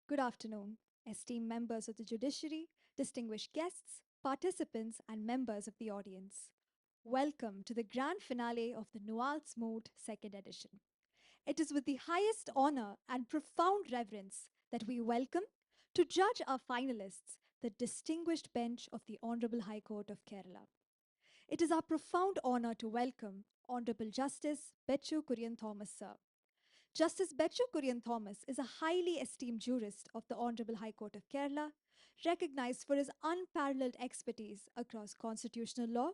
Good afternoon, esteemed members of the judiciary, distinguished guests, participants, and members of the audience. Welcome to the grand finale of the NUALS Moot second edition. It is with the highest honor and profound reverence that we welcome to judge our finalists the distinguished bench of the Honorable High Court of Kerala. It is our profound honor to welcome Honorable Justice Bechu Kurian Thomas, sir. Justice Bechu Kurian Thomas is a highly esteemed jurist of the Honorable High Court of Kerala, recognized for his unparalleled expertise across constitutional law,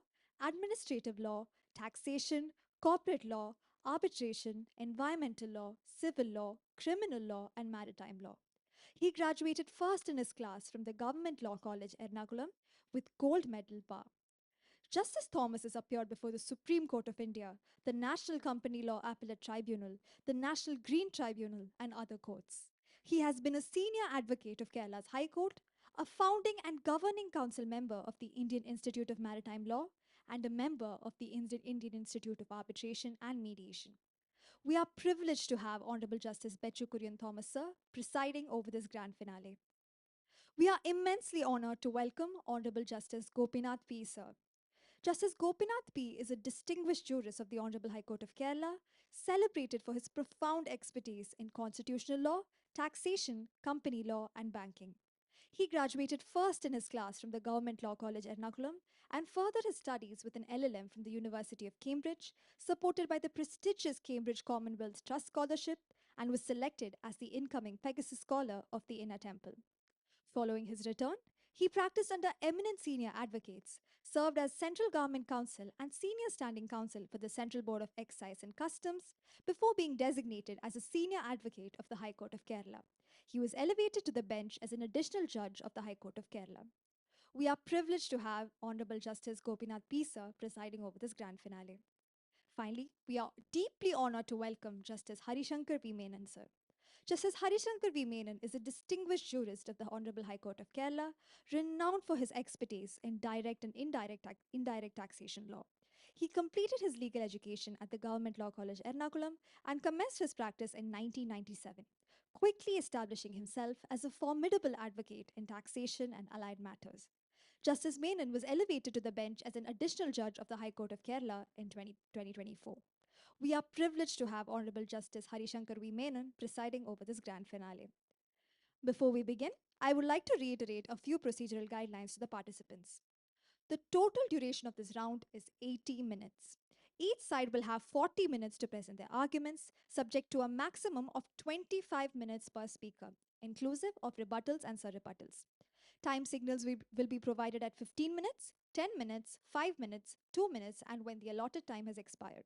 administrative law, taxation, corporate law, arbitration, environmental law, civil law, criminal law, and maritime law. He graduated first in his class from the Government Law College, Ernakulam, with gold medal bar. Justice Thomas has appeared before the Supreme Court of India, the National Company Law Appellate Tribunal, the National Green Tribunal, and other courts. He has been a senior advocate of Kerala's High Court, a founding and governing council member of the Indian Institute of Maritime Law, and a member of the Indian Institute of Arbitration and Mediation. We are privileged to have Honorable Justice Bechu Kurian Thomas, sir, presiding over this grand finale. We are immensely honored to welcome Honorable Justice Gopinath P. Sir. Justice Gopinath P. is a distinguished jurist of the Honorable High Court of Kerala, celebrated for his profound expertise in constitutional law, taxation, company law, and banking. He graduated first in his class from the Government Law College, Ernakulam, and furthered his studies with an LLM from the University of Cambridge, supported by the prestigious Cambridge Commonwealth Trust Scholarship, and was selected as the incoming Pegasus Scholar of the Inner Temple. Following his return, he practiced under eminent senior advocates, served as Central Government Counsel and Senior Standing Counsel for the Central Board of Excise and Customs before being designated as a senior advocate of the High Court of Kerala. He was elevated to the bench as an additional judge of the High Court of Kerala. We are privileged to have Honorable Justice Gopinath Pisa presiding over this grand finale. Finally, we are deeply honored to welcome Justice Harishankar P. Menon, sir. Justice Harishankar V. Menon is a distinguished jurist of the Honorable High Court of Kerala, renowned for his expertise in direct and indirect taxation law. He completed his legal education at the Government Law College, Ernakulam, and commenced his practice in 1997, quickly establishing himself as a formidable advocate in taxation and allied matters. Justice Menon was elevated to the bench as an additional judge of the High Court of Kerala in 2024. We are privileged to have Honorable Justice Harishankar V. Menon presiding over this grand finale. Before we begin, I would like to reiterate a few procedural guidelines to the participants. The total duration of this round is 80 minutes. Each side will have 40 minutes to present their arguments, subject to a maximum of 25 minutes per speaker, inclusive of rebuttals and surrebuttals. Time signals will be provided at 15 minutes, 10 minutes, 5 minutes, 2 minutes, and when the allotted time has expired.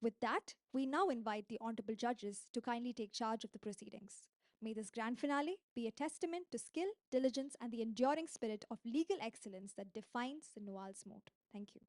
With that, we now invite the honorable judges to kindly take charge of the proceedings. May this grand finale be a testament to skill, diligence, and the enduring spirit of legal excellence that defines the NUALS Moot. Thank you.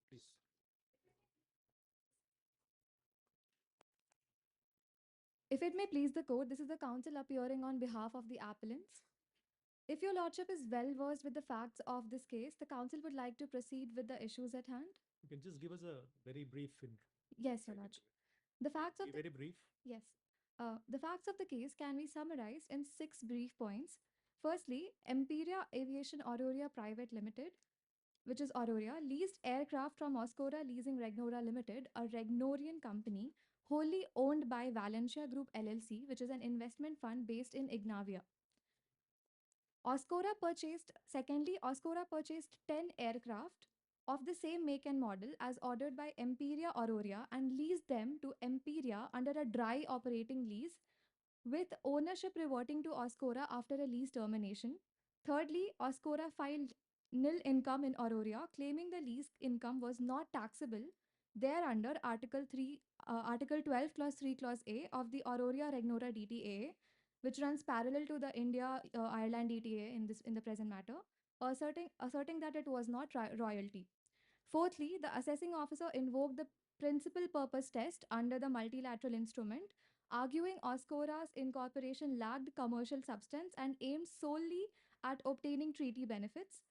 Please. If it may please the court, this is the counsel appearing on behalf of the appellants. If your lordship is well versed with the facts of this case, the counsel would like to proceed with the issues at hand. You can just give us a very brief Yes, your lordship. The facts of Be very brief. yes. The facts of the case can be summarized in 6 brief points. Firstly, Empiria Aviation Aurora Private Limited, which is Aurora, leased aircraft from Oscora Leasing Regnora Limited, a Regnorian company wholly owned by Valencia Group LLC, which is an investment fund based in Ignavia. Secondly, Oscora purchased 10 aircraft of the same make and model as ordered by Empiria Aurora and leased them to Empiria under a dry operating lease, with ownership reverting to Oscora after a lease termination. Thirdly, Oscora filed nil income in Aurora, claiming the lease income was not taxable. Thereunder, Article 12, Clause 3, Clause A of the Aurora Regnora DTAA, which runs parallel to the India Ireland DTA in the present matter, asserting that it was not royalty. Fourthly, the assessing officer invoked the principal purpose test under the multilateral instrument, arguing Oscora's incorporation lacked commercial substance and aimed solely at obtaining treaty benefits.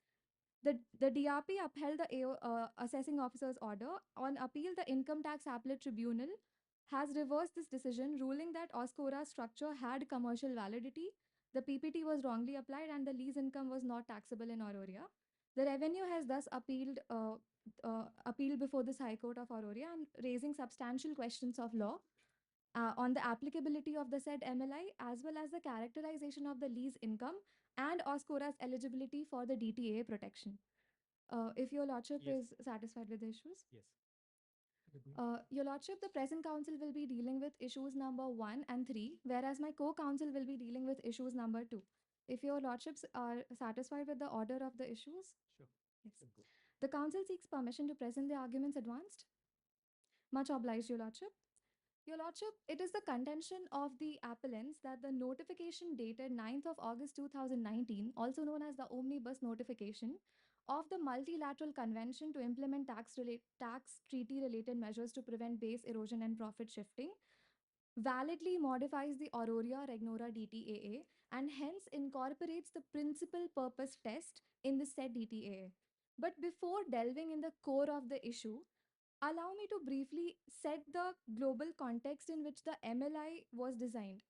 The DRP upheld the assessing officer's order. On appeal, the Income Tax Appellate Tribunal has reversed this decision, ruling that Oscora's structure had commercial validity, the PPT was wrongly applied, and the lease income was not taxable in Auroria. The revenue has thus appealed before this High Court of Auroria and raising substantial questions of law on the applicability of the said MLI as well as the characterization of the lease income and Oscora's eligibility for the DTA protection. If your lordship Yes. is satisfied with the issues. Yes. Good. Your lordship, the present council will be dealing with issues number 1 and 3, whereas my co-counsel will be dealing with issues number 2. If your lordships are satisfied with the order of the issues. Sure. Yes. Can go. The council seeks permission to present the arguments advanced. Much obliged, your lordship. Your lordship, it is the contention of the appellants that the notification dated 9th of August 2019, also known as the omnibus notification, of the multilateral convention to implement tax treaty related measures to prevent base erosion and profit shifting validly modifies the Auroria Regnora DTAA and hence incorporates the principal purpose test in the said DTAA. But before delving in the core of the issue, allow me to briefly set the global context in which the MLI was designed.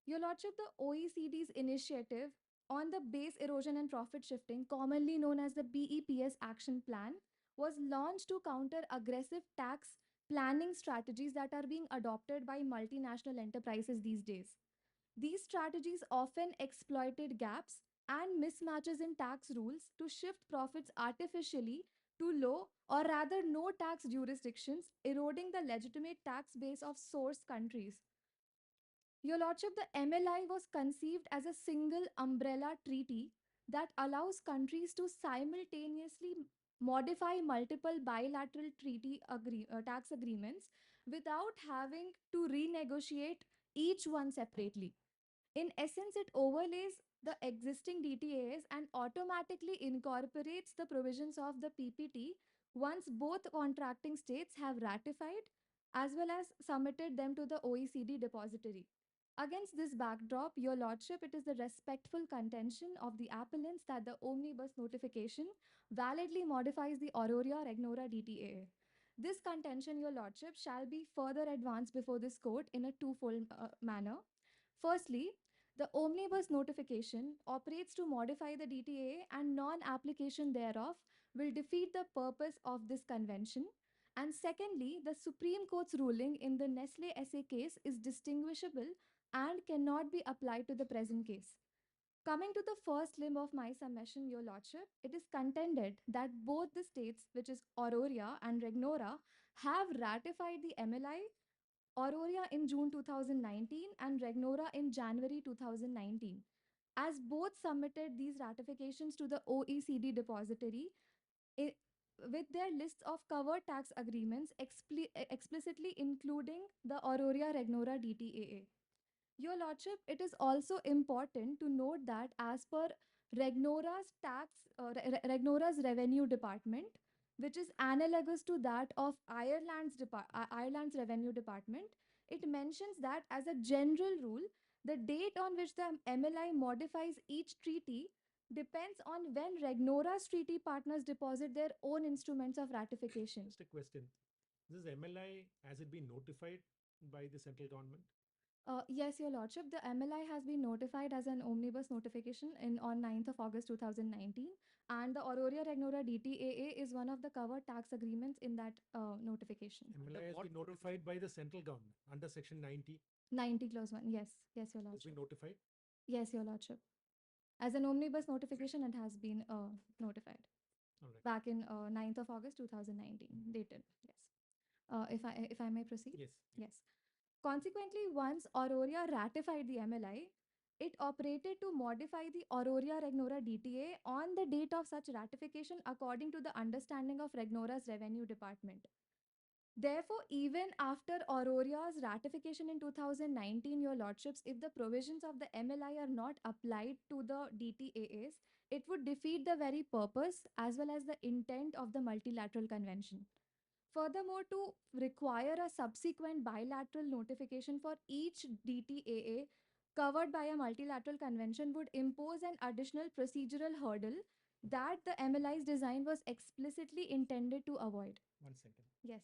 Your Lordship, the OECD's initiative on the base erosion and profit shifting, commonly known as the BEPS Action Plan, was launched to counter aggressive tax planning strategies that are being adopted by multinational enterprises these days. These strategies often exploited gaps and mismatches in tax rules to shift profits artificially to low or rather no tax jurisdictions, eroding the legitimate tax base of source countries. Your Lordship, the MLI was conceived as a single umbrella treaty that allows countries to simultaneously modify multiple bilateral tax agreements without having to renegotiate each one separately. In essence, it overlays the existing DTAs and automatically incorporates the provisions of the PPT once both contracting states have ratified as well as submitted them to the OECD depository. Against this backdrop, Your Lordship, it is the respectful contention of the appellants that the omnibus notification validly modifies the Auroria Regnora DTAA. This contention, Your Lordship, shall be further advanced before this court in a twofold manner. Firstly, the omnibus notification operates to modify the DTA and non-application thereof will defeat the purpose of this convention. And secondly, the Supreme Court's ruling in the Nestle SA case is distinguishable and cannot be applied to the present case. Coming to the first limb of my submission, Your Lordship, it is contended that both the states, which is Auroria and Regnora, have ratified the MLI, Auroria in June 2019 and Regnora in January 2019. As both submitted these ratifications to the OECD depository, with their lists of covered tax agreements explicitly including the Auroria Regnora DTAA. Your Lordship, it is also important to note that as per Regnora's revenue department, which is analogous to that of Ireland's revenue department, it mentions that as a general rule, the date on which the MLI modifies each treaty depends on when Regnora's treaty partners deposit their own instruments of ratification. Just a question. This MLI, has it been notified by the central government? Yes, Your Lordship, the MLI has been notified as an omnibus notification on 9th of August 2019, and the Auroria Regnora DTAA is one of the covered tax agreements in that notification. MLI has been notified by the central government under Section 90. 90 clause 1, yes, yes, Your It's Lordship. been notified. Yes, Your Lordship. As an omnibus notification, it has been notified All right. back in 9th of August 2019, dated, yes. If I may proceed? Yes. Yes. Consequently, once Auroria ratified the MLI, it operated to modify the Auroria Regnora DTA on the date of such ratification according to the understanding of Regnora's revenue department. Therefore, even after Aurora's ratification in 2019, Your Lordships, if the provisions of the MLI are not applied to the DTAAs, it would defeat the very purpose as well as the intent of the multilateral convention. Furthermore, to require a subsequent bilateral notification for each DTAA covered by a multilateral convention would impose an additional procedural hurdle that the MLI's design was explicitly intended to avoid. 1 second. Yes.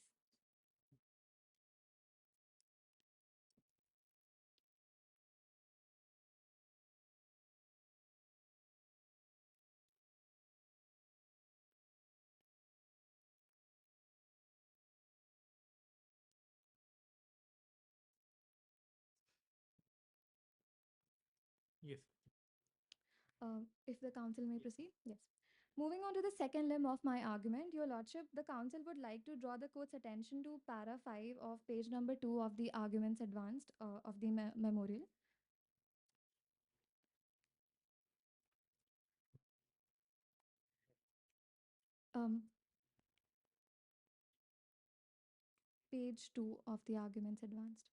Yes. If the council may proceed, yes. Moving on to the second limb of my argument, Your Lordship, the council would like to draw the court's attention to para 5 of page number 2 of the arguments advanced of the memorial. Um, Page 2 of the arguments advanced.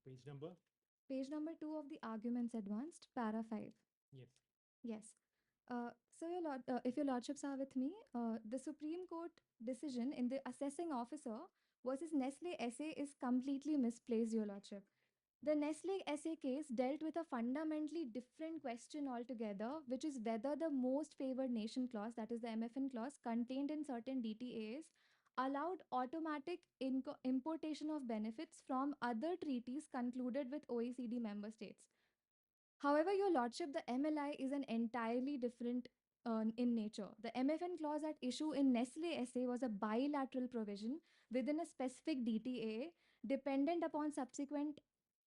Page number. Page number 2 of the arguments advanced, para 5. Yes. Yes. If your lordships are with me, the Supreme Court decision in the assessing officer versus Nestle SA is completely misplaced, Your Lordship. The Nestle SA case dealt with a fundamentally different question altogether, which is whether the most favored nation clause, that is the MFN clause, contained in certain DTAs, allowed automatic importation of benefits from other treaties concluded with OECD member states. However, Your Lordship, the MLI is an entirely different in nature. The MFN clause at issue in Nestle SA was a bilateral provision within a specific DTAA dependent upon subsequent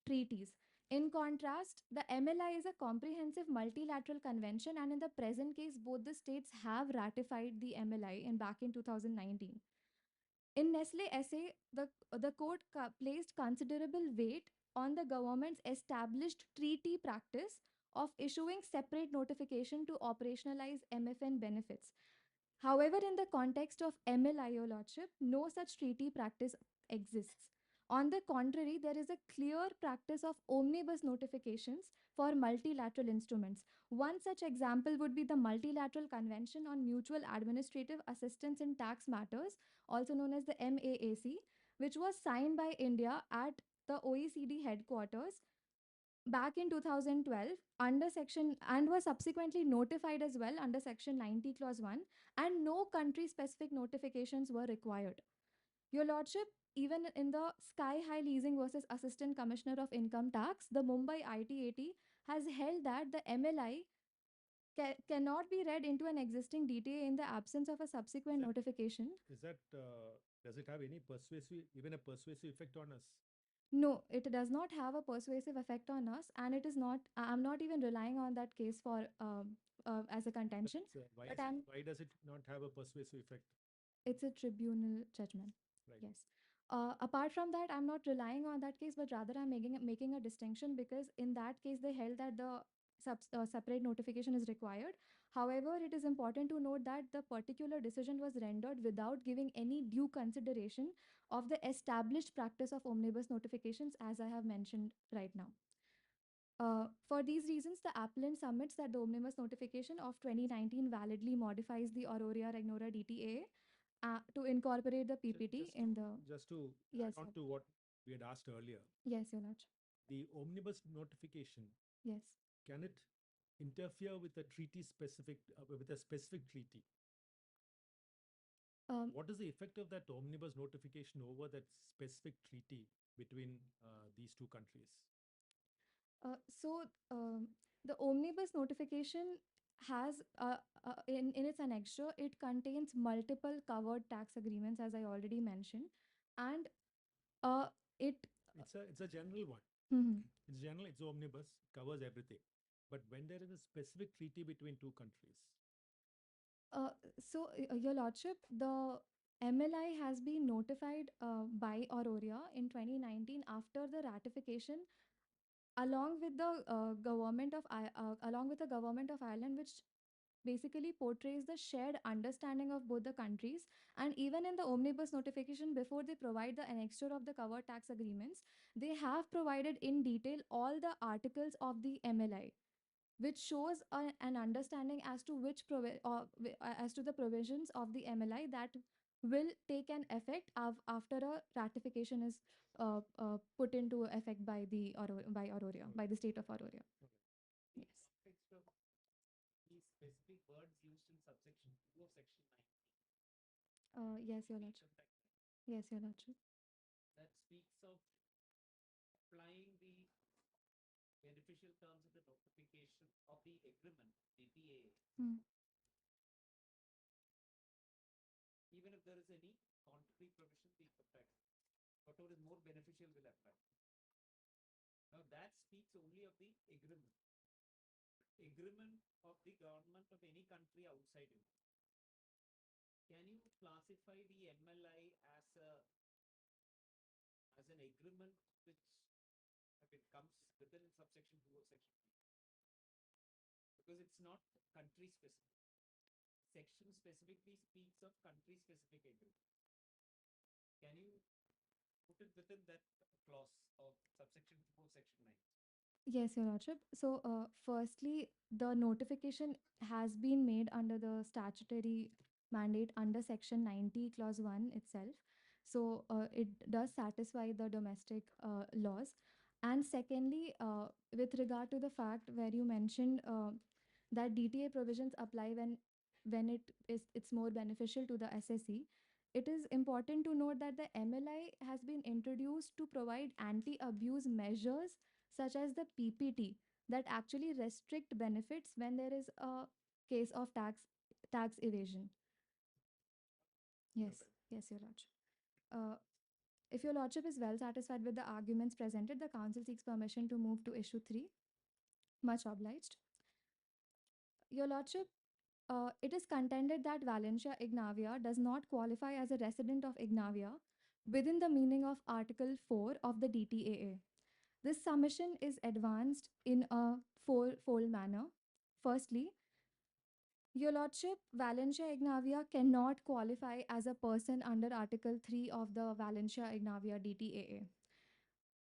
treaties. In contrast, the MLI is a comprehensive multilateral convention, and in the present case, both the states have ratified the MLI back in 2019. In Nestle SA, the court placed considerable weight on the government's established treaty practice of issuing separate notification to operationalize MFN benefits. However, in the context of MLIO Lordship, no such treaty practice exists. On the contrary, there is a clear practice of omnibus notifications for multilateral instruments. One such example would be the Multilateral Convention on Mutual Administrative Assistance in Tax Matters, also known as the MAAC, which was signed by India at the OECD headquarters back in 2012 under section and was subsequently notified as well under section 90 clause 1, and no country specific notifications were required. Your lordship, even in the Sky High Leasing versus Assistant Commissioner of Income Tax, the Mumbai ITAT has held that the MLI cannot be read into an existing DTA in the absence of a subsequent notification. Is that does it have any persuasive, even a persuasive effect on us? No, it does not have a persuasive effect on us, and it is not. I'm not even relying on that case for as a contention. Why, But I'm. why does it not have a persuasive effect? It's a tribunal judgment. Right. Yes. Apart from that, I'm not relying on that case, but rather I'm making a distinction because in that case they held that the separate notification is required. However, it is important to note that the particular decision was rendered without giving any due consideration of the established practice of omnibus notifications, as I have mentioned right now. For these reasons, the appellant submits that the omnibus notification of 2019 validly modifies the Aurora Regnora DTA to incorporate the PPT in the. Just to Yes, add on sir. to what we had asked earlier, Yes, Your Lordship. the omnibus notification, Yes. can it interfere with a treaty specific with a specific treaty? What is the effect of that omnibus notification over that specific treaty between these two countries? So the omnibus notification has in its annexure, it contains multiple covered tax agreements, as I already mentioned, and uh, it. It's a general one. Mhm. It's general. It's omnibus, covers everything. But when there is a specific treaty between two countries, Uh, Your Lordship, the MLI has been notified by Auroria in 2019 after the ratification, along with the government of Ireland, which basically portrays the shared understanding of both the countries. And even in the omnibus notification, before they provide the annexure of the covered tax agreements, they have provided in detail all the articles of the MLI, which shows an understanding as to as to the provisions of the MLI that will take an effect after a ratification is put into effect by by Auroria, by the state of Auroria. Okay. Yes. In the context of these specific words used in subsection 2 of section 19, Yes, Your Lordship. income tax, Yes, Your Lordship. that speaks of applying the beneficial terms of the notification of the agreement, DTA, Hmm. even if there is any contrary provision, the income tax, whatever is more beneficial will apply. Now that speaks only of the agreement. Agreement of the government of any country outside India. Can you classify the MLI as an agreement which, if it comes within subsection 2 or section 3? Because it's not country specific. Section specifically speaks of country specific agreement. Can you put it within that clause of subsection 2 of section 9? Yes, Your Lordship. So, firstly, the notification has been made under the statutory mandate under Section 90, Clause 1 itself. So, it does satisfy the domestic laws. And secondly, with regard to the fact where you mentioned that DTA provisions apply when it's more beneficial to the SSE, it is important to note that the MLI has been introduced to provide anti-abuse measures such as the PPT that actually restrict benefits when there is a case of tax evasion. Yes, Okay. yes, Your Lordship. Uh, if Your Lordship is well satisfied with the arguments presented, the Council seeks permission to move to issue 3. Much obliged. Your Lordship, it is contended that Valencia Ignavia does not qualify as a resident of Ignavia within the meaning of Article 4 of the DTAA. This submission is advanced in a fourfold manner. Firstly, Your Lordship, Valencia Ignavia cannot qualify as a person under Article 3 of the Valencia Ignavia DTAA.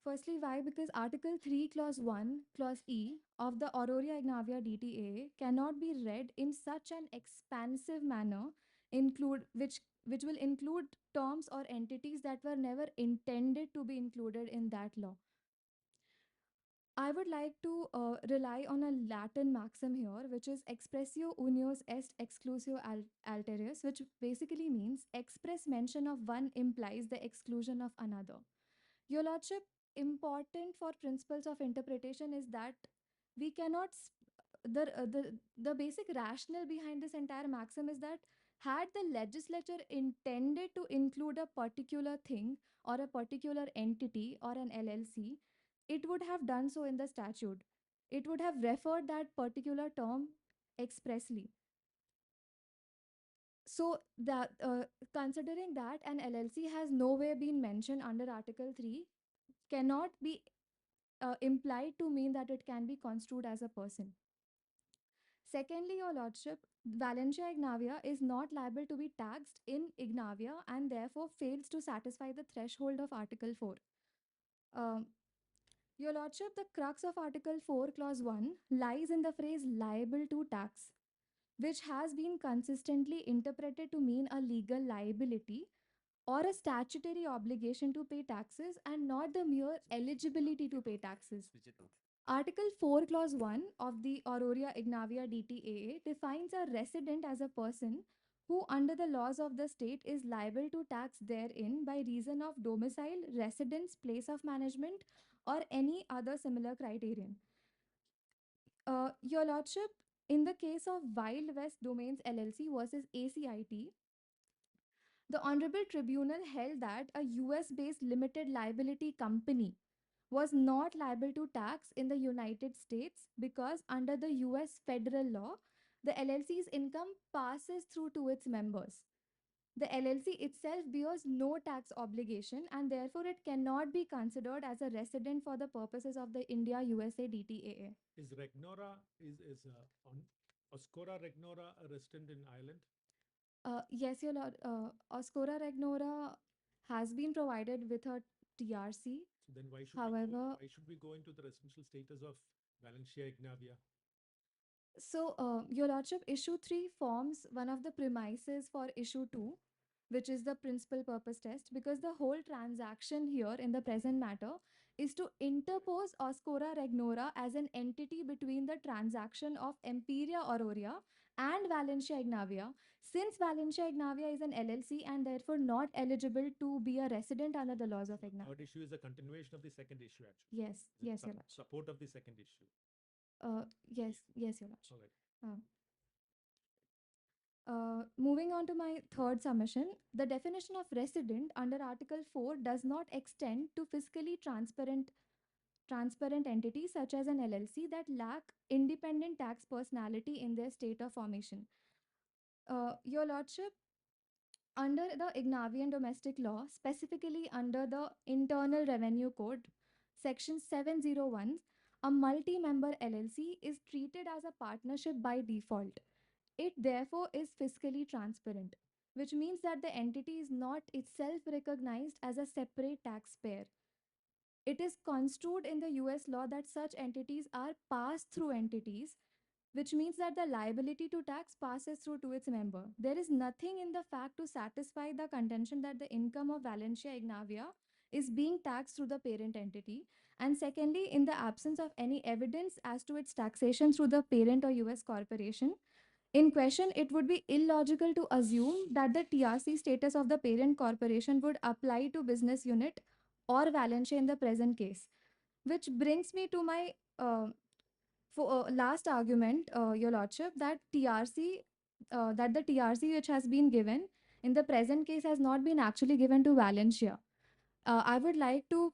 Firstly, why? Because Article 3, Clause 1, Clause E of the Auroria Ignavia DTAA cannot be read in such an expansive manner which will include terms or entities that were never intended to be included in that law. I would like to rely on a Latin maxim here, which is expressio unius est exclusio alterius, which basically means express mention of one implies the exclusion of another. Your Lordship, important for principles of interpretation is that we cannot the basic rationale behind this entire maxim is that had the legislature intended to include a particular thing or a particular entity or an LLC, it would have done so in the statute. It would have referred that particular term expressly. So that considering that an LLC has nowhere been mentioned under Article 3, cannot be implied to mean that it can be construed as a person. Secondly, Your Lordship, Valencia Ignavia is not liable to be taxed in Ignavia and therefore fails to satisfy the threshold of Article 4. Um, Your Lordship, the crux of Article 4, Clause 1 lies in the phrase liable to tax, which has been consistently interpreted to mean a legal liability or a statutory obligation to pay taxes and not the mere eligibility to pay taxes. Article 4, Clause 1 of the Auroria Ignavia DTAA defines a resident as a person who, under the laws of the state, is liable to tax therein by reason of domicile, residence, place of management, or any other similar criterion. Your Lordship, in the case of Wild West Domains LLC versus ACIT, the Honorable Tribunal held that a US based limited liability company was not liable to tax in the United States because, under the US federal law, the LLC's income passes through to its members. The LLC itself bears no tax obligation and therefore it cannot be considered as a resident for the purposes of the India USA DTAA. Is Regnora on Oscora Regnora a resident in Ireland? Yes, Your Lord. Oscora Regnora has been provided with a TRC. So then However, why should we go into the residential status of Valencia Ignavia? so, Your Lordship, issue 3 forms one of the premises for issue 2, which is the principal purpose test, because the whole transaction here in the present matter is to interpose Oscora Regnora as an entity between the transaction of Empiria Auroria and Valencia Ignavia, since Valencia Ignavia is an LLC and therefore not eligible to be a resident under the laws of Ignavia. Third issue is a continuation of the second issue, actually. Yes, Is it yes, Your Lordship. support of the second issue. Yes, yes, Your Lordship. All right. Moving on to my third submission, the definition of resident under Article 4 does not extend to fiscally transparent entities such as an LLC that lack independent tax personality in their state of formation. Your Lordship, under the Ignavian domestic law, specifically under the Internal Revenue Code, Section 701, a multi-member LLC is treated as a partnership by default. It therefore is fiscally transparent, which means that the entity is not itself recognized as a separate taxpayer. It is construed in the US law that such entities are pass-through entities, which means that the liability to tax passes through to its member. There is nothing in the fact to satisfy the contention that the income of Valencia Ignavia is being taxed through the parent entity. And secondly, in the absence of any evidence as to its taxation through the parent or US corporation, in question, it would be illogical to assume that the TRC status of the parent corporation would apply to business unit or Valencia in the present case. Which brings me to my last argument, Your Lordship, that that the TRC which has been given in the present case has not been actually given to Valencia. I would like to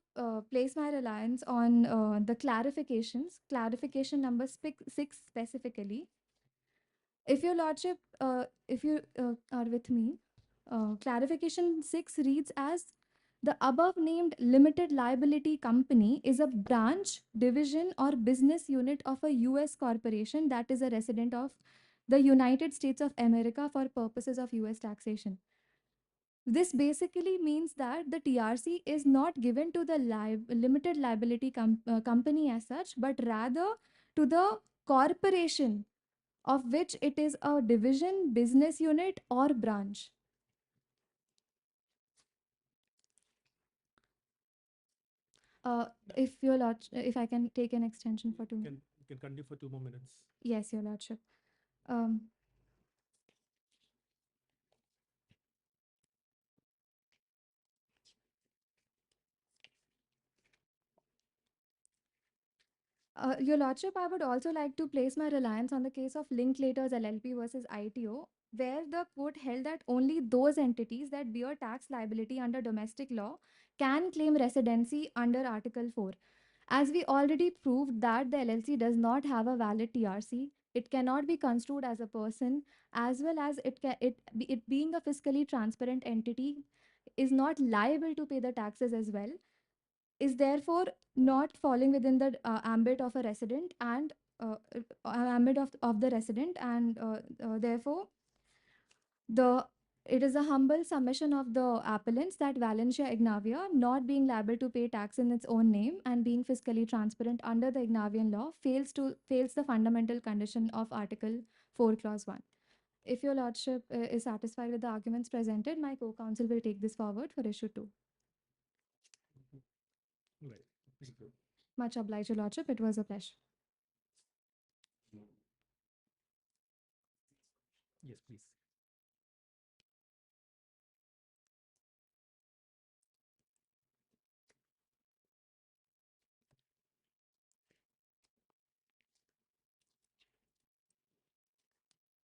place my reliance on the clarifications, clarification number 6 specifically. If Your Lordship, if you are with me, clarification 6 reads as the above named limited liability company is a branch, division, or business unit of a US corporation that is a resident of the United States of America for purposes of US taxation. This basically means that the TRC is not given to the limited liability company as such, but rather to the corporation of which it is a division, business unit, or branch. If I can take an extension for 2 minutes. You can continue for 2 more minutes. Yes, Your Lordship. Your Lordship, I would also like to place my reliance on the case of Linklaters LLP versus ITO, where the court held that only those entities that bear tax liability under domestic law can claim residency under Article 4. As we already proved that the LLC does not have a valid TRC, it cannot be construed as a person, as well as it being a fiscally transparent entity is not liable to pay the taxes as well, is therefore not falling within the ambit of a resident and ambit of the resident, and therefore it is a humble submission of the appellants that Valencia Ignavia, not being liable to pay tax in its own name and being fiscally transparent under the Ignavian law, fails the fundamental condition of Article 4, Clause 1. If Your Lordship is satisfied with the arguments presented, my co-counsel will take this forward for issue 2. Right. Thank you. Much obliged, Your Lordship. It was a pleasure. Yes, please.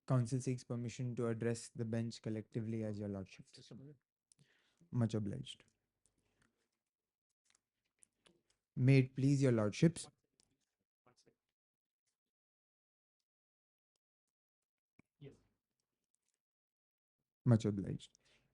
Council seeks permission to address the bench collectively as Your Lordship. Just a minute. Much obliged. May it please Your Lordships. One second. Yes. Much obliged.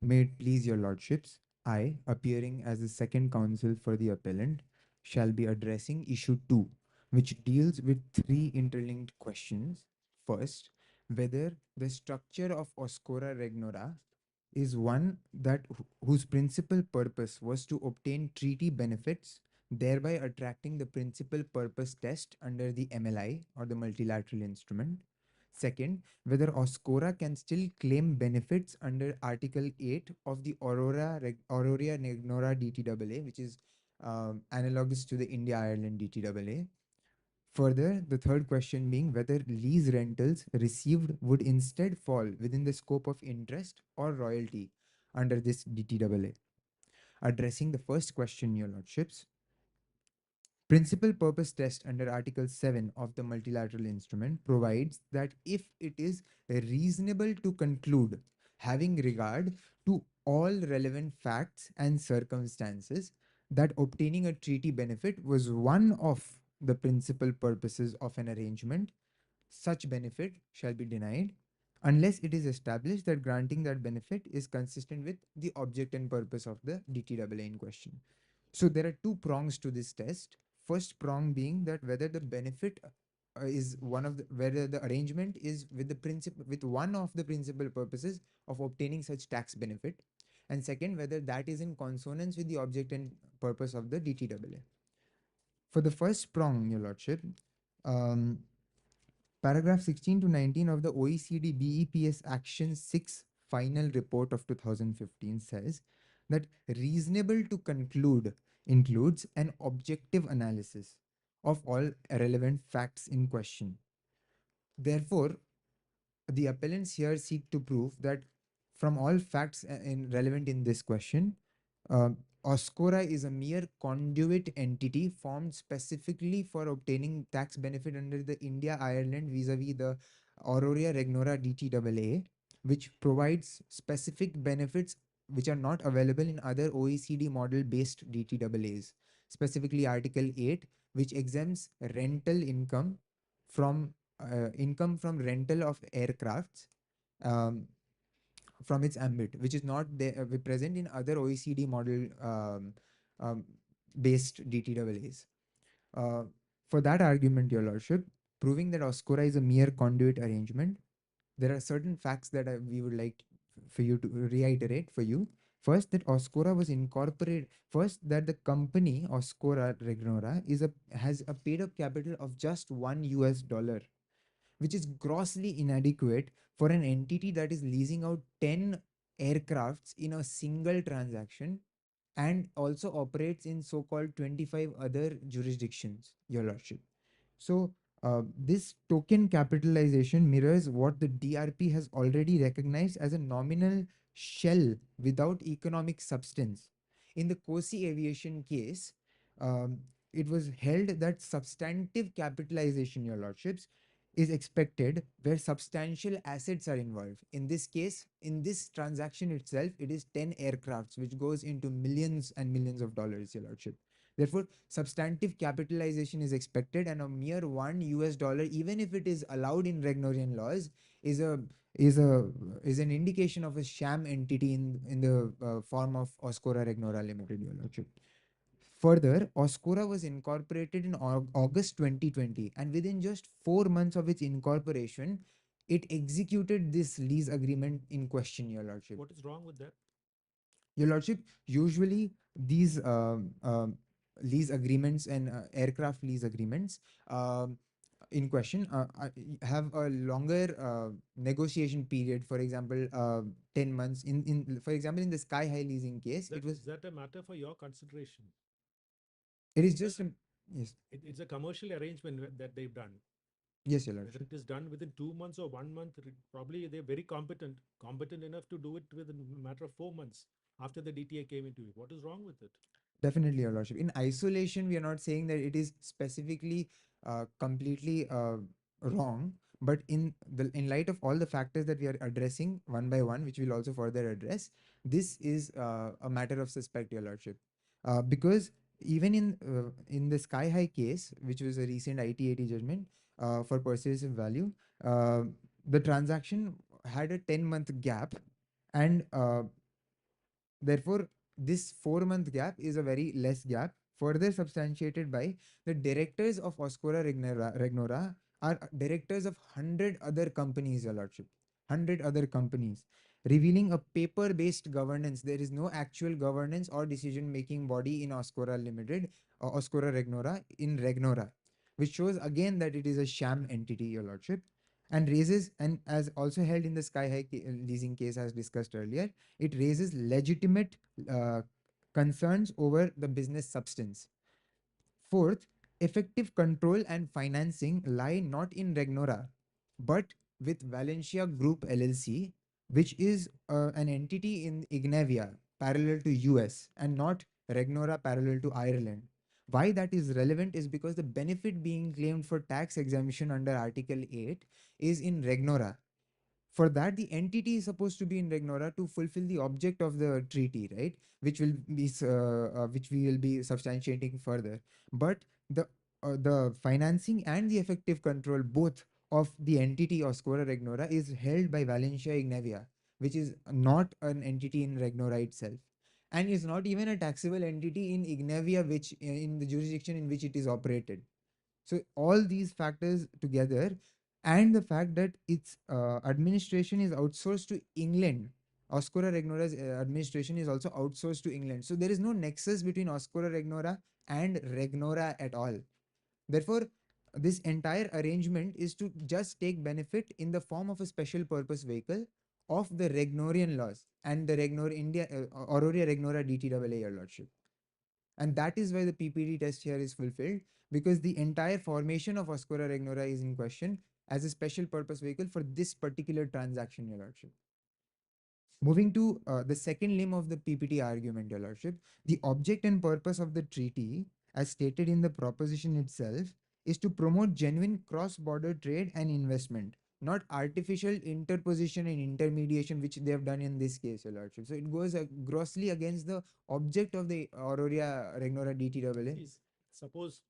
May it please your lordships, I, appearing as the second counsel for the appellant, shall be addressing issue 2, which deals with three interlinked questions. First, whether the structure of Oscora Regnora is one that whose principal purpose was to obtain treaty benefits, thereby attracting the principal purpose test under the MLI or the multilateral instrument. Second, whether Oscora can still claim benefits under Article 8 of the Aurora Negnora DTAA, which is analogous to the India Ireland DTAA. Further, the third question being whether lease rentals received would instead fall within the scope of interest or royalty under this DTAA. Addressing the first question, your lordships, principal purpose test under Article 7 of the multilateral instrument provides that if it is reasonable to conclude, having regard to all relevant facts and circumstances, that obtaining a treaty benefit was one of the principal purposes of an arrangement, such benefit shall be denied unless it is established that granting that benefit is consistent with the object and purpose of the DTAA in question. So there are two prongs to this test. First prong being that whether the benefit is one of the whether the arrangement is with the principle with one of the principal purposes of obtaining such tax benefit, and second whether that is in consonance with the object and purpose of the DTAA. For the first prong, your lordship, um, paragraph 16 to 19 of the OECD BEPS Action 6 final report of 2015 says that reasonable to conclude includes an objective analysis of all relevant facts in question. Therefore, the appellants here seek to prove that from all facts relevant in this question, uh, Oscora is a mere conduit entity formed specifically for obtaining tax benefit under the India-Ireland vis-a-vis the Aurora Regnora DTAA, which provides specific benefits which are not available in other OECD model-based DTAAs, specifically Article 8, which exempts rental income from rental of aircrafts um, from its ambit, which is not there, present in other OECD model um, based DTAAs. For that argument, Your Lordship, proving that Oscora is a mere conduit arrangement, there are certain facts that we would like for you to reiterate for you. First, that Oscora was incorporated. First, that the company Oscora Regnora has a paid up capital of just $1, which is grossly inadequate for an entity that is leasing out 10 aircrafts in a single transaction and also operates in so-called 25 other jurisdictions, Your Lordship. So this token capitalization mirrors what the DRP has already recognized as a nominal shell without economic substance. In the COSI aviation case, um, it was held that substantive capitalization, Your Lordships, is expected where substantial assets are involved. In this case, in this transaction itself, it is 10 aircrafts, which goes into millions and millions of dollars, Your Lordship. Therefore, substantive capitalization is expected, and a mere $1, even if it is allowed in Regnorian laws, is a is a is an indication of a sham entity in the form of Oscora Regnora Limited, Your Lordship. Further, Oscora was incorporated in August 2020, and within just 4 months of its incorporation, it executed this lease agreement in question, Your Lordship. What is wrong with that? Your Lordship, usually these lease agreements and aircraft lease agreements in question have a longer negotiation period. For example, 10 months. For example, in the Sky High leasing case, Is that a matter for your consideration? it is just yes, It's a commercial arrangement that they've done. yes, Your Whether Lordship. it is done within 2 months or 1 month, probably they're very competent enough to do it within a matter of 4 months after the DTA came into it. What is wrong with it? Definitely, Your Lordship. In isolation, we are not saying that it is specifically completely wrong, but in light of all the factors that we are addressing one by one, which we'll also further address, this is a matter of suspect, Your Lordship, because even in the Sky High case, which was a recent IT80 judgment for persuasive value, uh, the transaction had a 10-month gap, and Therefore, this 4-month gap is a very less gap, further substantiated by the directors of Oscura Regnora are directors of 100 other companies, Your Lordship. 100 other companies, revealing a paper-based governance. There is no actual governance or decision-making body in Oscura Limited, Oscura Regnora, in Regnora, which shows again that it is a sham entity, Your Lordship, and raises, and as also held in the Sky High leasing case as discussed earlier, it raises legitimate uh, concerns over the business substance. Fourth, effective control and financing lie not in Regnora, but with Valencia Group LLC, which is an entity in Ignavia, parallel to US, and not Regnora parallel to Ireland. Why that is relevant is because the benefit being claimed for tax exemption under Article 8 is in Regnora. For that, the entity is supposed to be in Regnora to fulfill the object of the treaty, right? Which we will be substantiating further. But the financing and the effective control both of the entity Oscura Regnora is held by Valencia Ignavia, which is not an entity in Regnora itself, and is not even a taxable entity in Ignavia, which in the jurisdiction in which it is operated. So all these factors together, and the fact that its administration is outsourced to England. Oscura Regnora's administration is also outsourced to England. So there is no nexus between Oscura Regnora and Regnora at all. Therefore, this entire arrangement is to just take benefit in the form of a special purpose vehicle of the Regnorian laws and the Regnor India Auroria Regnora DTAA, Your Lordship. And that is why the PPD test here is fulfilled, because the entire formation of Oscura Regnora is in question as a special purpose vehicle for this particular transaction, Your Lordship. Moving to the second limb of the PPT argument, Your Lordship, the object and purpose of the treaty, as stated in the proposition itself, is to promote genuine cross-border trade and investment, not artificial interposition and intermediation, which they have done in this case, Your Lordship. So it goes grossly against the object of the Auroria Regnora DTAA. Suppose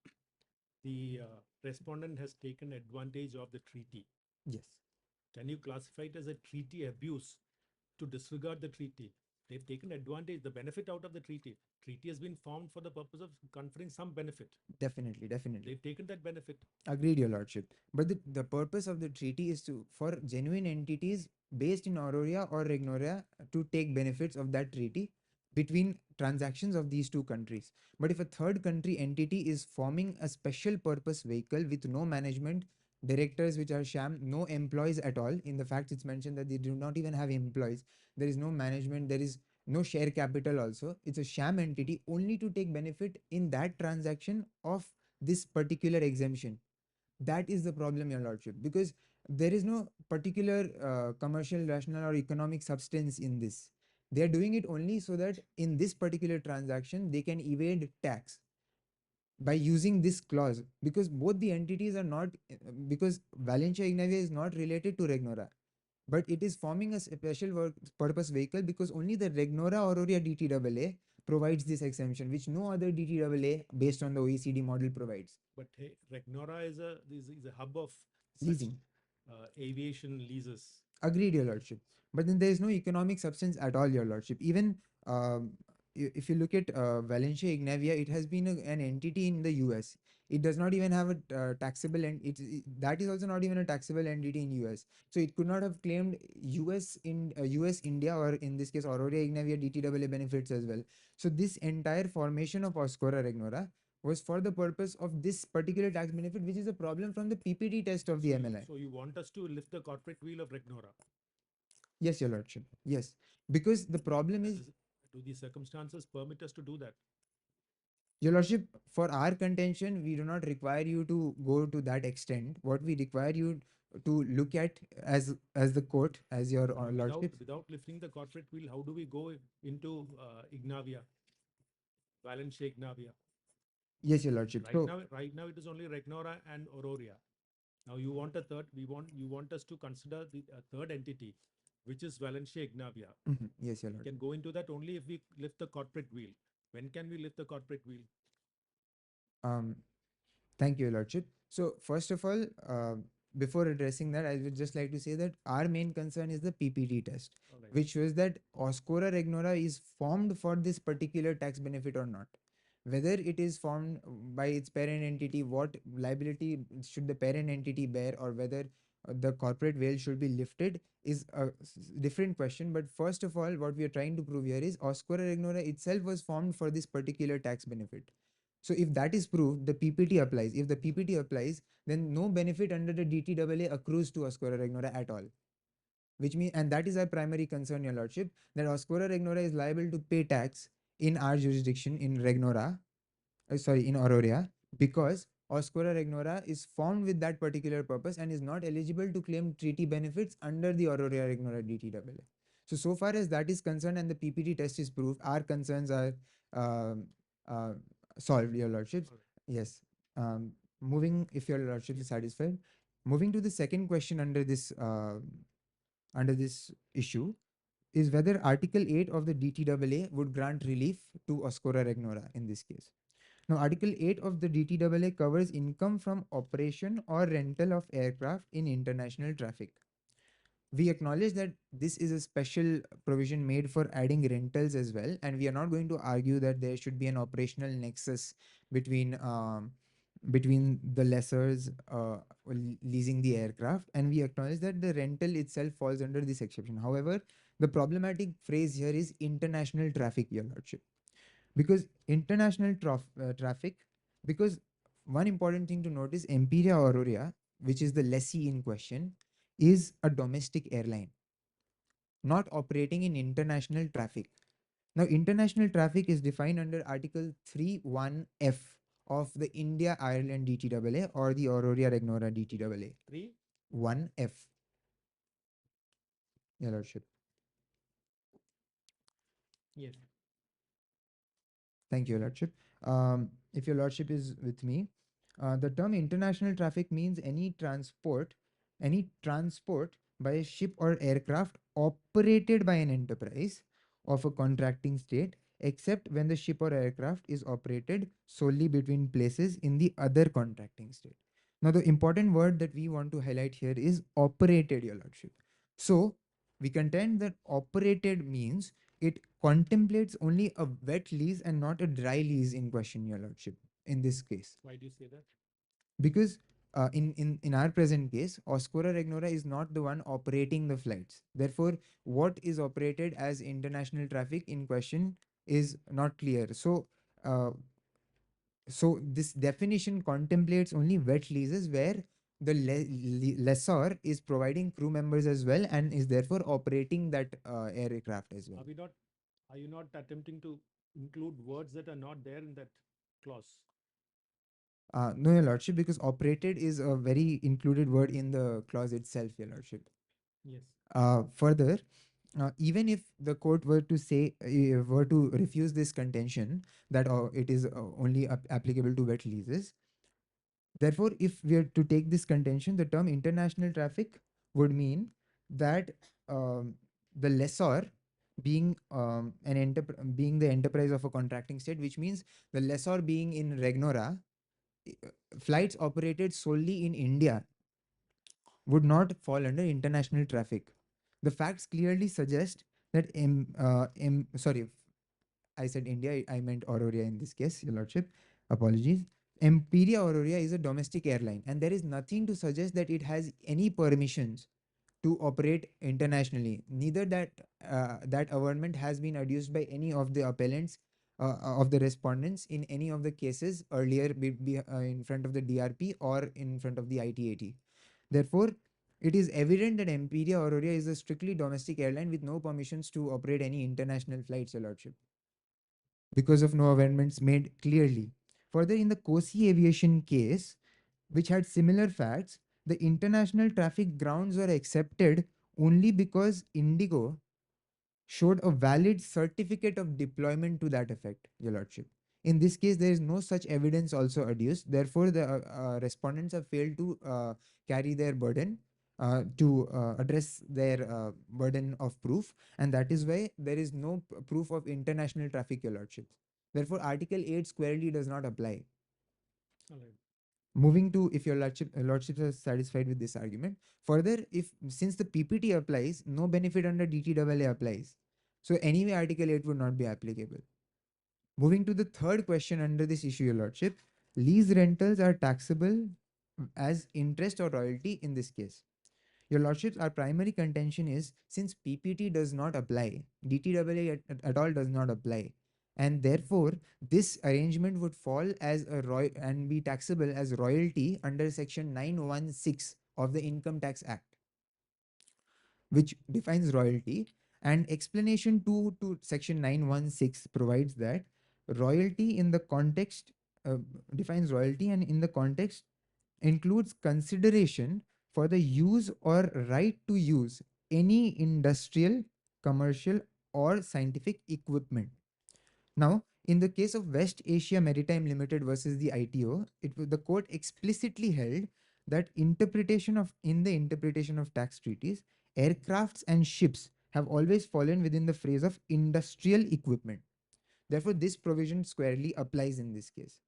the respondent has taken advantage of the treaty. Yes. Can you classify it as a treaty abuse to disregard the treaty? They've taken advantage, the benefit out of the treaty. Treaty has been formed for the purpose of conferring some benefit. Definitely, definitely. They've taken that benefit. Agreed, Your Lordship. But the purpose of the treaty is to for genuine entities based in Auroria or Regnoria to take benefits of that treaty between transactions of these two countries. But if a third country entity is forming a special purpose vehicle with no management, directors which are sham, no employees at all, in the facts it's mentioned that they do not even have employees, there is no management, there is no share capital also, it's a sham entity only to take benefit in that transaction of this particular exemption. That is the problem, Your Lordship, because there is no particular commercial rationale or economic substance in this. They are doing it only so that in this particular transaction they can evade tax by using this clause, because both the entities are not, because Valencia Ignavia is not related to Regnora, but it is forming a special purpose vehicle because only the Regnora Auroria DTAA provides this exemption, which no other DTAA based on the OECD model provides. But hey, Regnora is a hub of Leasing. Aviation leases. Agreed, Your Lordship. But then there is no economic substance at all, Your Lordship. Even if you look at Valencia Ignavia, it has been an entity in the US. It does not even have a taxable, and that is also not even a taxable entity in US. So it could not have claimed US India, or in this case Auroria Ignavia DTAA benefits as well. So this entire formation of Oscura Regnora was for the purpose of this particular tax benefit, which is a problem from the PPT test of the MLI. So you want us to lift the corporate wheel of Regnora? Yes, Your Lordship. Yes, because the problem is, do the circumstances permit us to do that? Your Lordship, for our contention, we do not require you to go to that extent. What we require you to look at as the court, as your Lordship. Without lifting the corporate wheel, how do we go into Ignavia, Valencia Ignavia? Yes, Your Lordship. Right now it is only Regnora and Auroria. Now you want a third. You want us to consider the third entity, which is Valencia Ignavia. Yes, Your Lordship. We can go into that only if we lift the corporate wheel. When can we lift the corporate wheel? Thank you, Your Lordship. So first of all, before addressing that, I would just like to say that our main concern is the PPT test, All right. which shows that Oscora Regnora is formed for this particular tax benefit or not. Whether it is formed by its parent entity, what liability should the parent entity bear, or whether the corporate veil should be lifted is a different question. But first of all, what we are trying to prove here is Oscora Regnora itself was formed for this particular tax benefit. So if that is proved, the PPT applies. If the PPT applies, then no benefit under the DTAA accrues to Oscora Regnora at all. Which means, and that is our primary concern, Your Lordship, that Oscora Regnora is liable to pay tax in our jurisdiction in Regnora, in Auroria, because Oscura regnora is formed with that particular purpose and is not eligible to claim treaty benefits under the Auroria regnora DTAA. So far as that is concerned and the PPT test is proved, our concerns are um, uh, solved, Your Lordship. All right. Yes. Moving, if Your Lordship is satisfied, moving to the second question under this issue is whether Article 8 of the DTAA would grant relief to Oscura regnora in this case. Now, Article 8 of the DTAA covers income from operation or rental of aircraft in international traffic. We acknowledge that this is a special provision made for adding rentals as well, and we are not going to argue that there should be an operational nexus between between the lessors leasing the aircraft, and we acknowledge that the rental itself falls under this exception. However, the problematic phrase here is international traffic, Your Lordship, because international traffic, because one important thing to note is Empiria Auroria, which is the lessee in question, is a domestic airline not operating in international traffic. Now, international traffic is defined under Article 3(1)(f) of the India Ireland DTAA or the Auroria Regnora DTAA. 3. 1F, Your Lordship. Yes. Thank you, Your Lordship. If Your Lordship is with me, the term international traffic means any transport by a ship or aircraft operated by an enterprise of a contracting state, except when the ship or aircraft is operated solely between places in the other contracting state. Now, the important word that we want to highlight here is operated, Your Lordship. So, we contend that operated means it contemplates only a wet lease and not a dry lease in question, Your Lordship, in this case. Why do you say that? Because in our present case, Oscura Regnora is not the one operating the flights. Therefore, what is operated as international traffic in question is not clear. Uh, so this definition contemplates only wet leases where the lessor is providing crew members as well and is therefore operating that aircraft as well. Are you not attempting to include words that are not there in that clause? No, Your Lordship, because operated is a very included word in the clause itself, Your Lordship. Yes. Further, even if the court were to say, were to refuse this contention that it is only applicable to wet leases, therefore, if we are to take this contention, the term international traffic would mean that the lessor being being the enterprise of a contracting state, which means the lessor being in Regnora, flights operated solely in India would not fall under international traffic. The facts clearly suggest that sorry, I said India, I meant Auroria in this case, Your Lordship. Apologies. Empiria Auroria is a domestic airline, and there is nothing to suggest that it has any permissions to operate internationally. Neither that averment has been adduced by any of the appellants of the respondents in any of the cases earlier in front of the DRP or in front of the ITAT. Therefore, it is evident that Empiria Auroria is a strictly domestic airline with no permissions to operate any international flights, Your Lordship, because of no amendments made clearly. Further, in the Kosi Aviation case, which had similar facts, the international traffic grounds were accepted only because Indigo showed a valid certificate of deployment to that effect, Your Lordship. In this case, there is no such evidence also adduced. Therefore, the respondents have failed to carry their burden to address their burden of proof, and that is why there is no proof of international traffic, Your Lordship. Therefore, Article 8 squarely does not apply. All right. Moving to, if your lordship is satisfied with this argument, further, if since the PPT applies, no benefit under DTAA applies. So anyway, Article 8 would not be applicable. Moving to the third question under this issue, your lordship, lease rentals are taxable as interest or royalty in this case. Your lordships, our primary contention is, since PPT does not apply, DTAA at all does not apply, and therefore this arrangement would fall as a and be taxable as royalty under section 916 of the Income Tax Act, which defines royalty. And explanation 2 to section 916 provides that royalty in the context uh, defines royalty, and in the context includes consideration for the use or right to use any industrial, commercial, or scientific equipment. Now, in the case of West Asia Maritime Limited versus the ITO, the court explicitly held that in the interpretation of tax treaties, aircrafts and ships have always fallen within the phrase of industrial equipment. Therefore, this provision squarely applies in this case.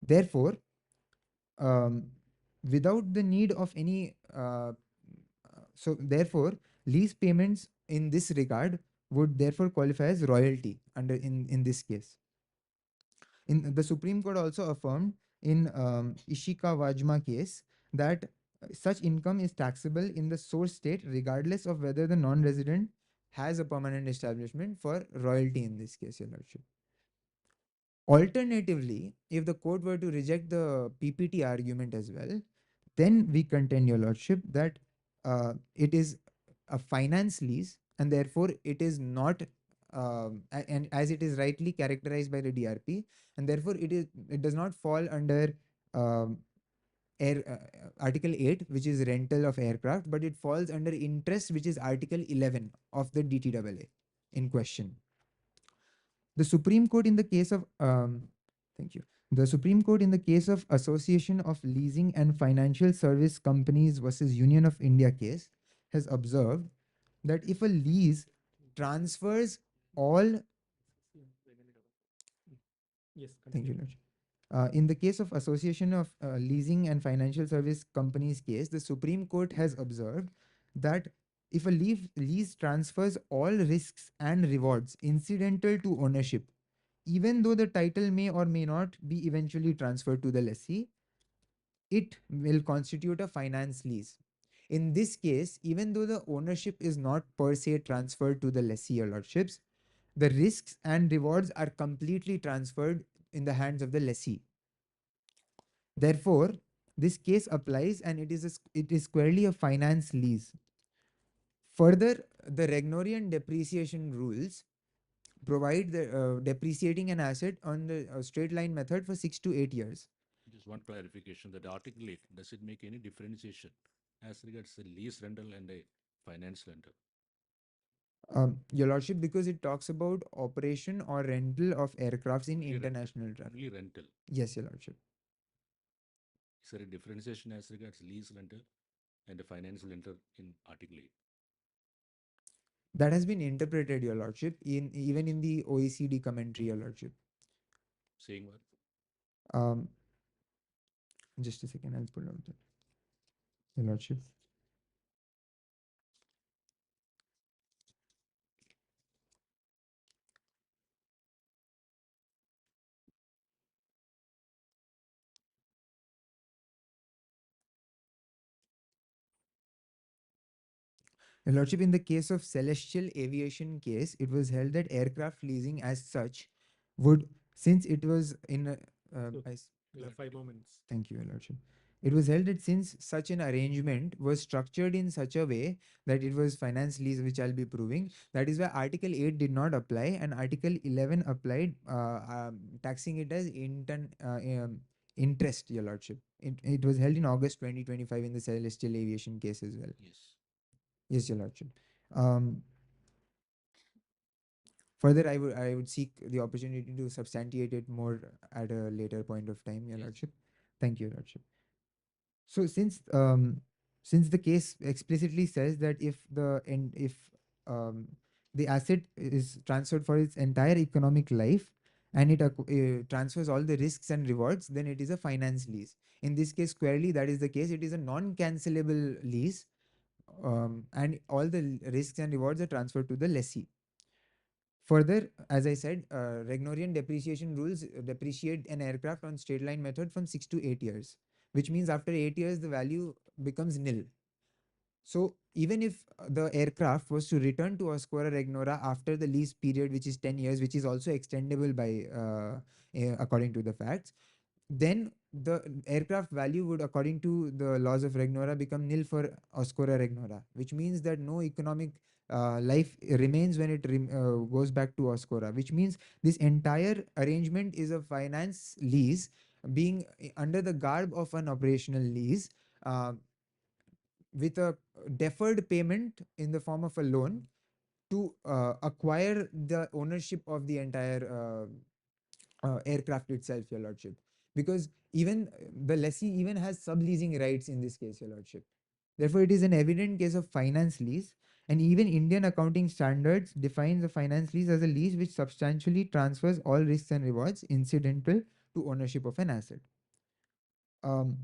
Therefore, um, without the need of any so therefore lease payments in this regard would therefore qualify as royalty under in this case. In the Supreme Court also affirmed in Ishika Vajma case that such income is taxable in the source state regardless of whether the non-resident has a permanent establishment for royalty in this case, your lordship. Alternatively, if the court were to reject the PPT argument as well, then we contend, your lordship, that it is a finance lease and therefore it is not, and as it is rightly characterized by the DRP, and therefore it does not fall under um, Article 8, which is rental of aircraft, but it falls under interest, which is Article 11 of the DTAA in question. The Supreme Court in the case of thank you. The Supreme Court in the case of Association of Leasing and Financial Service Companies versus Union of India case has observed that if a lease transfers all Yes, thank you, continue. Lordship. In the case of Association of Leasing and Financial Service Companies case, the Supreme Court has observed that if a lease transfers all risks and rewards incidental to ownership, even though the title may or may not be eventually transferred to the lessee, it will constitute a finance lease. In this case, even though the ownership is not per se transferred to the lessee or lordships, the risks and rewards are completely transferred in the hands of the lessee. Therefore, this case applies and it is squarely a finance lease. Further, the Regnorian depreciation rules provide the depreciating an asset on the straight line method for 6 to 8 years. Just one clarification that Article 8, does it make any differentiation as regards the lease rental and a finance rental? Your lordship, because it talks about operation or rental of aircrafts in Only rental. international traffic. Only rental. Yes, your lordship. Is there a differentiation as regards lease rental and a finance rental in Article 8? That has been interpreted, your lordship, in even in the OECD commentary, your lordship. Saying what? Um, just a second, I'll pull out that. Your lordship. Your lordship, in the case of Celestial Aviation case, it was held that aircraft leasing as such would, since it was in a, So, I s- We'll have 5 more minutes. thank you, your lordship. It was held that since such an arrangement was structured in such a way that it was finance lease, which I'll be proving, that is why Article 8 did not apply and Article 11 applied, taxing it as interest, your lordship. It was held in August 2025 in the Celestial Aviation case as well. Yes. Yes, your lordship. Um, Further, I would seek the opportunity to substantiate it more at a later point of time, your Yes. lordship. Thank you, your lordship. So since the case explicitly says that if um, the asset is transferred for its entire economic life and it transfers all the risks and rewards, then it is a finance lease. In this case, squarely that is the case. It is a non-cancelable lease, and all the risks and rewards are transferred to the lessee. Further, as I said, Regnorian depreciation rules depreciate an aircraft on straight line method from 6 to 8 years, which means after 8 years the value becomes nil. So even if the aircraft was to return to Oscura Regnora after the lease period, which is 10 years, which is also extendable by according to the facts, then the aircraft value would, according to the laws of Regnora, become nil for Oscura Regnora, which means that no economic life remains when it goes back to Oscura, which means this entire arrangement is a finance lease being under the garb of an operational lease, uh, with a deferred payment in the form of a loan to acquire the ownership of the entire aircraft itself, your lordship. Because even the lessee even has subleasing rights in this case, your lordship. Therefore, it is an evident case of finance lease, and even Indian accounting standards defines a finance lease as a lease which substantially transfers all risks and rewards incidental to ownership of an asset. Um,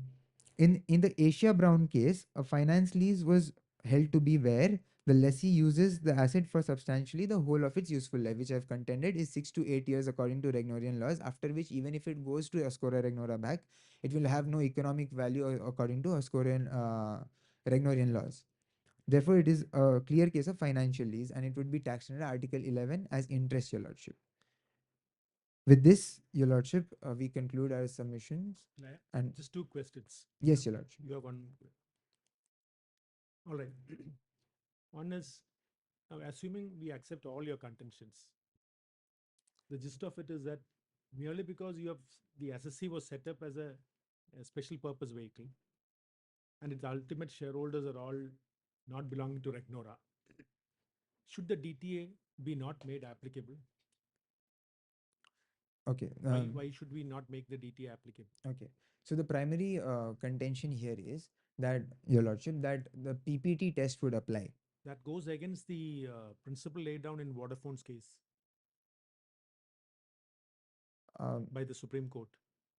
in the Asia Brown case, a finance lease was held to be where the lessee uses the asset for substantially the whole of its useful life, which I've contended is 6 to 8 years according to Regnorian laws, after which even if it goes to Ascora Regnora back, it will have no economic value according to Ascorian Regnorian laws. Therefore, it is a clear case of financial lease and it would be taxed under Article 11 as interest, your lordship. With this, your lordship, we conclude our submissions. And Just two questions. yes, your lordship. You have one. All right. One is, assuming we accept all your contentions, the gist of it is that merely because you have the SSC was set up as a special purpose vehicle, and its ultimate shareholders are all not belonging to Regnora, should the DTA be not made applicable? Okay. Why should we not make the DTA applicable? Okay. So the primary contention here is that, your lordship, that the PPT test would apply. That goes against the principle laid down in Vodafone's case Um, by the Supreme Court,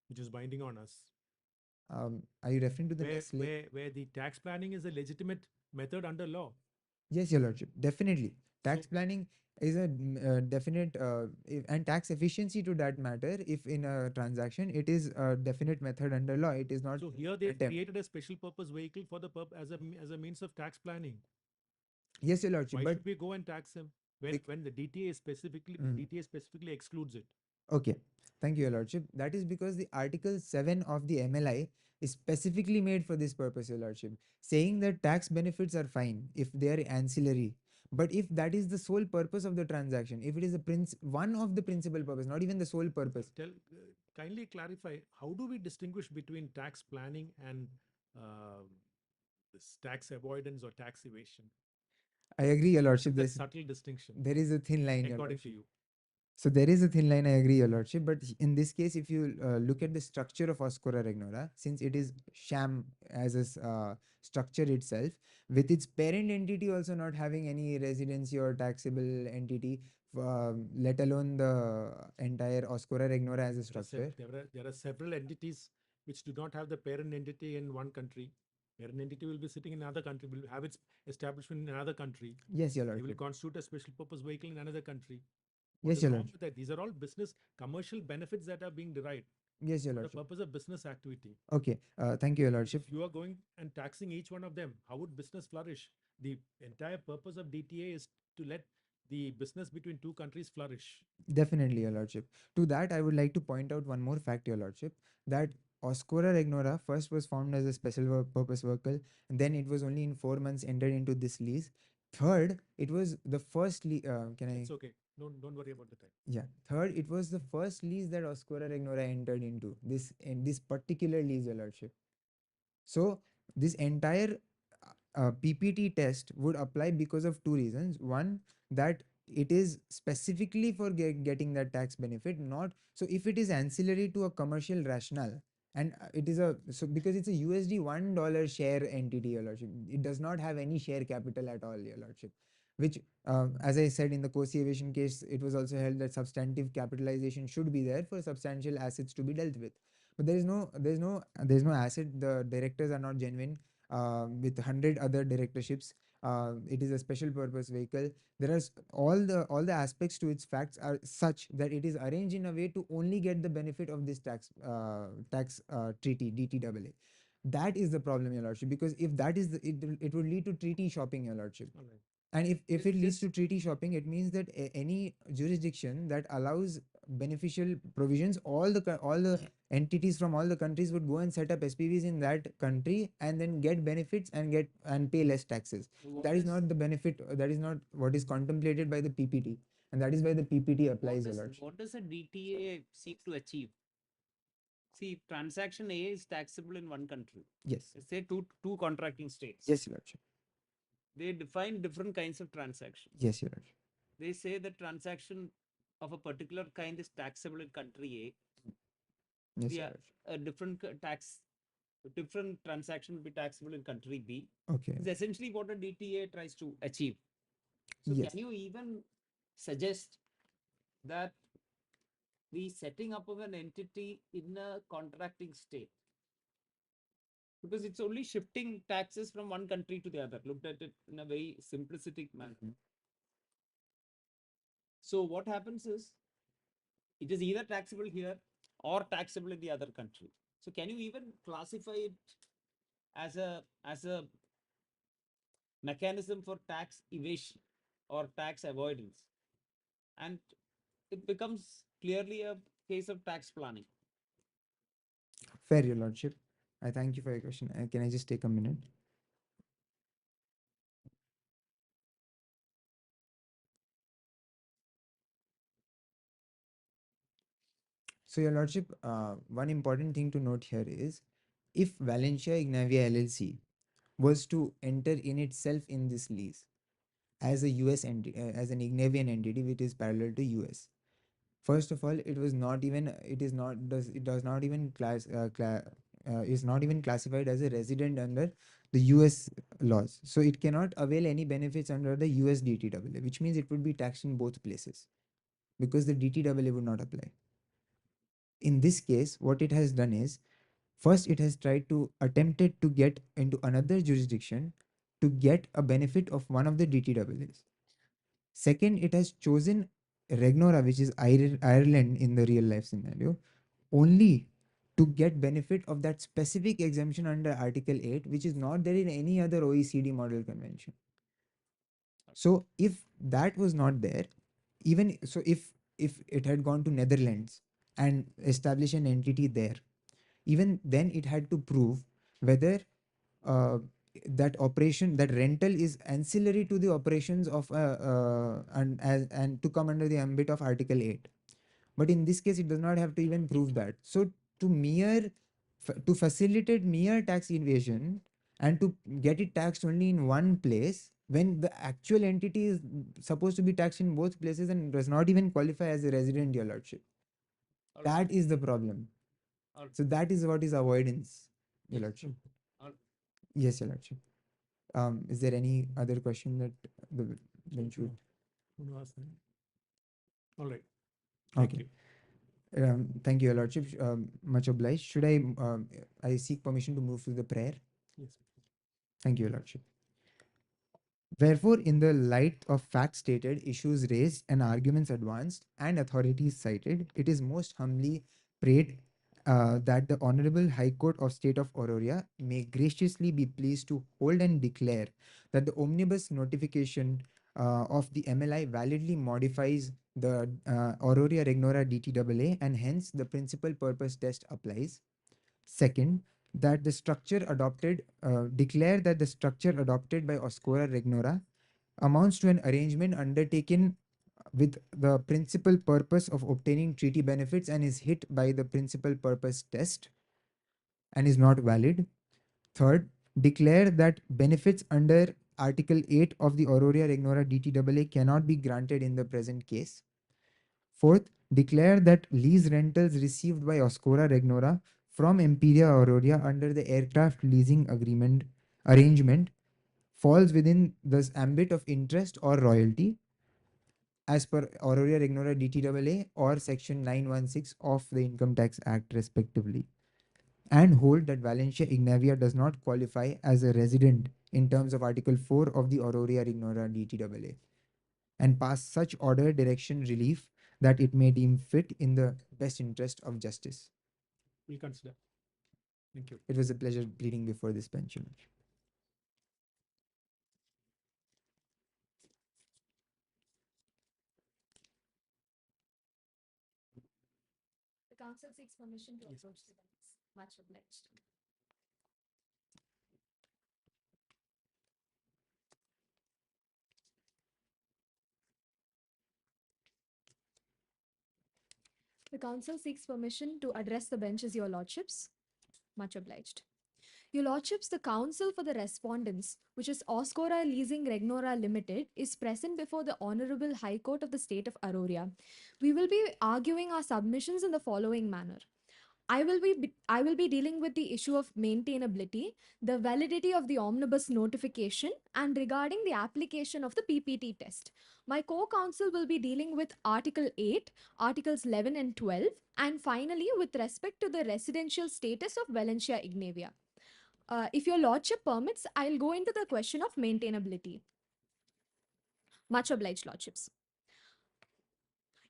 which is binding on us. are you referring to the Where, Nestle? where the tax planning is a legitimate method under law. Yes, your lordship. Definitely. Tax So- planning is a definite and tax efficiency to that matter. If in a transaction, it is a definite method under law. It is not. So here they attempt. created a special purpose vehicle for the as a means of tax planning. Yes, your lordship. Why But should we go and tax them when the DTA specifically excludes it? okay, thank you, your lordship. That is because the Article 7 of the MLI is specifically made for this purpose, your lordship, saying that tax benefits are fine if they are ancillary. But if that is the sole purpose of the transaction, if it is one of the principal purpose, not even the sole purpose. Kindly clarify, how do we distinguish between tax planning and this tax avoidance or tax evasion? I agree, your lordship. That subtle distinction, There is a thin line, your according lordship. to you. So there is a thin line, I agree, your lordship. But in this case, if you look at the structure of Oscura Regnora, since it is sham as a structure itself, with its parent entity also not having any residency or taxable entity, let alone the entire Oscura Regnora as a structure. There are several entities which do not have the parent entity in one country. Parent entity will be sitting in another country, will have its establishment in another country. Yes, your They will lordship. constitute a special purpose vehicle in another country. What Yes, is your wrong lordship. with that? These are all business, commercial benefits that are being derived Yes, your for the lordship. purpose of business activity. Okay, thank you, your lordship. If you are going and taxing each one of them, how would business flourish? The entire purpose of DTA is to let the business between two countries flourish. Definitely, your lordship. To that, I would like to point out one more fact, your lordship, that Oscura Regnora first was formed as a special purpose vehicle, and then it was only in 4 months entered into this lease. Third, it was the first It's okay. Don't worry about the time. Yeah. Third, it was the first lease that Oscura Regnora entered into. This particular lease, your lordship. So this entire PPT test would apply because of two reasons. One, that it is specifically for getting that tax benefit, not so if it is ancillary to a commercial rationale, and it is because it's a USD $1 share entity, your lordship. It does not have any share capital at all, your lordship. which, as I said in the Cosi Aviation case, it was also held that substantive capitalization should be there for substantial assets to be dealt with. But there's no asset. The directors are not genuine. With 100 other directorships, it is a special purpose vehicle. There are all the aspects to its facts are such that it is arranged in a way to only get the benefit of this tax treaty DTAA. That is the problem, Your Lordship, because if that is it would lead to treaty shopping, Your Lordship. All right. And if it leads Just- to treaty shopping, it means that any jurisdiction that allows beneficial provisions, all the entities from all the countries would go and set up SPVs in that country and then get benefits and pay less taxes. what That is not the benefit. That is not what is contemplated by the PPT, and that is why the PPT applies, Your Lordship. what does a DTA seek to achieve? See, if transaction A is taxable in one country, Yes. let's say two contracting states. Yes, Your Lordship. They define different kinds of transactions. Yes, Your Lordship. They say that transaction of a particular kind is taxable in country Yes, A. Your Yeah, Lordship. a different transaction will be taxable in country B. Okay. It's essentially what a DTA tries to achieve. So Yes. can you even suggest that the setting up of an entity in a contracting state, because it's only shifting taxes from one country to the other, looked at it in a very simplistic manner. So what happens is it is either taxable here or taxable in the other country. So can you even classify it as a mechanism for tax evasion or tax avoidance? And it becomes clearly a case of tax planning. Fair, Your Lordship. I thank you for your question. Can I just take a minute? So, Your Lordship, one important thing to note here is if Valencia Ignavia LLC was to enter in itself in this lease as a US entity, as an Ignavian entity which is parallel to US. First of all, it was not even it does not even is not even classified as a resident under the US laws. So it cannot avail any benefits under the US DTAA, which means it would be taxed in both places because the DTAA would not apply. In this case, what it has done is first it has tried to attempted to get into another jurisdiction to get a benefit of one of the DTAAs. Second, it has chosen Regnora, which is Ireland in the real life scenario, only to get benefit of that specific exemption under Article 8, which is not there in any other OECD model convention. So if that was not there, even so if it had gone to Netherlands and established an entity there, even then it had to prove whether uh, that rental is ancillary to the operations of and to come under the ambit of Article 8. But in this case, it does not have to even prove that. So to facilitate mere tax evasion and to get it taxed only in one place when the actual entity is supposed to be taxed in both places and does not even qualify as a resident, Your Lordship. That is the problem. So that is what is avoidance, Your Lordship. Yes, Your Lordship. Is there any other question that the bench would? Want to ask that? All right. Thank Okay. you. Thank you, Your Lordship. Much obliged. Should I seek permission to move to the prayer? Yes. Thank you, Your Lordship. Wherefore, in the light of facts stated, issues raised, and arguments advanced, and authorities cited, it is most humbly prayed that the Honorable High Court of State of Aurora may graciously be pleased to hold and declare that the omnibus notification of the MLI validly modifies the Aurora Regnora DTAA and hence the principal purpose test applies. Second, that the structure adopted, declare that the structure adopted by Oscora Regnora amounts to an arrangement undertaken with the principal purpose of obtaining treaty benefits and is hit by the principal purpose test and is not valid. Third, declare that benefits under Article 8 of the Aurora Regnora DTAA cannot be granted in the present case. Fourth, declare that lease rentals received by Oscora Regnora from Imperia Aurora under the aircraft leasing agreement arrangement falls within the ambit of interest or royalty as per Auroria Ignora DTAA or Section 916 of the Income Tax Act, respectively, and hold that Valencia Ignavia does not qualify as a resident in terms of Article 4 of the Auroria Ignora DTAA, and pass such order, direction, relief that it may deem fit in the best interest of justice. We'll consider. Thank you. It was a pleasure pleading before this bench, Your Lordship. The council seeks permission to approach the bench. Much obliged. The council seeks permission to address the benches, Your Lordships. Much obliged. Your Lordships, the counsel for the respondents, which is Oscora Leasing Regnora Limited, is present before the Honorable High Court of the State of Aurora. We will be arguing our submissions in the following manner. I will be dealing with the issue of maintainability, the validity of the omnibus notification, and regarding the application of the PPT test. My co-counsel will be dealing with Article 8, Articles 11 and 12, and finally with respect to the residential status of Valencia Ignavia. If your lordship permits, I'll go into the question of maintainability. Much obliged, lordships.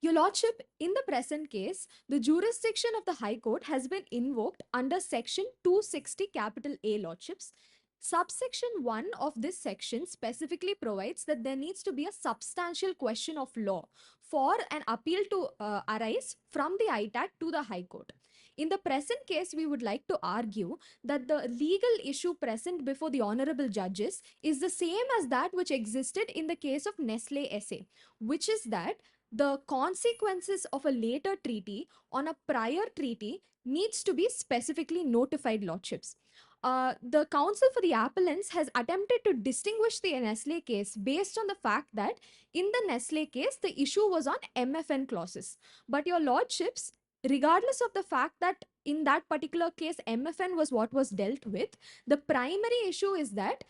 Your Lordship, in the present case, the jurisdiction of the High Court has been invoked under Section 260 capital A, Lordships. Subsection 1 of this section specifically provides that there needs to be a substantial question of law for an appeal to arise from the ITAT to the High Court. In the present case, we would like to argue that the legal issue present before the honorable judges is the same as that which existed in the case of Nestle SA, which is that the consequences of a later treaty on a prior treaty needs to be specifically notified, lordships. The counsel for the appellants has attempted to distinguish the Nestle case based on the fact that in the Nestle case, the issue was on MFN clauses. But your lordships, regardless of the fact that in that particular case, MFN was what was dealt with, the primary issue is that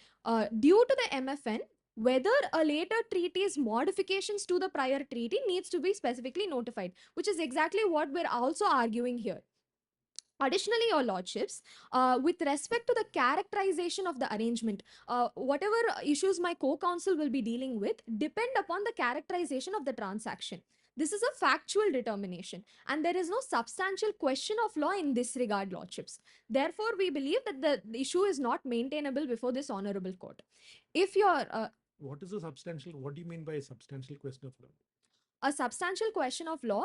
due to the MFN, whether a later treaty's modifications to the prior treaty needs to be specifically notified, which is exactly what we're also arguing here. Additionally, your lordships, with respect to the characterization of the arrangement, whatever issues my co-counsel will be dealing with depend upon the characterization of the transaction. This is a factual determination, and there is no substantial question of law in this regard, lordships. Therefore, we believe that the issue is not maintainable before this honorable court. If your What is a substantial? What do you mean by a substantial question of law? a substantial question of law,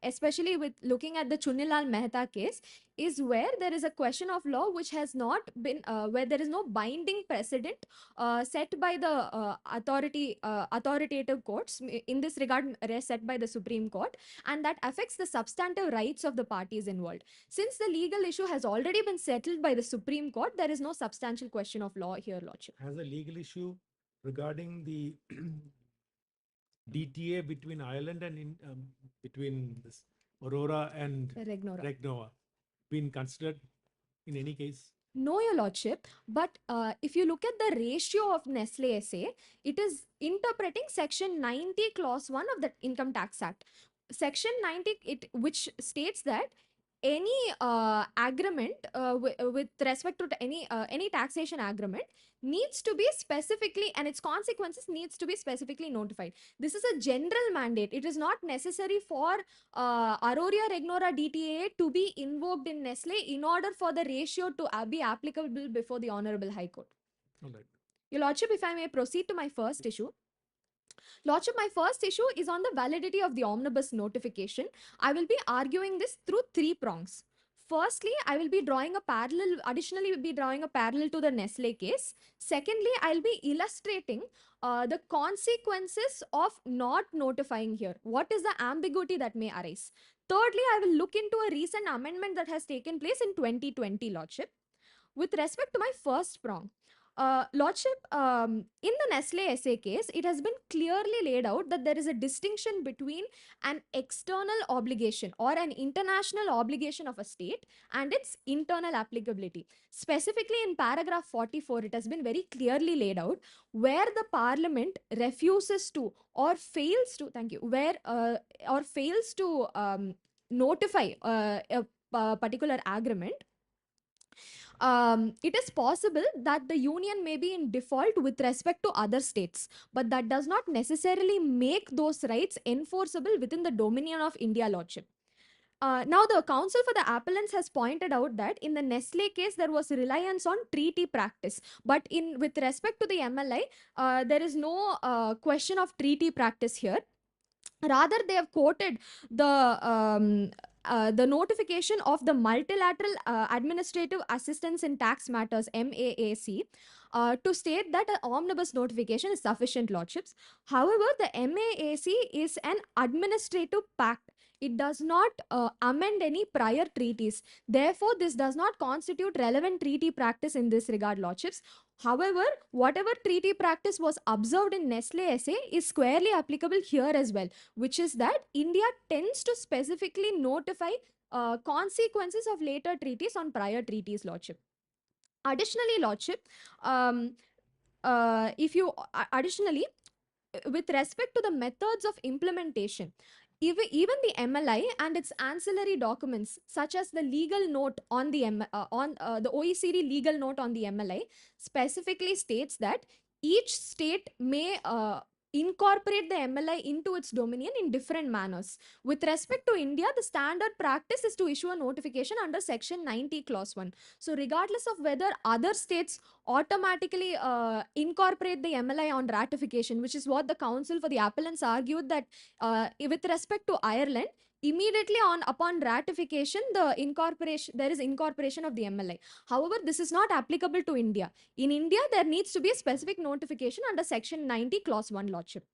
especially with looking at the Chunilal Mehta case, is where there is a question of law which has not been, where there is no binding precedent set by the authoritative courts, in this regard set by the Supreme Court, and that affects the substantive rights of the parties involved. Since the legal issue has already been settled by the Supreme Court, there is no substantial question of law here, Lordship. Has a legal issue regarding the DTA between Ireland and between this Aurora and Regnora. been considered in any case? No, your lordship, but if you look at the ratio of Nestle SA, it is interpreting section 90 clause 1 of the Income Tax Act. Section 90, which states that any agreement with respect to any taxation agreement needs to be specifically, and its consequences needs to be specifically notified. This is a general mandate. It is not necessary for Aurora Regnora DTA to be invoked in Nestle in order for the ratio to be applicable before the Honorable High Court. All right. Your Lordship, if I may proceed to my first issue. Lordship, my first issue is on the validity of the omnibus notification. I will be arguing this through 3 prongs. Firstly, I will be drawing a parallel, additionally be drawing a parallel to the Nestle case. Secondly, I'll be illustrating the consequences of not notifying here. What is the ambiguity that may arise? Thirdly, I will look into a recent amendment that has taken place in 2020, Lordship. With respect to my first prong, Lordship, in the Nestle SA case, it has been clearly laid out that there is a distinction between an external obligation or an international obligation of a state and its internal applicability. Specifically in paragraph 44, it has been very clearly laid out where the parliament refuses to or fails to, thank you, where or fails to notify a particular agreement, it is possible that the union may be in default with respect to other states, but that does not necessarily make those rights enforceable within the dominion of India, Lordship. Now, the Council for the Appellants has pointed out that in the Nestle case, there was reliance on treaty practice. But in with respect to the MLI, there is no question of treaty practice here. Rather, they have quoted the notification of the Multilateral Administrative Assistance in Tax Matters (MAAC) to state that an omnibus notification is sufficient, Lordships. However, the MAAC is an administrative pact. It does not amend any prior treaties. Therefore, this does not constitute relevant treaty practice in this regard, Lordships. However, whatever treaty practice was observed in Nestle SA is squarely applicable here as well, which is that India tends to specifically notify consequences of later treaties on prior treaties, Lordship. Additionally, Lordship, um, if you additionally, with respect to the methods of implementation, even the MLI and its ancillary documents, such as the legal note on the the OECD legal note on the MLI, specifically states that each state may incorporate the MLI into its dominion in different manners. With respect to India, the standard practice is to issue a notification under Section 90, Clause 1. So, regardless of whether other states automatically incorporate the MLI on ratification, which is what the Council for the Appellants argued that with respect to Ireland, immediately on upon ratification, there is incorporation of the MLI. However, this is not applicable to India. In India, there needs to be a specific notification under Section 90, Clause 1, Lordship.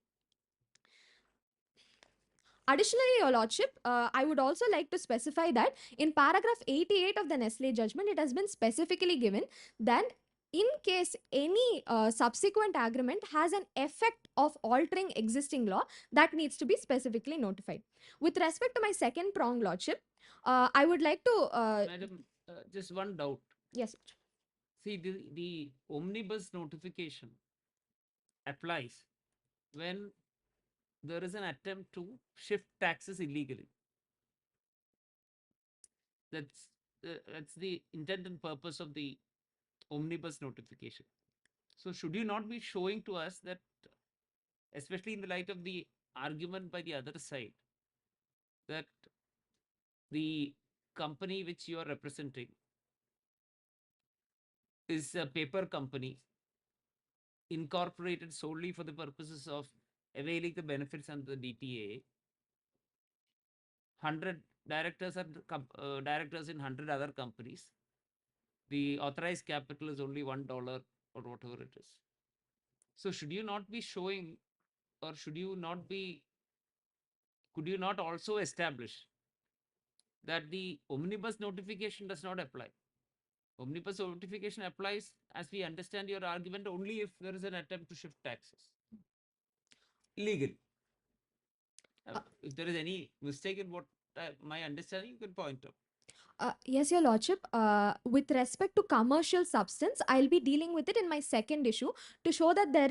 Additionally, Your Lordship, I would also like to specify that in paragraph 88 of the Nestle judgment, it has been specifically given that in case any subsequent agreement has an effect of altering existing law, that needs to be specifically notified. With respect to my second prong, Lordship, I would like to. Madam, just one doubt. Yes. See, the omnibus notification applies when there is an attempt to shift taxes illegally. That's the intent and purpose of the omnibus notification. So should you not be showing to us that, especially in the light of the argument by the other side, that the company which you are representing is a paper company incorporated solely for the purposes of availing the benefits under the DTA? 100 directors are directors in 100 other companies. The authorized capital is only $1 or whatever it is. So should you not be showing, or should you not be, could you not also establish that the omnibus notification does not apply? Omnibus notification applies, as we understand your argument, only if there is an attempt to shift taxes legally. If there is any mistake in what my understanding, you can point out. Yes, Your Lordship. With respect to commercial substance, I'll be dealing with it in my second issue to show that there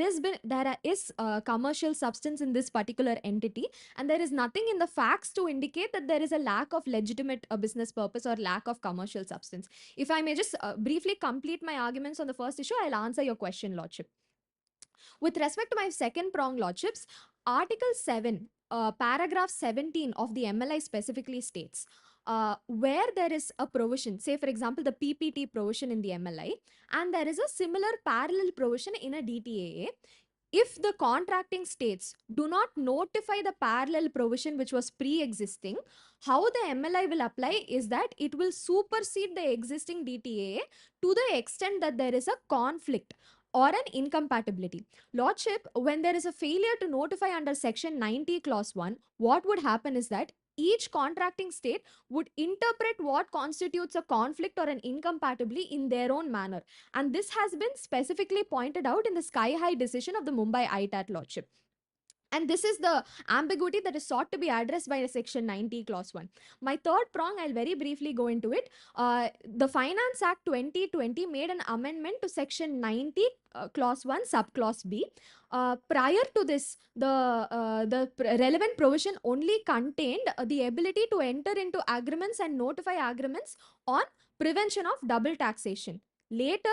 is commercial substance in this particular entity, and there is nothing in the facts to indicate that there is a lack of legitimate business purpose or lack of commercial substance. If I may just briefly complete my arguments on the first issue, I'll answer your question, Lordship. With respect to my second prong, Lordships, Article 7, paragraph 17 of the MLI specifically states where there is a provision, say for example, the PPT provision in the MLI, and there is a similar parallel provision in a DTAA. If the contracting states do not notify the parallel provision which was pre-existing, how the MLI will apply is that it will supersede the existing DTAA to the extent that there is a conflict or an incompatibility. Lordship, when there is a failure to notify under Section 90, Clause 1, what would happen is that each contracting state would interpret what constitutes a conflict or an incompatibility in their own manner. And this has been specifically pointed out in the Sky High decision of the Mumbai ITAT Lordship. And this is the ambiguity that is sought to be addressed by section 90 clause 1. My third prong, I'll very briefly go into it. The Finance Act 2020 made an amendment to section 90 clause 1 subclause B. Prior to this, the relevant provision only contained the ability to enter into agreements and notify agreements on prevention of double taxation. Later,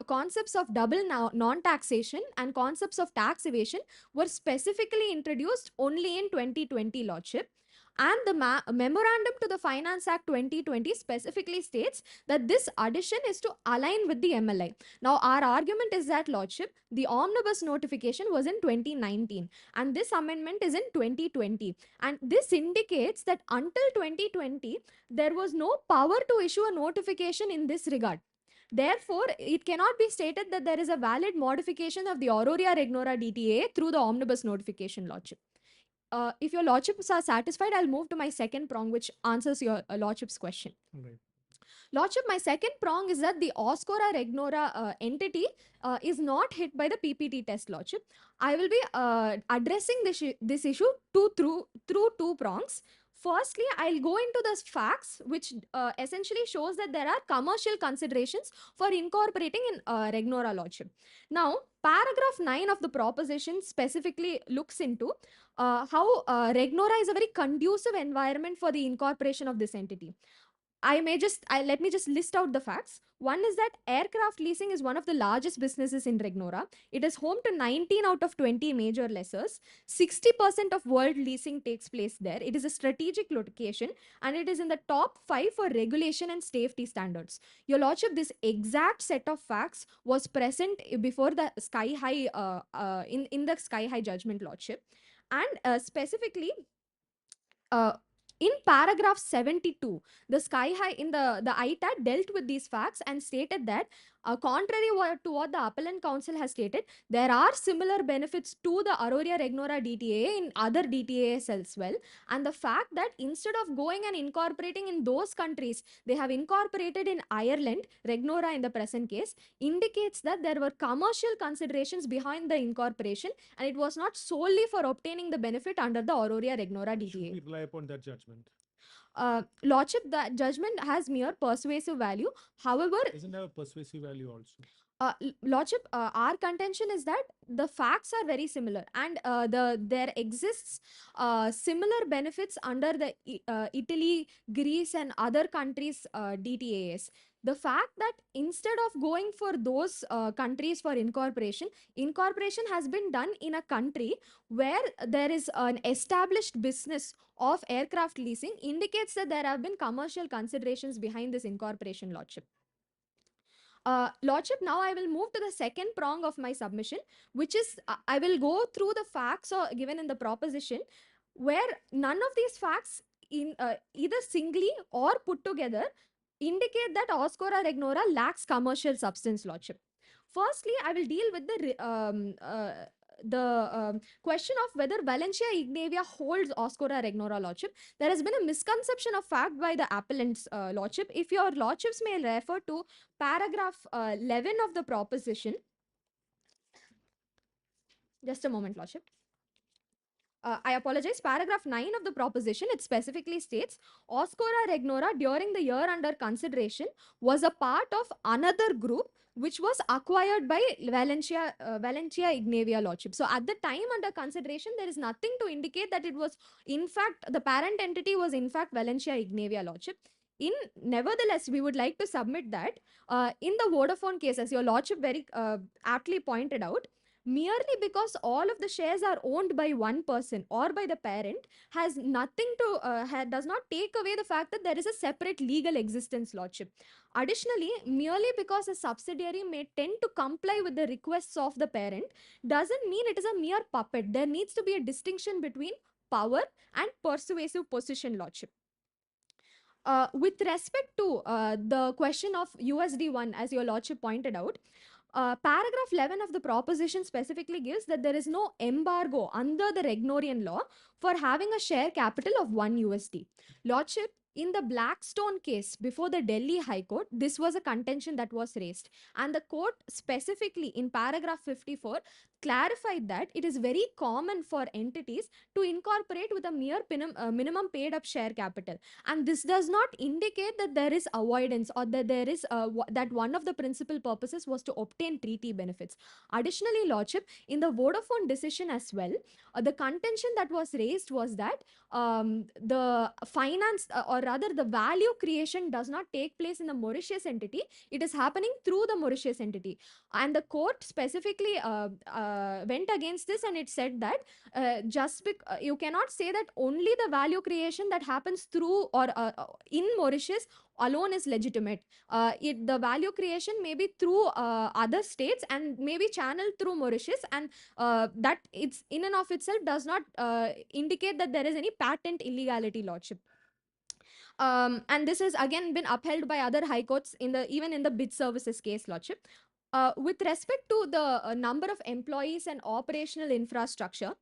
concepts of double non-taxation and concepts of tax evasion were specifically introduced only in 2020 Lordship. And the memorandum to the Finance Act 2020 specifically states that this addition is to align with the MLI. Now, our argument is that, Lordship, the omnibus notification was in 2019 and this amendment is in 2020. And this indicates that until 2020, there was no power to issue a notification in this regard. Therefore, it cannot be stated that there is a valid modification of the Auroria Regnora DTA through the omnibus notification, Lordship. If your Lordships are satisfied, I'll move to my second prong, which answers your Lordship's question. Right. Lordship, my second prong is that the Oscora Regnora entity is not hit by the PPT test, Lordship. I will be addressing this issue through two prongs. Firstly, I'll go into the facts, which essentially shows that there are commercial considerations for incorporating in Regnora, Lordship. Now, paragraph 9 of the proposition specifically looks into how Regnora is a very conducive environment for the incorporation of this entity. Let me just list out the facts. One is that aircraft leasing is one of the largest businesses in Regnora. It is home to 19 out of 20 major lessors. 60% of world leasing takes place there. It is a strategic location and it is in the top 5 for regulation and safety standards. Your Lordship, this exact set of facts was present before the Sky High in the Sky High judgment, Lordship. And specifically, in paragraph 72, the Sky High in the ITAT dealt with these facts and stated that, contrary to what the Appellant Council has stated, there are similar benefits to the Auroria Regnora DTA in other DTAs as well. And the fact that instead of going and incorporating in those countries, they have incorporated in Ireland, Regnora in the present case, indicates that there were commercial considerations behind the incorporation and it was not solely for obtaining the benefit under the Auroria Regnora Should DTA. we rely upon that judgment? Lordship, the judgment has mere persuasive value. However, Doesn't have a persuasive value also. Lordship, our contention is that the facts are very similar and there exists similar benefits under the Italy, Greece and other countries DTAs. The fact that instead of going for those countries for incorporation has been done in a country where there is an established business of aircraft leasing indicates that there have been commercial considerations behind this incorporation, Lordship. Lordship, now I will move to the second prong of my submission, which is I will go through the facts given in the proposition where none of these facts in either singly or put together indicate that Oscora Regnora lacks commercial substance, Lordship. Firstly, I will deal with the question of whether Valentia Ignavia holds Oscora Regnora, Lordship. There has been a misconception of fact by the appellants, Lordship. If your Lordships may refer to paragraph 11 of the proposition. Just a moment, Lordship. I apologize. Paragraph 9 of the proposition, it specifically states, Oscora Regnora during the year under consideration was a part of another group which was acquired by Valentia Ignavia, Lordship. So at the time under consideration, there is nothing to indicate that it was, in fact, the parent entity was in fact Valentia Ignavia, Lordship. Nevertheless, we would like to submit that in the Vodafone case, as your Lordship very aptly pointed out, merely because all of the shares are owned by one person or by the parent has nothing to does not take away the fact that there is a separate legal existence, Lordship. Additionally, merely because a subsidiary may tend to comply with the requests of the parent doesn't mean it is a mere puppet. There needs to be a distinction between power and persuasive position, Lordship. With respect to the question of USD1, as your Lordship pointed out, Paragraph 11 of the proposition specifically gives that there is no embargo under the Regnorian law for having a share capital of 1 USD. Lordship, in the Blackstone case before the Delhi High Court, this was a contention that was raised. And the court specifically in paragraph 54 clarified that it is very common for entities to incorporate with a mere minimum paid up share capital. And this does not indicate that there is avoidance or that there is that one of the principal purposes was to obtain treaty benefits. Additionally, Lordship, in the Vodafone decision as well, the contention that was raised was that the finance or rather the value creation does not take place in the Mauritius entity, it is happening through the Mauritius entity. And the court specifically went against this, and it said that you cannot say that only the value creation that happens through or in Mauritius alone is legitimate. The value creation may be through other states and may be channeled through Mauritius, and that it's in and of itself does not indicate that there is any patent illegality, Lordship. And this has again been upheld by other high courts in the even in the bid services case, Lordship. With respect to the number of employees and operational infrastructure,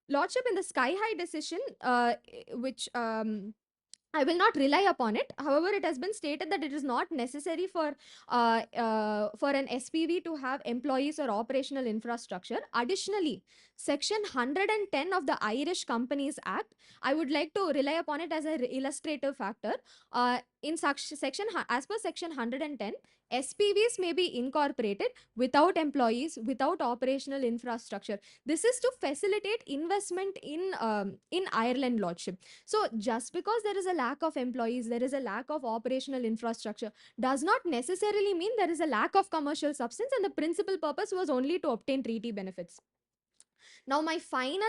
Lordship, in the Sky High decision, which I will not rely upon it. However, it has been stated that it is not necessary for an SPV to have employees or operational infrastructure. Additionally, Section 110 of the Irish Companies Act, I would like to rely upon it as an illustrative factor. As per Section 110, SPVs may be incorporated without employees, without operational infrastructure. This is to facilitate investment in Ireland, Lordship. So just because there is a lack of employees, there is a lack of operational infrastructure, does not necessarily mean there is a lack of commercial substance, and the principal purpose was only to obtain treaty benefits. Now, my final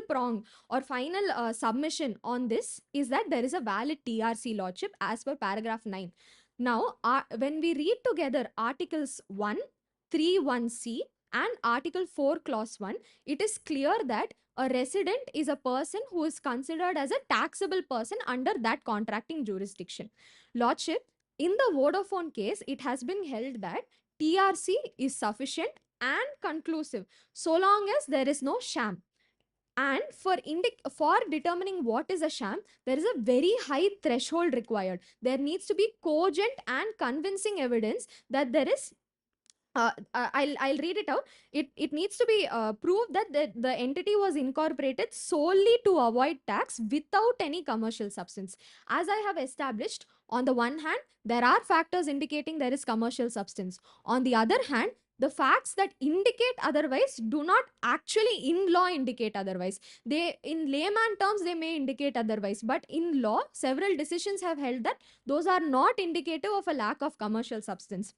prong or final submission on this is that there is a valid TRC, Lordship, as per paragraph 9. Now, when we read together Articles 1, 3(1)(c) and Article 4, Clause 1, it is clear that a resident is a person who is considered as a taxable person under that contracting jurisdiction. Lordship, in the Vodafone case, it has been held that TRC is sufficient and conclusive so long as there is no sham. And for determining what is a sham, there is a very high threshold required. There needs to be cogent and convincing evidence that there is I'll read it out. It needs to be proved that the entity was incorporated solely to avoid tax without any commercial substance. As I have established, on the one hand, there are factors indicating there is commercial substance. On the other hand, the facts that indicate otherwise do not actually in law indicate otherwise. They, in layman terms, they may indicate otherwise, but in law, several decisions have held that those are not indicative of a lack of commercial substance.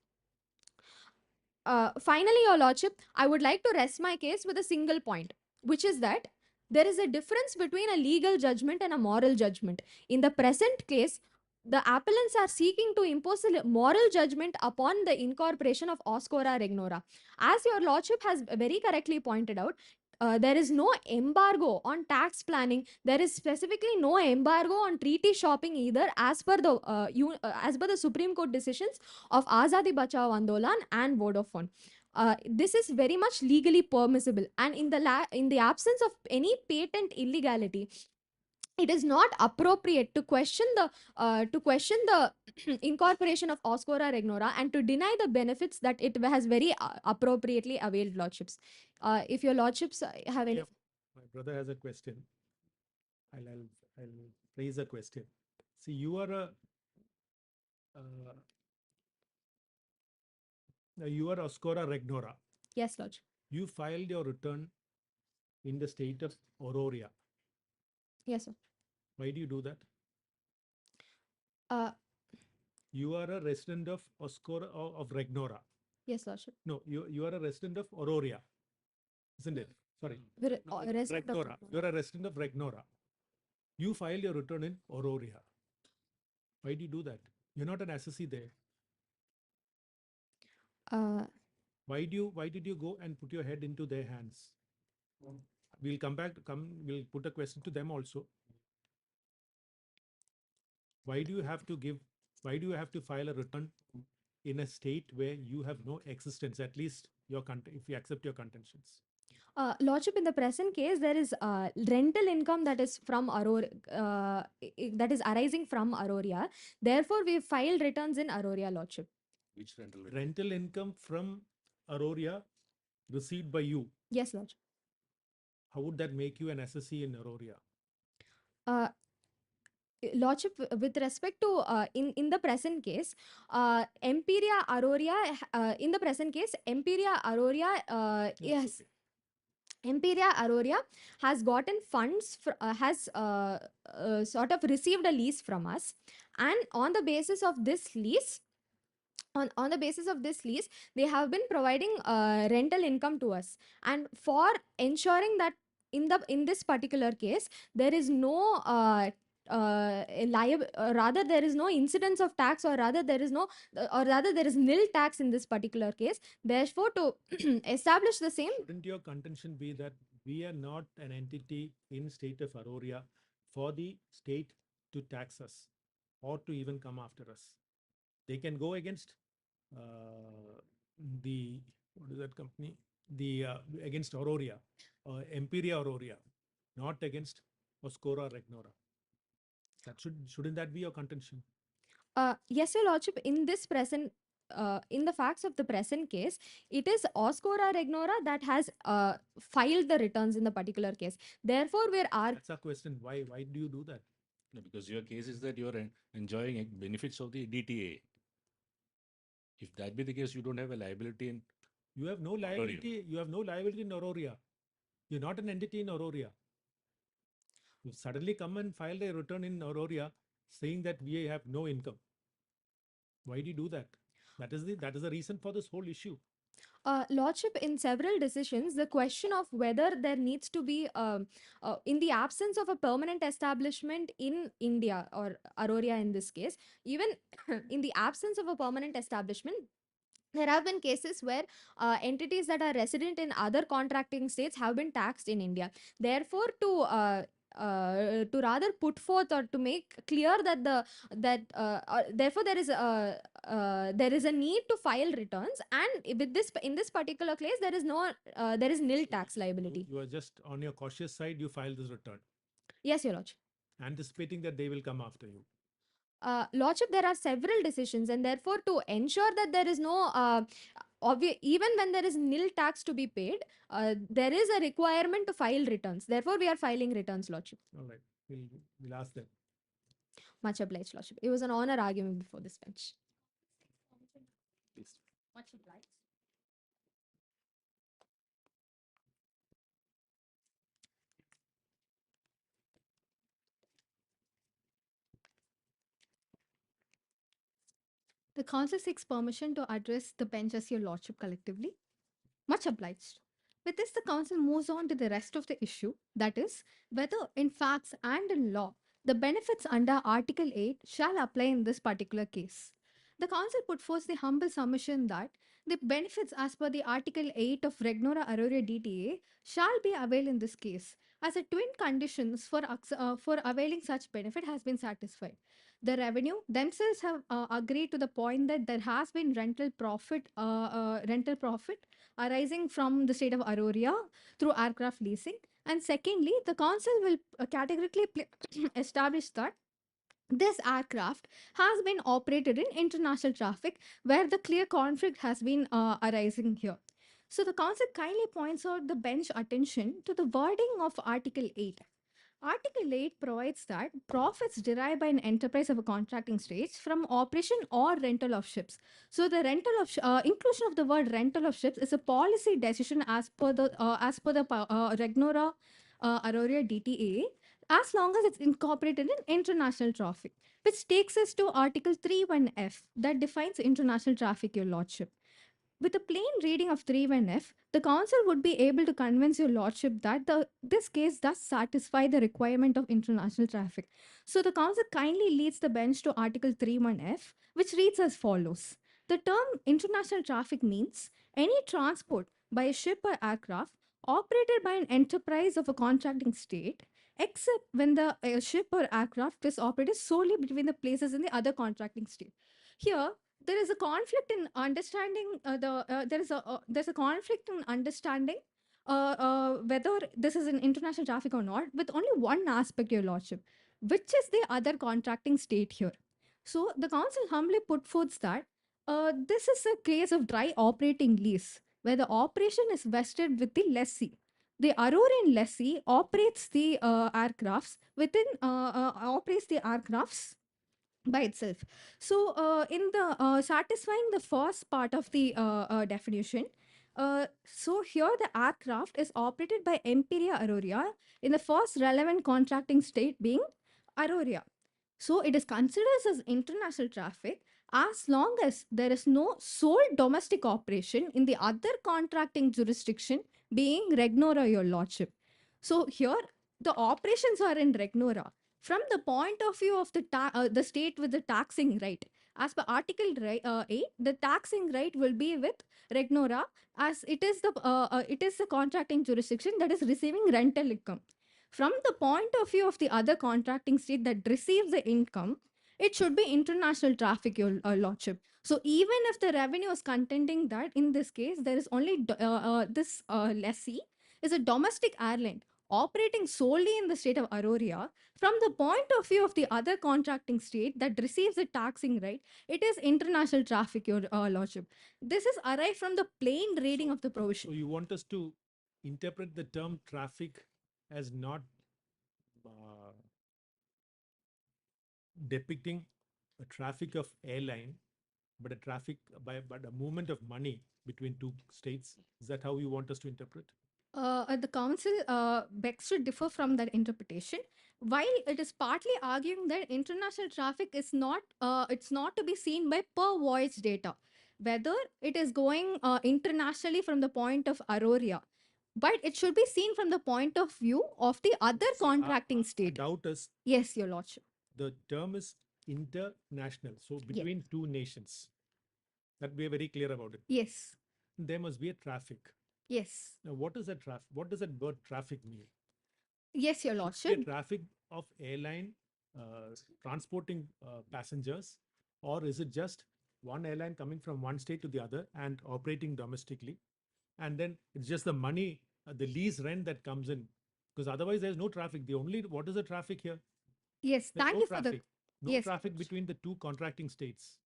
Finally, Your Lordship, I would like to rest my case with a single point, which is that there is a difference between a legal judgment and a moral judgment. In the present case, the appellants are seeking to impose a moral judgment upon the incorporation of Oscora Regnora. As Your Lordship has very correctly pointed out, there is no embargo on tax planning. There is specifically no embargo on treaty shopping either, as per the Supreme Court decisions of Azadi Bachao Andolan and Vodafone. This is very much legally permissible, and in the absence of any patent illegality, it is not appropriate to question the incorporation of Oscora Regnora and to deny the benefits that it has very appropriately availed, Lordships. If your Lordships have any. Yeah, my brother has a question. I'll raise a question. See, you are Oscora Regnora. Yes, Lordship. You filed your return in the state of Aurora. Yes, sir. Why do you do that? Uh, You are a resident of Oscora of Regnora. yes, Lordship. No, you are a resident of Aurora, isn't it? Sorry. Resident of Regnora. You're a resident of Regnora. You filed your return in Aurora. Why do you do that? You're not an assessee there. Why did you go and put your head into their hands? We'll put a question to them also. Why do you have to file a return in a state where you have no existence, at least if you accept your contentions? Lordship, in the present case, there is rental income that is from Aurora, that is arising from Aurora. Therefore, we filed returns in Aurora, Lordship. Which rental? Rental income from Aurora received by you. Yes, Lordship. How would that make you an assessee in Aurora? Uh, Lordship, with respect to in the present case, Empiria Aurora, in the present case, Empiria Aurora, yes. Okay. Empiria Aurora has gotten funds, has sort of received a lease from us, and on the basis of this lease, on the basis of this lease, they have been providing rental income to us. And for ensuring that in this particular case, there is no rather there is no incidence of tax, or rather there is no or rather there is nil tax in this particular case. Therefore, to establish the same. Shouldn't your contention be that we are not an entity in state of Aurora for the state to tax us or to even come after us? They can go against the, what is that company? The against Aurora, Empiria Aurora, not against Oscora Regnora. That shouldn't that be your contention? Yes, Your Lordship, in this present, in the facts of the present case, it is Oscora Regnora that has filed the returns in the particular case. Therefore, That's our question. Why do you do that? No, because your case is that you are enjoying benefits of the DTA. If that be the case, you don't have a liability in. You have no liability. You have no liability in Aurora. You're not an entity in Aurora. You suddenly come and file a return in Aurora saying that we have no income. Why do you do that? That is the reason for this whole issue. Lordship, in several decisions, the question of whether there needs to be, in the absence of a permanent establishment in India or Aurora in this case, even in the absence of a permanent establishment, there have been cases where entities that are resident in other contracting states have been taxed in India. Therefore, to rather put forth or to make clear therefore there is a need to file returns, and with this, in this particular case, there is nil tax liability. You are just on your cautious side. You file this return, Yes, Your Lordship. anticipating that they will come after you. Lordship, there are several decisions, and therefore, to ensure that there is no even when there is nil tax to be paid, there is a requirement to file returns. Therefore, we are filing returns, Lordship. All right, we'll ask them. Much obliged, Lordship. It was an honor arguing before this bench. Please. Much obliged. The council seeks permission to address the bench as your lordship collectively. Much obliged. With this, the council moves on to the rest of the issue, that is, whether in facts and in law, the benefits under Article 8 shall apply in this particular case. The council put forth the humble submission that the benefits as per the Article 8 of Regnora Aurora DTA shall be availed in this case, as the twin conditions for availing such benefit has been satisfied. The revenue themselves have agreed to the point that there has been rental profit arising from the state of Aurora through aircraft leasing. And secondly, the council will categorically establish that this aircraft has been operated in international traffic where the clear conflict has been arising here. So the council kindly points out the bench attention to the wording of Article 8. Article 8 provides that profits derived by an enterprise of a contracting stage from operation or rental of ships. So the inclusion of the word rental of ships is a policy decision as per the Regnora Aurora DTA, as long as it's incorporated in international traffic, which takes us to Article 31F that defines international traffic, your lordship. With a plain reading of 31F, the council would be able to convince your lordship that this case does satisfy the requirement of international traffic. So the council kindly leads the bench to Article 31F, which reads as follows. The term international traffic means any transport by a ship or aircraft operated by an enterprise of a contracting state, except when the ship or aircraft is operated solely between the places in the other contracting state. Here, there is a conflict in understanding there's a conflict in understanding whether this is an international traffic or not, with only one aspect, your lordship, which is the other contracting state here. So the council humbly put forth that this is a case of dry operating lease where the operation is vested with the lessee. The Aurorian lessee operates the aircrafts by itself. So, in the satisfying the first part of the definition, so here the aircraft is operated by Imperia Auroria in the first relevant contracting state being Auroria. So it is considered as international traffic as long as there is no sole domestic operation in the other contracting jurisdiction being Regnora, your lordship. So here the operations are in Regnora. From the point of view of the state with the taxing right, as per Article 8, the taxing right will be with Regnora, as it is the contracting jurisdiction that is receiving rental income. From the point of view of the other contracting state that receives the income, it should be international traffic, your lordship. So even if the revenue is contending that in this case there is only this lessee is a domestic airline operating solely in the state of Auroria, from the point of view of the other contracting state that receives the taxing right, it is international traffic, your lordship. This is arrived from the plain reading So- of the provision. So you want us to interpret the term traffic as not uh, depicting a traffic of airline, but a traffic but a movement of money between two states. Is that how you want us to interpret? The council begs to differ from that interpretation, while it is partly arguing that international traffic is not it's not to be seen by per voyage data, whether it is going internationally from the point of Auroria, but it should be seen from the point of view of the other See, our- contracting our state. doubt is Yes, your lordship. the term is international, so Yeah. between two nations. That we are very clear about it. Yes. There must be a traffic. Yes. Now, what is that traffic? What does that word traffic mean? Yes, your Should it be lordship. a traffic of airline transporting passengers, or is it just one airline coming from one state to the other and operating domestically, and then it's just the money, the lease rent that comes in? Because otherwise, there's no traffic. The only what is the traffic here? Yes. There's Thank no you for the traffic. No yes. traffic between the two contracting states.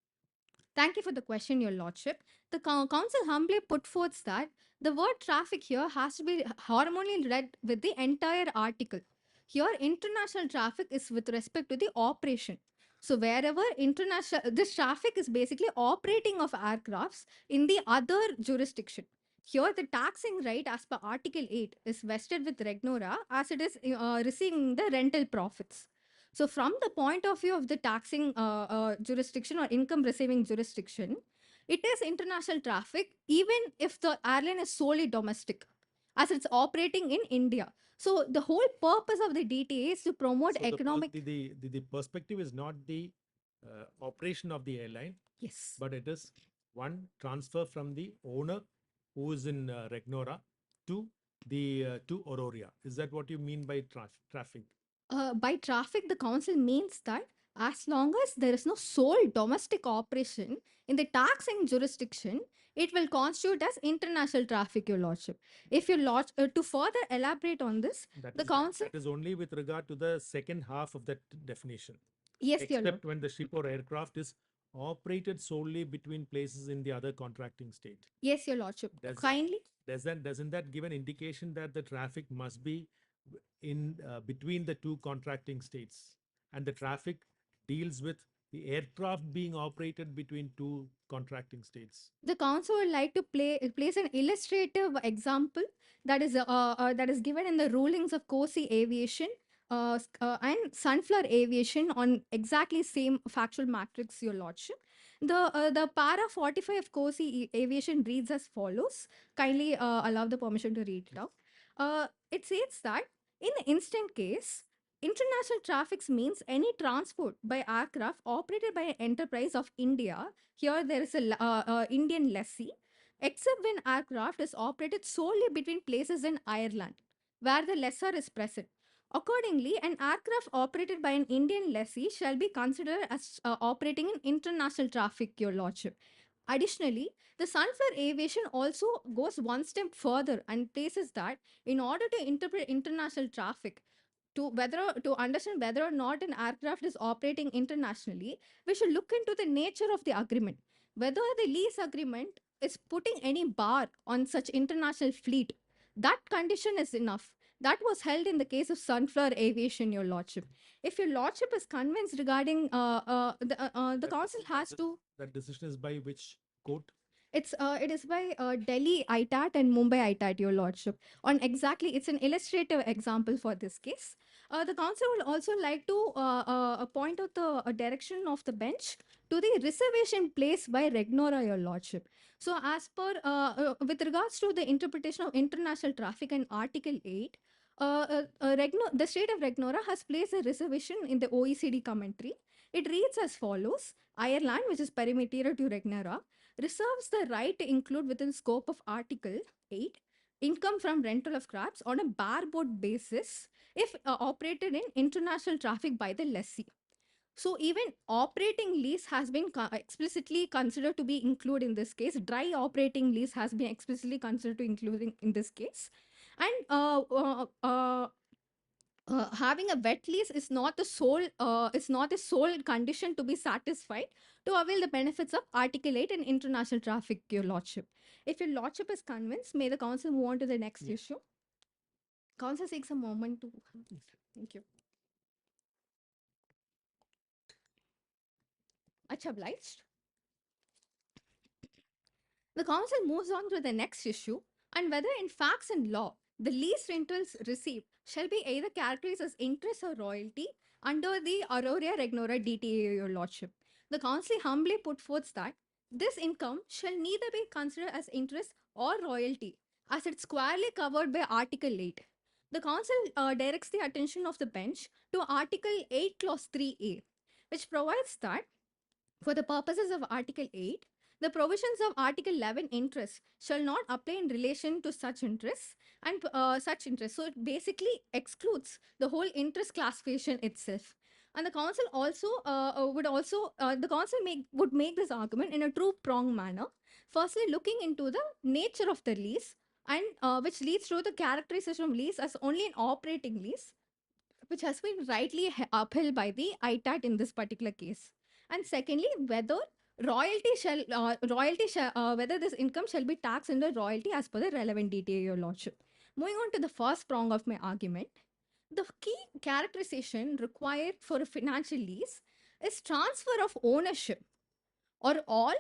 Thank you for the question, Your Lordship. The Council humbly put forth that the word traffic here has to be harmoniously read with the entire article. Here, international traffic is with respect to the operation. So, wherever international, this traffic is basically operating of aircrafts in the other jurisdiction. Here, the taxing right as per Article 8 is vested with Regnora as it is receiving the rental profits. So, from the point of view of the taxing jurisdiction or income receiving jurisdiction, it is international traffic, even if the airline is solely domestic, as it's operating in India. So, the whole purpose of the DTA is to promote So economic. the perspective is not the operation of the airline, Yes. but it is one transfer from the owner who is in Regnora to the to Auroria. Is that what you mean by traffic? By traffic, the council means that as long as there is no sole domestic operation in the taxing jurisdiction, it will constitute as international traffic, Your Lordship. If you lodge to further elaborate on this, That the is council. that is only with regard to the second half of that definition. Yes, Your Lord. Except when the ship or aircraft is operated solely between places in the other contracting state. Yes, Your Lordship. Does- Kindly. Doesn't that give an indication that the traffic must be in between the two contracting states, and the traffic deals with the aircraft being operated between two contracting states? The council would like to place an illustrative example that is given in the rulings of COSI Aviation and Sunflower Aviation on exactly same factual matrix, Your Lordship. The para 45 of COSI Aviation reads as follows. Kindly allow the permission to read it out. It says that in the instant case, international traffic means any transport by aircraft operated by an enterprise of India. Here there is a Indian lessee, except when aircraft is operated solely between places in Ireland, where the lessor is present, Accordingly, an aircraft operated by an Indian lessee shall be considered as operating in international traffic, Your Lordship. Additionally, the Sunflower Aviation also goes one step further and places that in order to interpret international traffic, to understand whether or not an aircraft is operating internationally, we should look into the nature of the agreement. Whether the lease agreement is putting any bar on such international fleet, that condition is enough. That was held in the case of Sunflower Aviation, Your Lordship. If Your Lordship is convinced regarding the council has to. That decision is by which court? It is by Delhi ITAT and Mumbai ITAT, Your Lordship. On exactly, it's an illustrative example for this case. The council would also like to point out the direction of the bench to the reservation placed by Regnora, Your Lordship. So, as per with regards to the interpretation of international traffic and Article 8, the state of Regnora has placed a reservation in the OECD commentary. It reads as follows: Ireland, which is perimeter to Regnora, reserves the right to include within scope of Article 8 income from rental of crafts on a bareboat basis if operated in international traffic by the lessee. So even operating lease has been explicitly considered to be included in this case. Dry operating lease has been explicitly considered to include in this case. And having a wet lease is not the sole condition to be satisfied to avail the benefits of Article 8 in international traffic, Your Lordship. If Your Lordship is convinced, may the council move on to the next issue. Council takes a moment to. Thank you. Much obliged. The council moves on to the next issue, and whether in facts and law the lease rentals received shall be either characterized as interest or royalty under the Auroria Regnora DTA, Your Lordship. The council humbly put forth that this income shall neither be considered as interest or royalty, as it's squarely covered by Article 8. The council directs the attention of the bench to Article 8, Clause 3A, which provides that for the purposes of Article 8, the provisions of Article 11 interest shall not apply in relation to such interests and such interests. So it basically excludes the whole interest classification itself. And the council also would make this argument in a true prong manner. Firstly, looking into the nature of the lease, and which leads to the characterization of lease as only an operating lease, which has been rightly upheld by the ITAT in this particular case. And secondly, whether whether this income shall be taxed under royalty as per the relevant DTA, Your Lordship. Moving on to the first prong of my argument, the key characterization required for a financial lease is transfer of ownership or all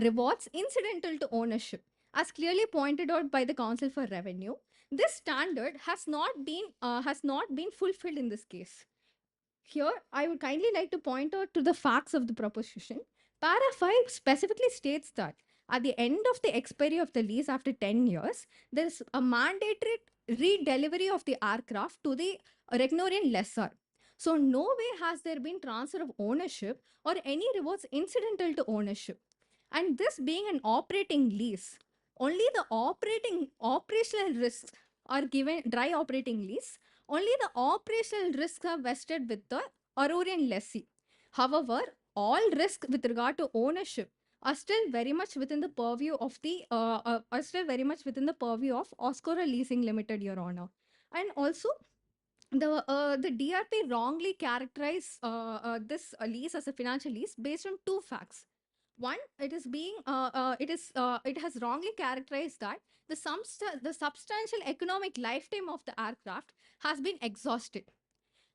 rewards incidental to ownership, as clearly pointed out by the Council for Revenue. This standard has not been fulfilled in this case. Here, I would kindly like to point out to the facts of the proposition. Para 5 specifically states that at the end of the expiry of the lease after 10 years, there is a mandatory redelivery of the aircraft to the Regnorian lessor. So, no way has there been transfer of ownership or any rewards incidental to ownership. And this being an operating lease, only the operational risks are given dry operating lease. Only the operational risks are vested with the Aurorian lessee. However, all risks with regard to ownership are still very much within the purview of Oscora Leasing Limited, Your Honor. And also, the DRP wrongly characterized this lease as a financial lease based on two facts. One, it has wrongly characterized that the substantial economic lifetime of the aircraft has been exhausted.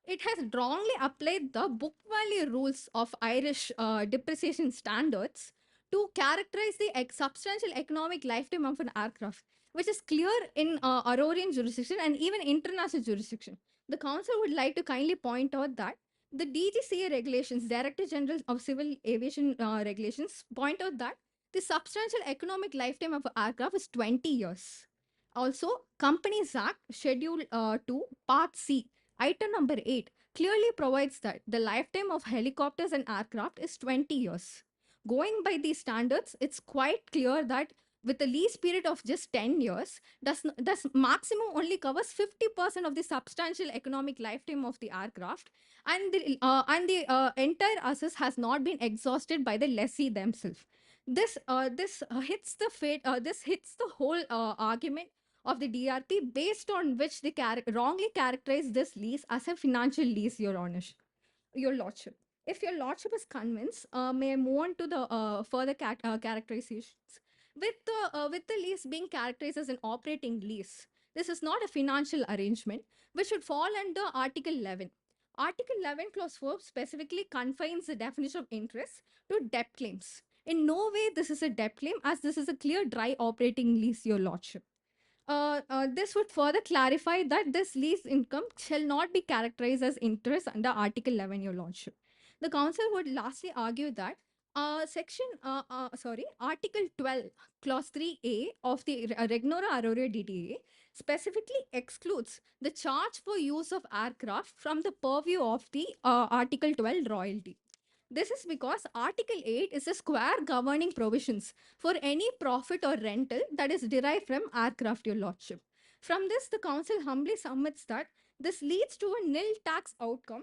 It has wrongly applied the book value rules of Irish depreciation standards to characterize the substantial economic lifetime of an aircraft, which is clear in Aurorian jurisdiction and even international jurisdiction. The council would like to kindly point out that the DGCA regulations, Director General of Civil Aviation regulations, point out that the substantial economic lifetime of an aircraft is 20 years. Also, Companies Act, Schedule 2, Part C, item number 8, clearly provides that the lifetime of helicopters and aircraft is 20 years. Going by these standards, it's quite clear that with a lease period of just 10 years, does maximum only covers 50% of the substantial economic lifetime of the aircraft, and the entire assets has not been exhausted by the lessee themselves. This hits the whole argument of the DRP, based on which they wrongly characterize this lease as a financial lease, your lordship. If your lordship is convinced, may I move on to the further characterizations. With the lease being characterized as an operating lease, this is not a financial arrangement, which should fall under Article 11. Article 11, Clause 4 specifically confines the definition of interest to debt claims. In no way this is a debt claim, as this is a clear dry operating lease, your lordship. This would further clarify that this lease income shall not be characterized as interest under Article 11, your lordship. The council would lastly argue that Article 12, Clause 3A of the Regnora Aurora DTA specifically excludes the charge for use of aircraft from the purview of the Article 12 royalty. This is because Article 8 is a square governing provisions for any profit or rental that is derived from aircraft, your lordship. From this, the council humbly submits that this leads to a nil tax outcome,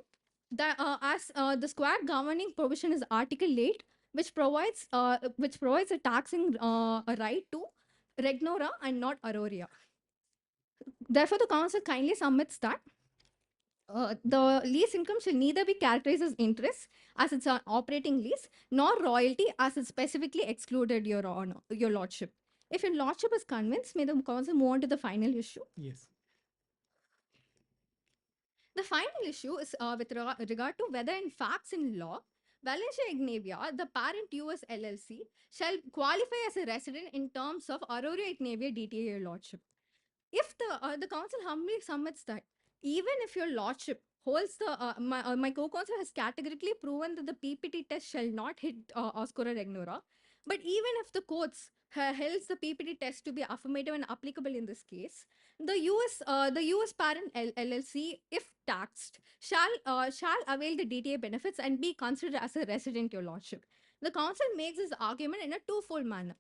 that as the square governing provision is Article 8, which provides a taxing a right to Regnora and not Aurora. Therefore, the council kindly submits that the lease income shall neither be characterized as interest, as it's an operating lease, nor royalty, as it's specifically excluded, your honor, your lordship. If your lordship is convinced, may the council move on to the final issue. Yes. The final issue is with regard to whether, in facts in law, Valencia Ignavia, the parent US LLC, shall qualify as a resident in terms of Aurora Ignavia DTA, your lordship. If the council humbly submits that, even if your lordship holds my co-counsel has categorically proven that the PPT test shall not hit Oscura Regnora, but even if the courts held the PPT test to be affirmative and applicable in this case, the US parent LLC, if taxed, shall avail the DTA benefits and be considered as a resident, your lordship. The council makes this argument in a twofold manner.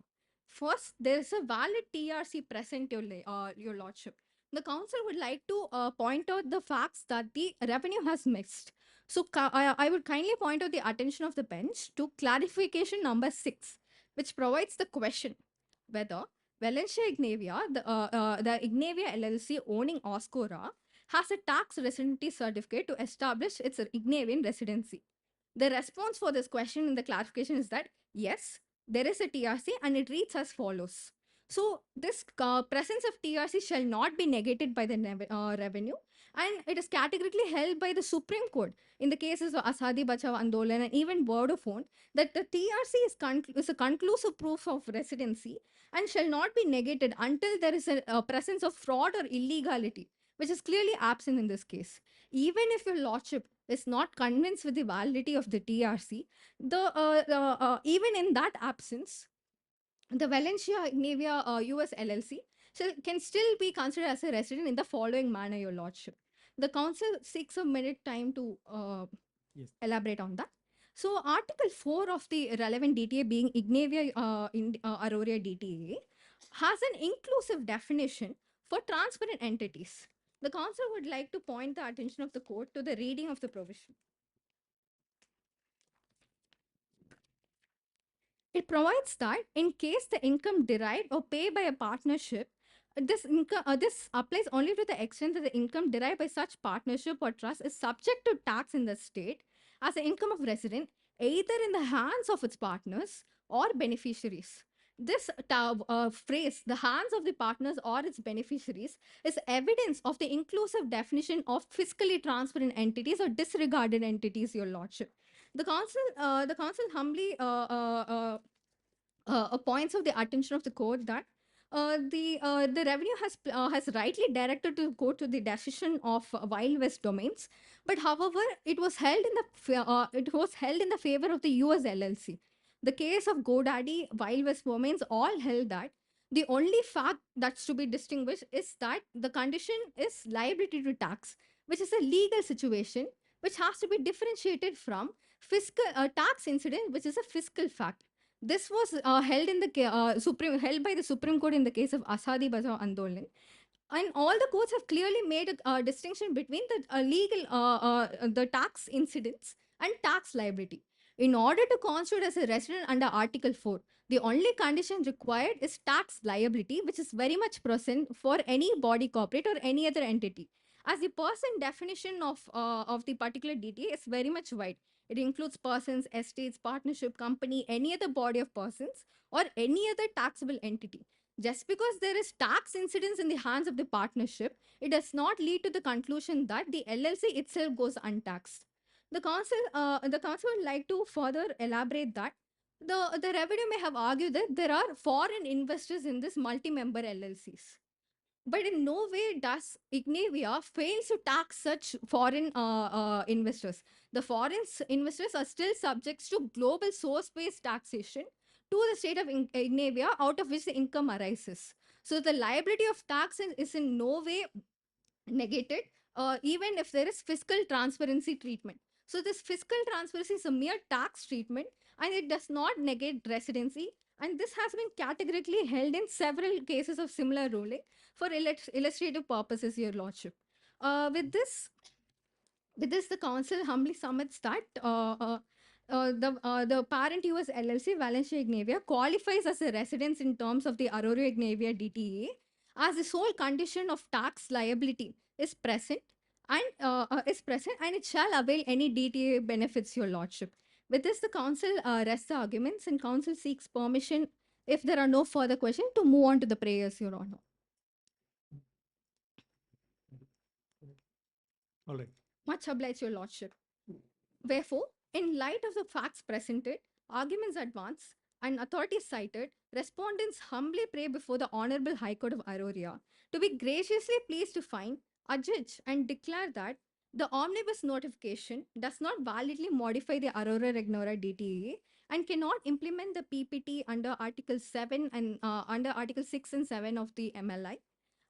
First, there is a valid TRC present, your lordship. The council would like to point out the facts that the revenue has mixed. So I would kindly point out the attention of the bench to clarification number 6, which provides the question whether Valencia Ignavia, the Ignavia LLC owning Oscora, has a tax residency certificate to establish its Ignavian residency. The response for this question in the clarification is that yes, there is a TRC, and it reads as follows. So this presence of TRC shall not be negated by the revenue, and it is categorically held by the Supreme Court in the cases of Azadi Bachao Andolan and even Vodafone that the TRC is a conclusive proof of residency and shall not be negated until there is a presence of fraud or illegality, which is clearly absent in this case. Even if your lordship is not convinced with the validity of the TRC, even in that absence, the Valencia Ignavia US LLC can still be considered as a resident in the following manner, your lordship. The council seeks a minute time to Yes. elaborate on that. So, Article 4 of the relevant DTA, being Ignavia Aurora DTA, has an inclusive definition for transparent entities. The council would like to point the attention of the court to the reading of the provision. It provides that in case the income derived or paid by a partnership, this applies only to the extent that the income derived by such partnership or trust is subject to tax in the state as the income of resident, either in the hands of its partners or beneficiaries. This phrase, the hands of the partners or its beneficiaries, is evidence of the inclusive definition of fiscally transparent entities or disregarded entities, your lordship. The council humbly points of the attention of the court that the revenue has rightly directed to go to the decision of Wild West domains, but however it was held in the favor of the US LLC. The case of GoDaddy, Wild West domains all held that the only fact that's to be distinguished is that the condition is liability to tax, which is a legal situation which has to be differentiated from fiscal tax incident, which is a fiscal fact. This was held by the Supreme Court in the case of Asadi Bazaar Andolan. And all the courts have clearly made a distinction between the tax incidents and tax liability. In order to constitute as a resident under Article 4, the only condition required is tax liability, which is very much present for any body corporate or any other entity. As the person definition of the particular DTA is very much wide. It includes persons, estates, partnership, company, any other body of persons, or any other taxable entity. Just because there is tax incidence in the hands of the partnership, it does not lead to the conclusion that the LLC itself goes untaxed. The council would like to further elaborate that the revenue may have argued that there are foreign investors in this multi-member LLCs. But in no way does Ignavia fail to tax such foreign investors. The foreign investors are still subject to global source-based taxation to the state of Ignavia, out of which the income arises. So the liability of tax is in no way negated, even if there is fiscal transparency treatment. So this fiscal transparency is a mere tax treatment and it does not negate residency. And this has been categorically held in several cases of similar ruling for illustrative purposes, Your Lordship. Uh, with this, with this, the council humbly submits that the parent US LLC, Valencia Ignavia, qualifies as a residence in terms of the Aurora Ignavia DTA as the sole condition of tax liability is present and it shall avail any DTA benefits, Your Lordship. With this, the council rests the arguments and council seeks permission, if there are no further questions, to move on to the prayers, Your Honor. All right. Much obliged, Your Lordship. Wherefore, in light of the facts presented, arguments advanced, and authorities cited, respondents humbly pray before the Honorable High Court of Aurora to be graciously pleased to find, adjudge, and declare that the omnibus notification does not validly modify the Aurora Ignora DTA and cannot implement the PPT under Article 7 and under Article 6 and 7 of the MLI.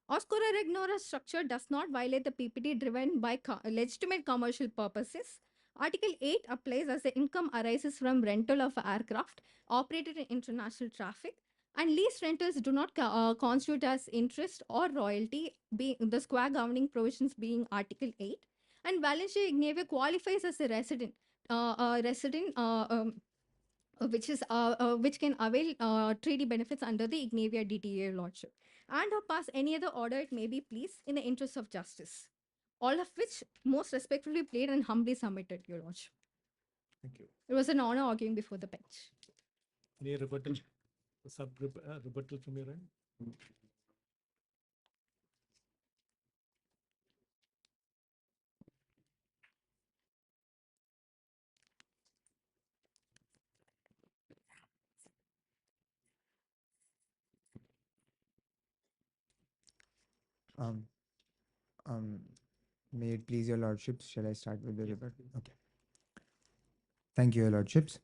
Oscura Ignora structure does not violate the PPT driven by legitimate commercial purposes. Article 8 applies as the income arises from rental of aircraft operated in international traffic, and lease rentals do not constitute as interest or royalty, being the square governing provisions being Article 8. And Valencia Ignavia qualifies as a resident which can avail treaty benefits under the Ignavia DTA Lordship, and or pass any other order it may be pleased in the interest of justice. All of which most respectfully played and humbly submitted, Your Lordship. Thank you. It was an honor arguing before the bench. Any rebuttal, rebuttal from your end? Um, may it please your lordships, shall I start with the rebuttal? Okay. Thank you, your lordships.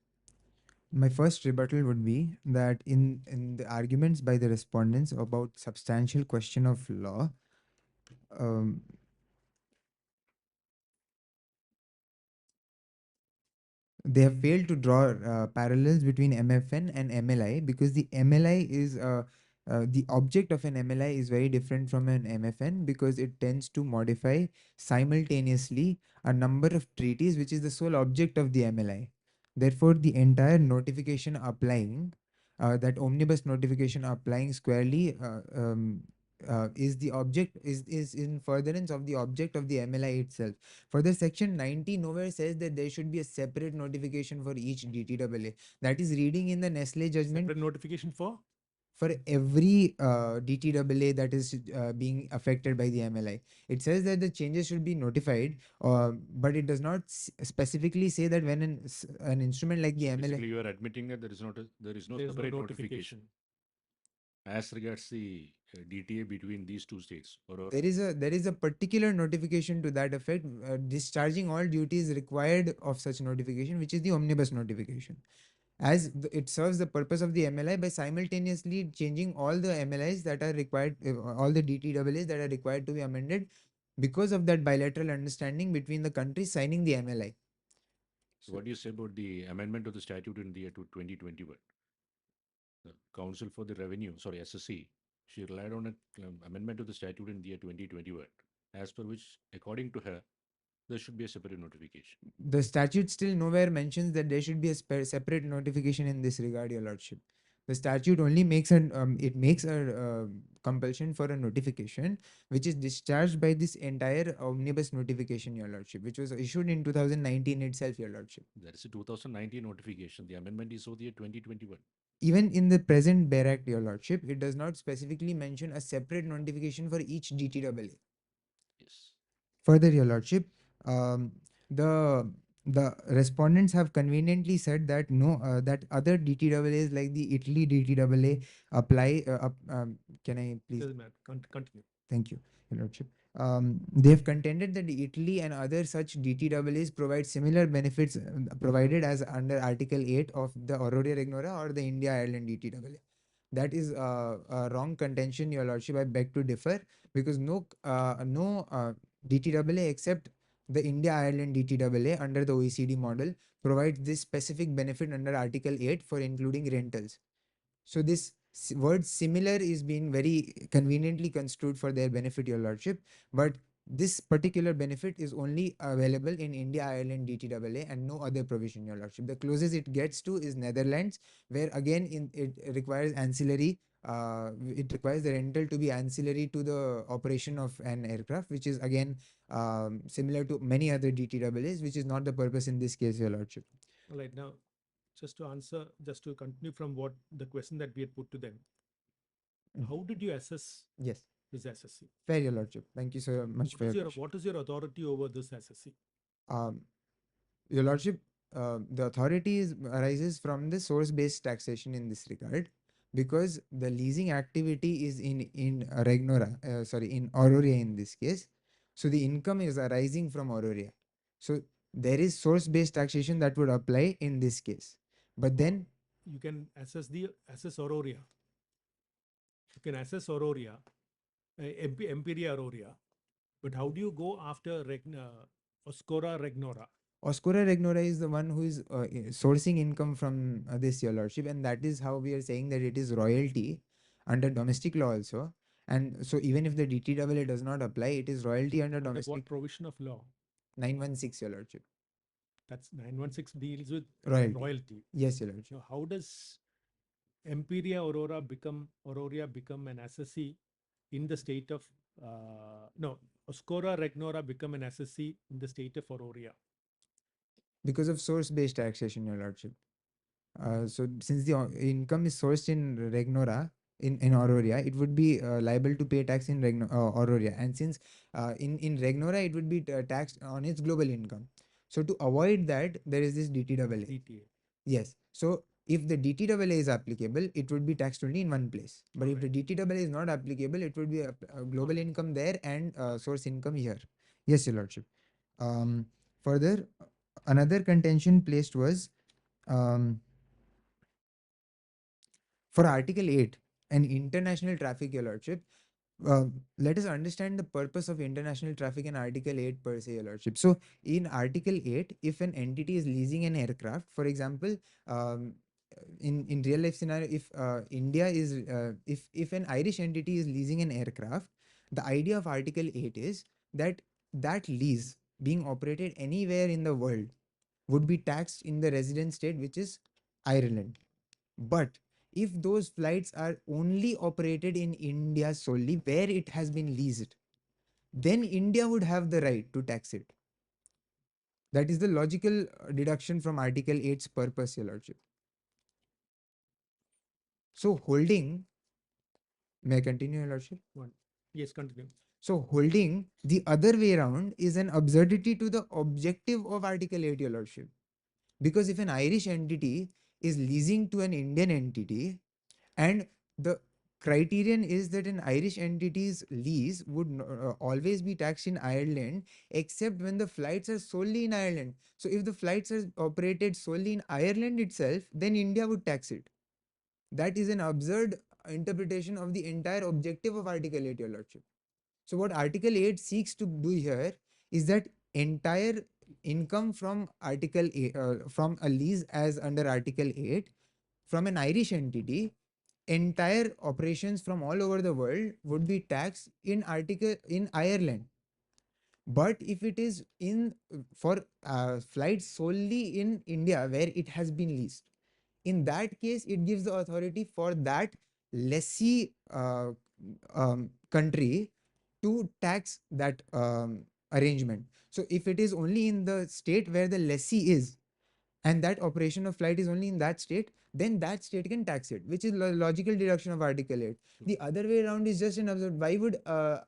My first rebuttal would be that in the arguments by the respondents about substantial question of law, um, they have failed to draw parallels between MFN and MLI, because the MLI is the object of an MLI is very different from an MFN, because it tends to modify simultaneously a number of treaties, which is the sole object of the MLI. Therefore, the entire notification applying, that omnibus notification applying squarely is the object, is in furtherance of the object of the MLI itself. Further, section 90 nowhere says that there should be a separate notification for each DTAA. That is reading in the Nestle judgment. Separate notification For every DTAA that is being affected by the MLI. It says that the changes should be notified, but it does not specifically say that when an instrument like the MLI. Basically, you are admitting that there is no separate notification as regards the DTA between these two states. There is a particular notification to that effect, discharging all duties required of such notification, which is the omnibus notification. As it serves the purpose of the MLI by simultaneously changing all the MLIs that are required, all the DTAAs that are required to be amended because of that bilateral understanding between the countries signing the MLI. So what do you say about the amendment of the statute in the year 2021? the Council for the Revenue, sorry, SSC, she relied on an amendment to the statute in the year 2021, as per which, according to her, there should be a separate notification. The statute still nowhere mentions that there should be a separate notification in this regard, Your Lordship. The statute only makes a compulsion for a notification, which is discharged by this entire omnibus notification, Your Lordship, which was issued in 2019 itself, Your Lordship. That is a 2019 notification. The amendment is for the year 2021. Even in the present Bear Act, Your Lordship, it does not specifically mention a separate notification for each DTAA. Yes. Further, Your Lordship, um, the the respondents have conveniently said that no, that other DTAAs like the Italy DTAA apply. Can I please? Doesn't matter. Continue. Thank you, Your Lordship. They have contended that Italy and other such DTAAs provide similar benefits provided as under Article 8 of the Auroria Regnora or the India Ireland DTAA. That is a wrong contention, Your Lordship. I beg to differ, because no DTAA except the India Ireland DTAA under the OECD model provides this specific benefit under Article 8 for including rentals. So this word similar is being very conveniently construed for their benefit, Your Lordship. But this particular benefit is only available in India Ireland DTAA and no other provision, Your Lordship. The closest it gets to is Netherlands, where again it requires ancillary. It requires the rental to be ancillary to the operation of an aircraft, which is again similar to many other DTAAs, which is not the purpose in this case, Your Lordship. All right. Now, just to continue from what the question that we had put to them, how did you assess Yes, this SSC? fair, Your Lordship. Thank you so much for your question. What is your authority over this SSC? Your Lordship, the authority arises from the source-based taxation in this regard, because the leasing activity is in Regnora, in Auroria in this case. So the income is arising from Auroria. So there is source-based taxation that would apply in this case. But then you can assess Auroria. You can assess Auroria, Empiria Auroria, but how do you go after Oscora Regnora? Oscura Regnora is the one who is sourcing income from this, Your Lordship, and that is how we are saying that it is royalty under domestic law also. And so even if the DTAA does not apply, it is royalty under domestic. What provision of law? 916, Your Lordship. That's 916 deals with Royalty. Yes, Your Lordship. So how does Auroria become an SSC in the state of Oscora Regnora become an SSC in the state of Auroria? Because of source-based taxation, Your Lordship. So since the income is sourced in Regnora, in Auroria, it would be liable to pay tax in Auroria. And since in Regnora, it would be taxed on its global income. So to avoid that, there is this DTAA. DTA. Yes. So if the DTAA is applicable, it would be taxed only in one place. But if the DTAA is not applicable, it would be a global income there and source income here. Yes, Your Lordship. Further, another contention placed was for Article 8, an international traffic, Your Lordship. Let us understand the purpose of international traffic in Article 8 per se, Your Lordship. So in Article 8, if an entity is leasing an aircraft, for example, in real life scenario, if India is if an Irish entity is leasing an aircraft, the idea of Article 8 is that that lease being operated anywhere in the world would be taxed in the resident state, which is Ireland. But if those flights are only operated in India solely, where it has been leased, then India would have the right to tax it. That is the logical deduction from Article 8's purpose, Your Lordship. So holding, may I continue, Your Lordship? Yes, continue. So holding the other way around is an absurdity to the objective of Article 8, Your Lordship. Because if an Irish entity is leasing to an Indian entity, and the criterion is that an Irish entity's lease would always be taxed in Ireland, except when the flights are solely in Ireland. So if the flights are operated solely in Ireland itself, then India would tax it. That is an absurd interpretation of the entire objective of Article 8, Your Lordship. So what Article 8 seeks to do here is that entire income from Article 8, from a lease as under Article 8 from an Irish entity entire operations from all over the world would be taxed in Ireland. But if it is in for flights solely in India where it has been leased, in that case it gives the authority for that lessee country to tax that arrangement. So if it is only in the state where the lessee is, and that operation of flight is only in that state, then that state can tax it, which is logical deduction of Article 8. The other way around is just an absurd. Why would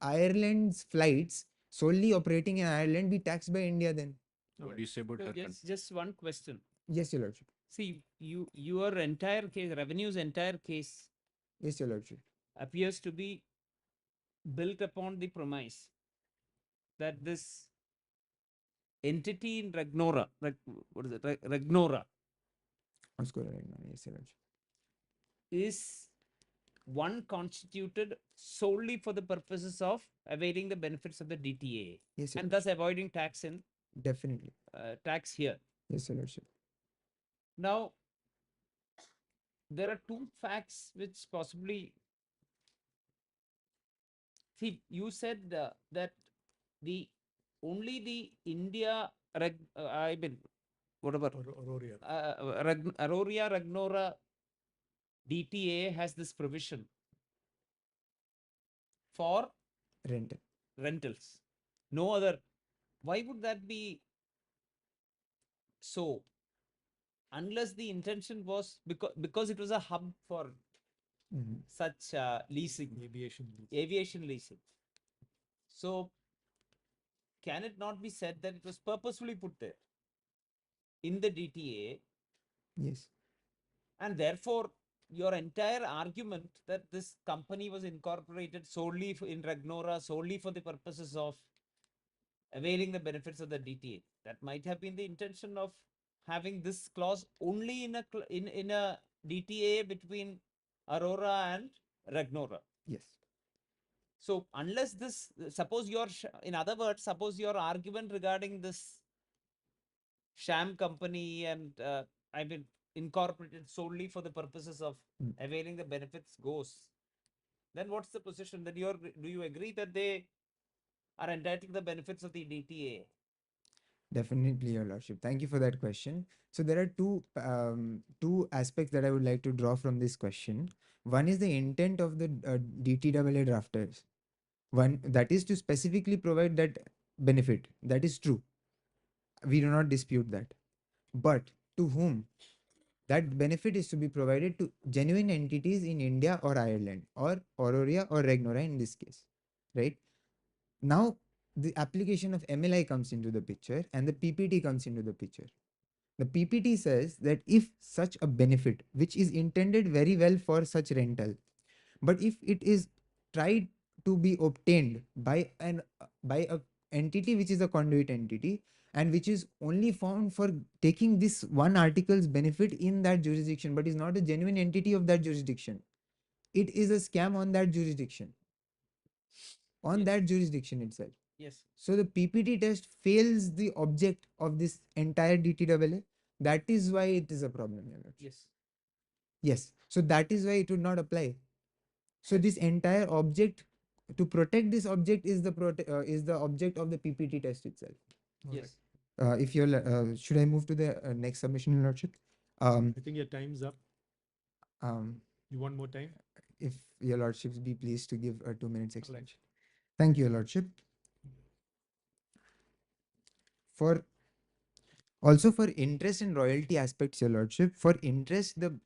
Ireland's flights solely operating in Ireland be taxed by India then? What do you say about So her? just one question. Yes, Your Lordship. See, your entire case, revenue's entire case Yes, Your Lordship. appears to be built upon the premise that this entity in Ragnora, what is it, Ragnora, Let's go right now. Yes, Your Lordship. is one constituted solely for the purposes of availing the benefits of the DTA Yes, Your and Lordship. thus avoiding tax in Definitely. tax here. Yes, Your Lordship. Now, there are two facts which possibly see. You said that the only the India I mean whatever Aurora Ragnora DTA has this provision for Rental. rentals. No other. Why would that be so? Unless the intention was because it was a hub for such leasing, aviation leasing. So can it not be said that it was purposefully put there in the DTA, Yes. and therefore your entire argument that this company was incorporated solely in Ragnora solely for the purposes of availing the benefits of the DTA, that might have been the intention of having this clause only in a DTA between Aurora and Ragnora. Yes. So unless this, suppose your, in other words, suppose your argument regarding this sham company and I mean incorporated solely for the purposes of availing the benefits goes, then what's the position? That do you agree that they are entitled to the benefits of the DTA? Definitely, Your Lordship. Thank you for that question. So there are two aspects that I would like to draw from this question. One is the intent of the DTAA drafters. One that is to specifically provide that benefit. That is true. We do not dispute that. But to whom? That benefit is to be provided to genuine entities in India or Ireland or Aurora or Ragnora in this case, right? Now the application of MLI comes into the picture and the PPT comes into the picture. The PPT says that if such a benefit, which is intended very well for such rental, but if it is tried to be obtained by a entity which is a conduit entity and which is only found for taking this one article's benefit in that jurisdiction, but is not a genuine entity of that jurisdiction, it is a scam on that jurisdiction, on that jurisdiction itself. Yes. So the PPT test fails the object of this entire DTAA. That is why it is a problem. Yes. Yes. So that is why it would not apply. So this entire object, to protect this object, is the object of the PPT test itself. Yes. If you're, should I move to the next submission, Your Lordship? I think your time's up. Um, You want more time? if Your Lordships be pleased to give a 2 minutes All extension. right. Thank you, Your Lordship. For also for interest and royalty aspects, Your Lordship, for interest, the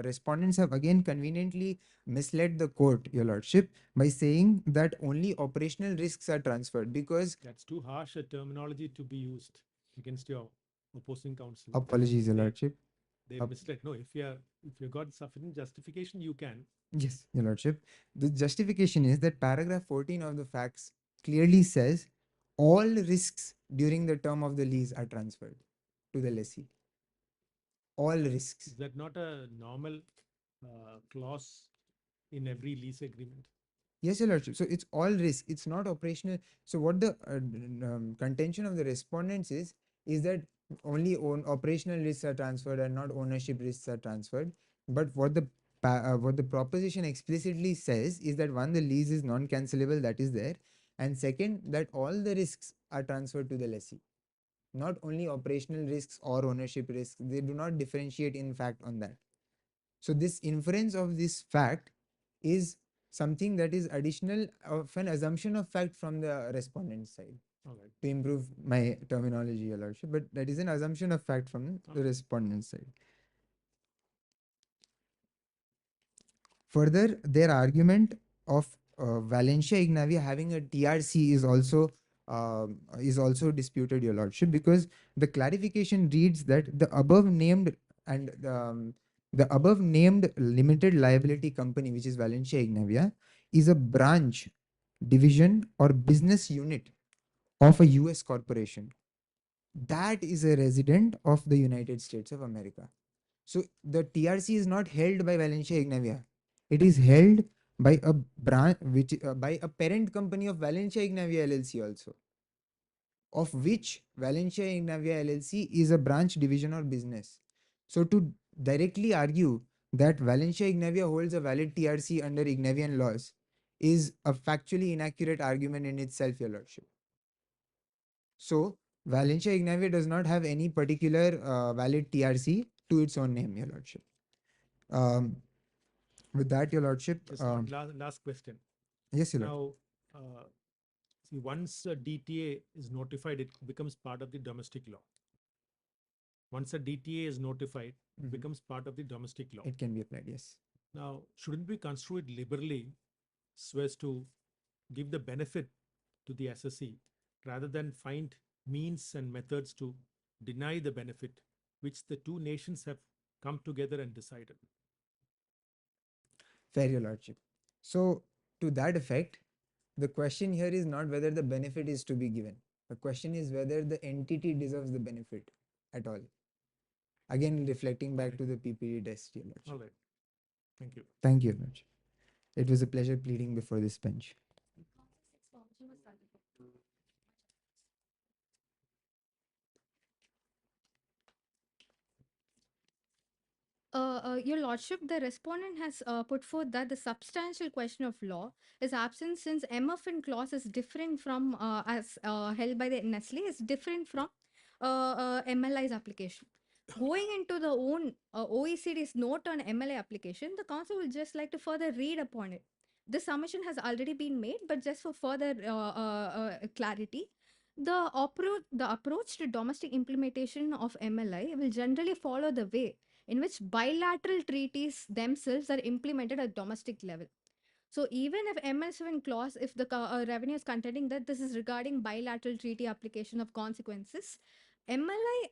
respondents have again conveniently misled the court, Your Lordship, by saying that only operational risks are transferred because That's too harsh a terminology to be used against your opposing counsel. apologies, Your Lordship. They misled. No, if you got sufficient justification, you can. Yes, Your Lordship. The justification is that paragraph 14 of the facts clearly says all risks during the term of the lease are transferred to the lessee. All risks. Is that not a normal clause in every lease agreement? Yes, Your Lordship. So it's all risk. It's not operational. So what the contention of the respondents is that only operational risks are transferred and not ownership risks are transferred. But what the what the proposition explicitly says is that one, the lease is non-cancelable, that is there, and second, that all the risks are transferred to the lessee. Not only operational risks or ownership risks, they do not differentiate in fact on that. So this inference of this fact is something that is additional of an assumption of fact from the respondent side. All right. To improve my terminology, Your Lordship, but that is an assumption of fact from the respondent side. Further, their argument of Valencia Ignavia having a TRC is also disputed, Your Lordship, because the clarification reads that the above named and the above named limited liability company, which is Valencia Ignavia, is a branch, division, or business unit of a US corporation that is a resident of the United States of America. So the TRC is not held by Valencia Ignavia. It is held by a branch, which by a parent company of Valencia Ignavia LLC also, of which Valencia Ignavia LLC is a branch, division, or business. So to directly argue that Valencia Ignavia holds a valid TRC under Ignavian laws is a factually inaccurate argument in itself, Your Lordship. So Valencia Ignavia does not have any particular valid TRC to its own name, Your Lordship. Um, with that, Your Lordship. Just one last question. Yes, Your Lordship. Now, see, once a DTA is notified, it becomes part of the domestic law. Once a DTA is notified, it becomes part of the domestic law. It can be applied, yes. Now, shouldn't we construe it liberally so as to give the benefit to the SSE rather than find means and methods to deny the benefit which the two nations have come together and decided? Fair, Your Lordship. So, to that effect, the question here is not whether the benefit is to be given. The question is whether the entity deserves the benefit at all. Again, reflecting back to the PPD test, Your Lordship. All right. Thank you. Thank you, Your Lordship. It was a pleasure pleading before this bench. Your Lordship, the respondent has put forth that the substantial question of law is absent since MFN clause is different from, as held by the Nestle, is different from MLI's application. Going into the own OECD's note on MLA application, the Council will just like to further read upon it. This submission has already been made, but just for further clarity, the approach to domestic implementation of MLI will generally follow the way in which bilateral treaties themselves are implemented at domestic level. So even if MS7 clause, if the revenue is contending that this is regarding bilateral treaty application of consequences, MLI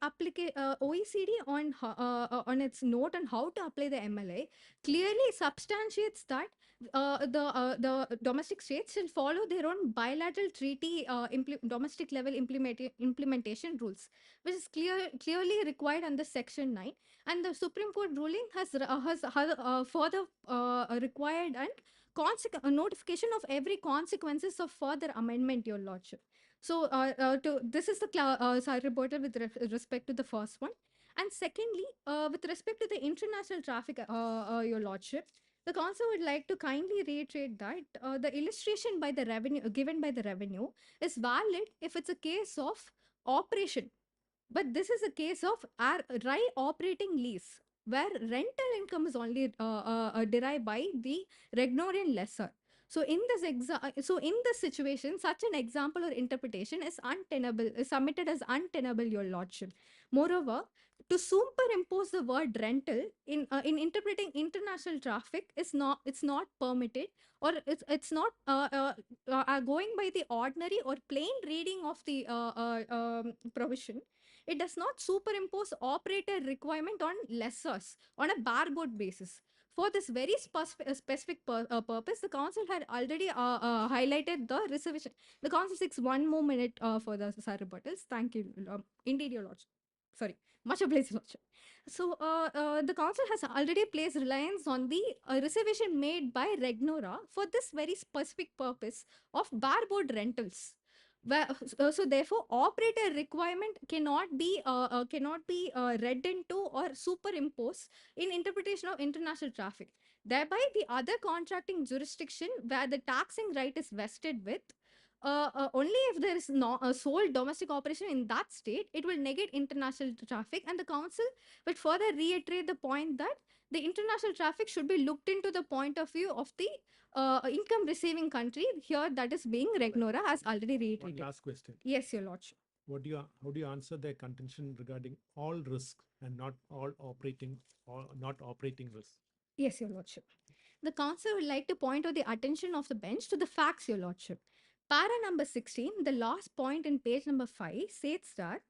OECD on its note on how to apply the MLI clearly substantiates that the domestic states shall follow their own bilateral treaty domestic level implementation rules, which is clearly required under Section 9, and the Supreme Court ruling has further required and notification of every consequences of further amendment, Your Lordship. So, this is the reported with respect to the first one. And secondly, with respect to the international traffic, Your Lordship, the Council would like to kindly reiterate that the illustration by the revenue given by the revenue is valid if it's a case of operation. But this is a case of RI operating lease, where rental income is only derived by the Regnorian lessor. So in this situation, such an example or interpretation is untenable, is submitted as untenable, Your Lordship. Moreover, to superimpose the word rental in interpreting international traffic is not, it's not permitted, or it's not going by the ordinary or plain reading of the provision. It does not superimpose operator requirement on lessors on a barcode basis. For this very specific purpose, the council had already highlighted the reservation. The council seeks one more minute for the rebuttals. Thank you. Indeed, Your Lordship. Sorry, much obliged, Lordship. So, the council has already placed reliance on the reservation made by Regnora for this very specific purpose of barcode rentals. So therefore, operator requirement cannot be read into or superimposed in interpretation of international traffic. Thereby, the other contracting jurisdiction where the taxing right is vested with, only if there is no a sole domestic operation in that state, it will negate international traffic. And the council will further reiterate the point that the international traffic should be looked into the point of view of the income receiving country here, that is being Regnora, has already One reiterated. last question. Yes, your lordship. How do you answer their contention regarding all risk and not all operating or not operating risk? Yes, your lordship. The council would like to point out the attention of the bench to the facts, your lordship. Para number 16, the last point in page number 5 states that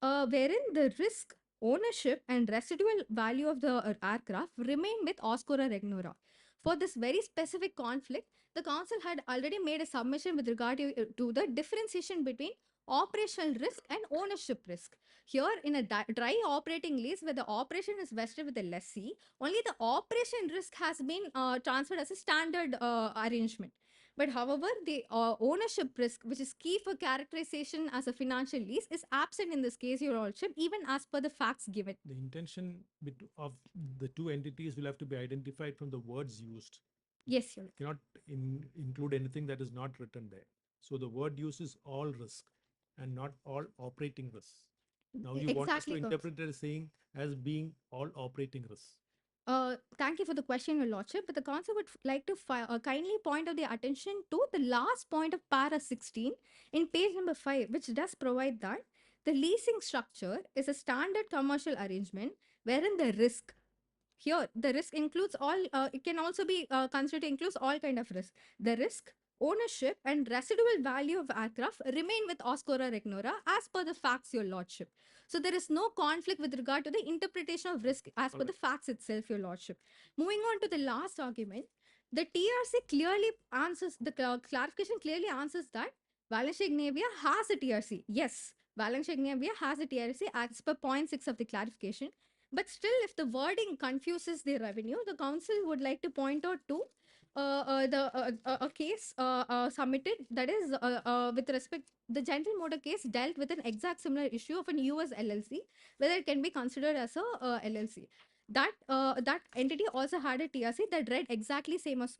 wherein the risk, ownership, and residual value of the aircraft remain with Oscura Regnora. For this very specific conflict, the council had already made a submission with regard to the differentiation between operational risk and ownership risk. Here, in a dry operating lease where the operation is vested with the lessee, only the operation risk has been transferred as a standard arrangement. But however, the ownership risk, which is key for characterization as a financial lease, is absent in this case, your lordship, even as per the facts given. The intention of the two entities will have to be identified from the words used. Yes, your Cannot include anything that is not written there. So the word use is all risk and not all operating risk. Now you want us to exactly. interpret it as saying as being all operating risk. Thank you for the question, Your Lordship. But the council would like to kindly point out the attention to the last point of para 16 in page number 5, which does provide that the leasing structure is a standard commercial arrangement wherein the risk, here the risk includes all, it can also be considered to includes all kind of risk. The risk, ownership, and residual value of aircraft remain with Oscora Regnora as per the facts, Your Lordship. So there is no conflict with regard to the interpretation of risk as per the facts itself, Your Lordship. Moving on to the last argument, the TRC clearly answers, the clarification clearly answers that Valencia Ignavia has a TRC. Yes, Valencia Ignavia has a TRC as per point 6 of the clarification. But still, if the wording confuses the revenue, the council would like to point out to a case submitted, that is with respect, the General Motor case dealt with an exact similar issue of an US LLC, whether it can be considered as a LLC. That entity also had a TRC that read exactly same as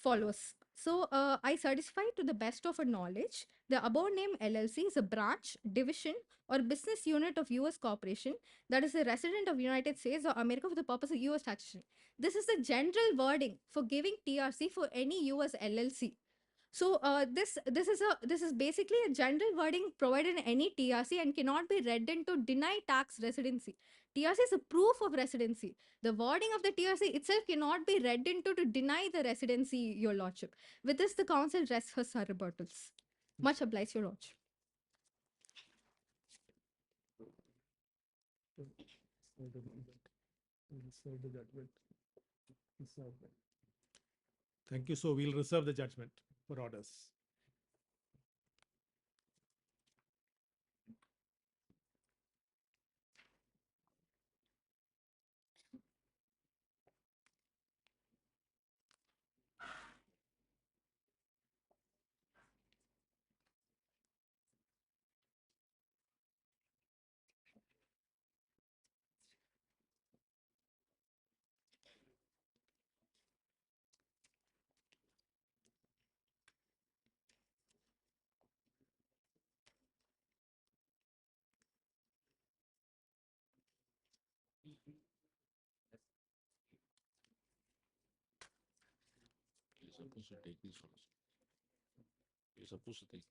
follows. So I certify to the best of our knowledge, the above named LLC is a branch, division, or business unit of US corporation that is a resident of United States or America for the purpose of US taxation. This is the general wording for giving TRC for any US LLC. So this is basically a general wording provided in any TRC and cannot be read into deny tax residency. TRC is a proof of residency. The wording of the TRC itself cannot be read into to deny the residency, Your Lordship. With this, the council rests her rebuttals. Much obliged, Your Lordship. Thank you. So we'll reserve the judgment for orders. You're supposed to take these ones. You're supposed to take.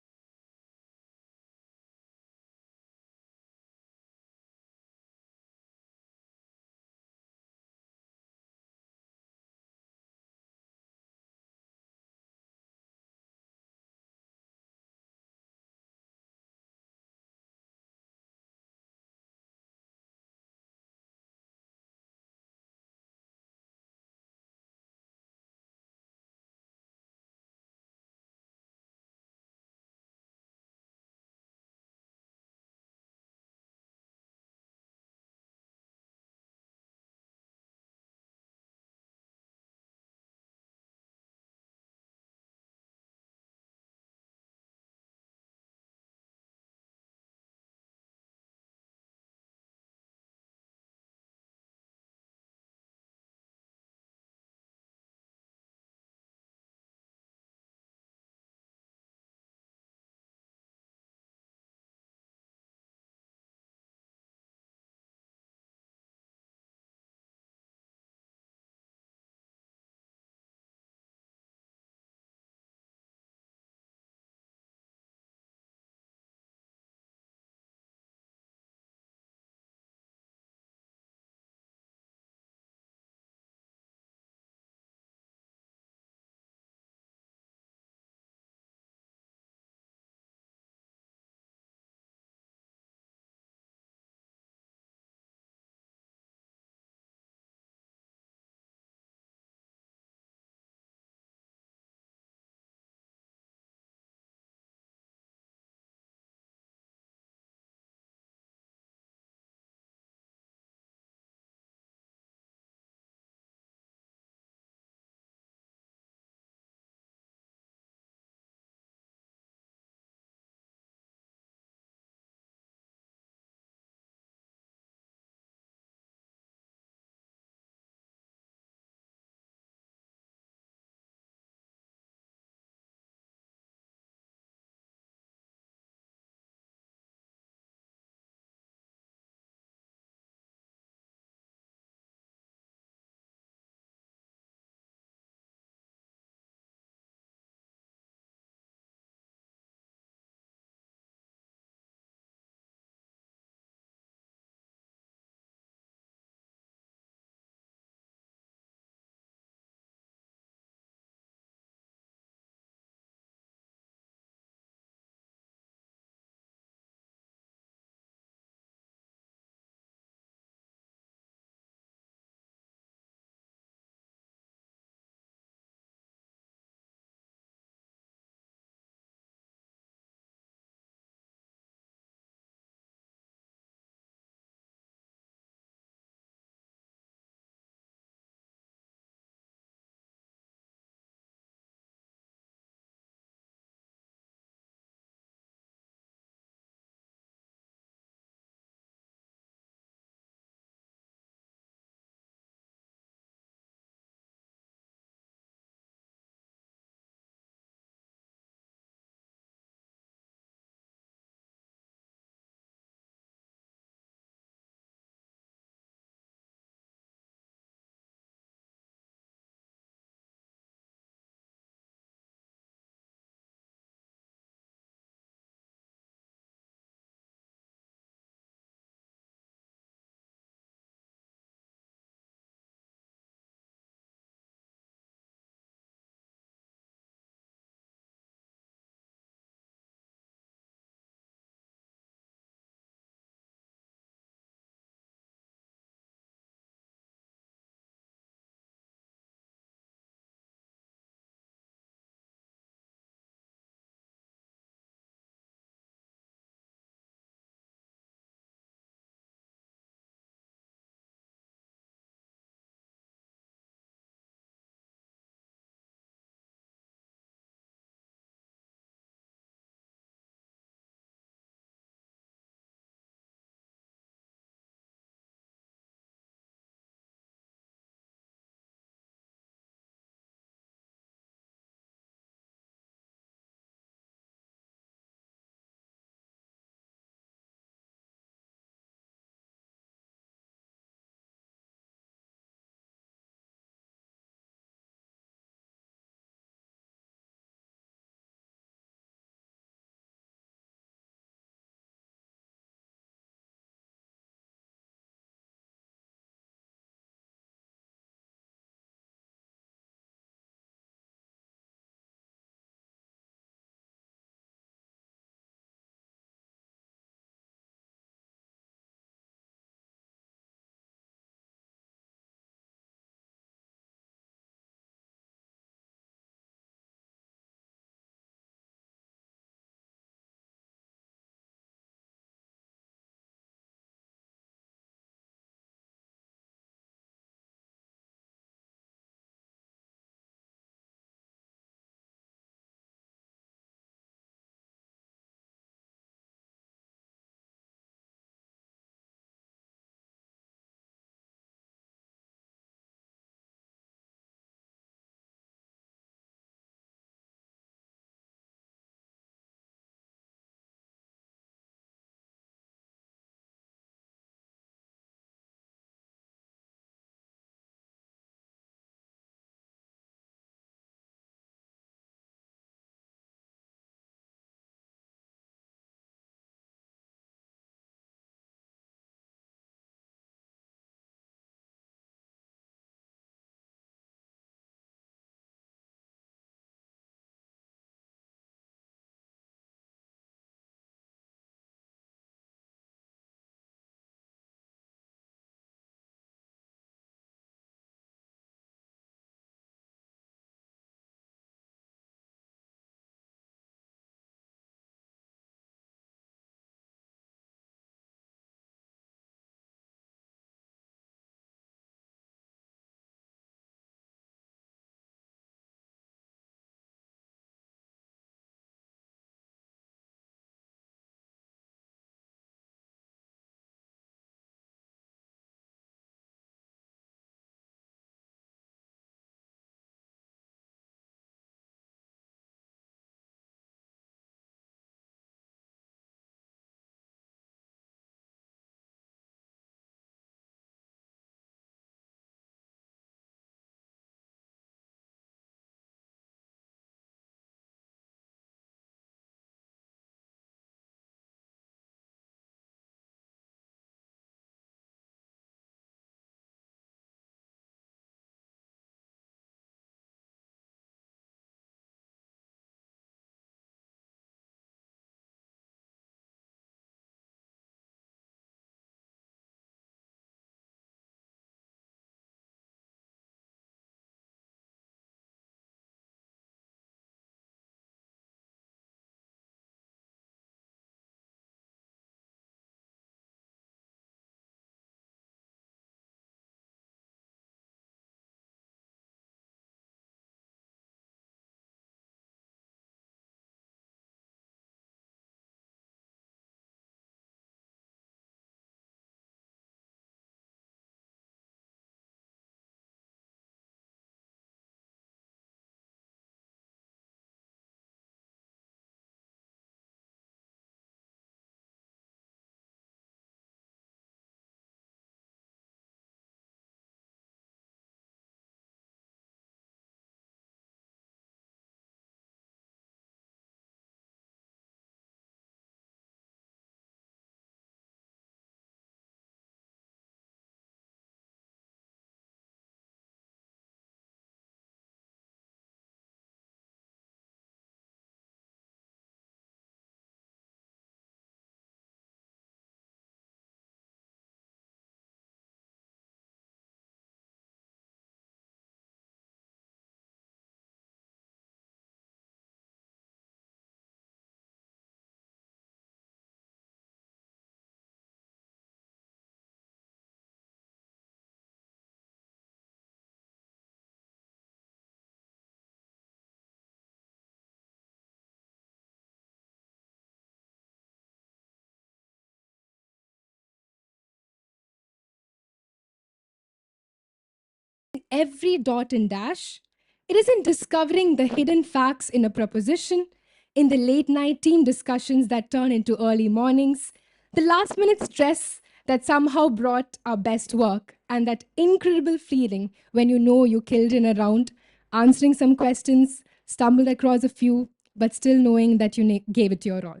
every dot and dash. It is in discovering the hidden facts in a proposition, in the late night team discussions that turn into early mornings, the last minute stress that somehow brought our best work, and that incredible feeling when you know you killed in a round, answering some questions, stumbled across a few, but still knowing that you gave it your all.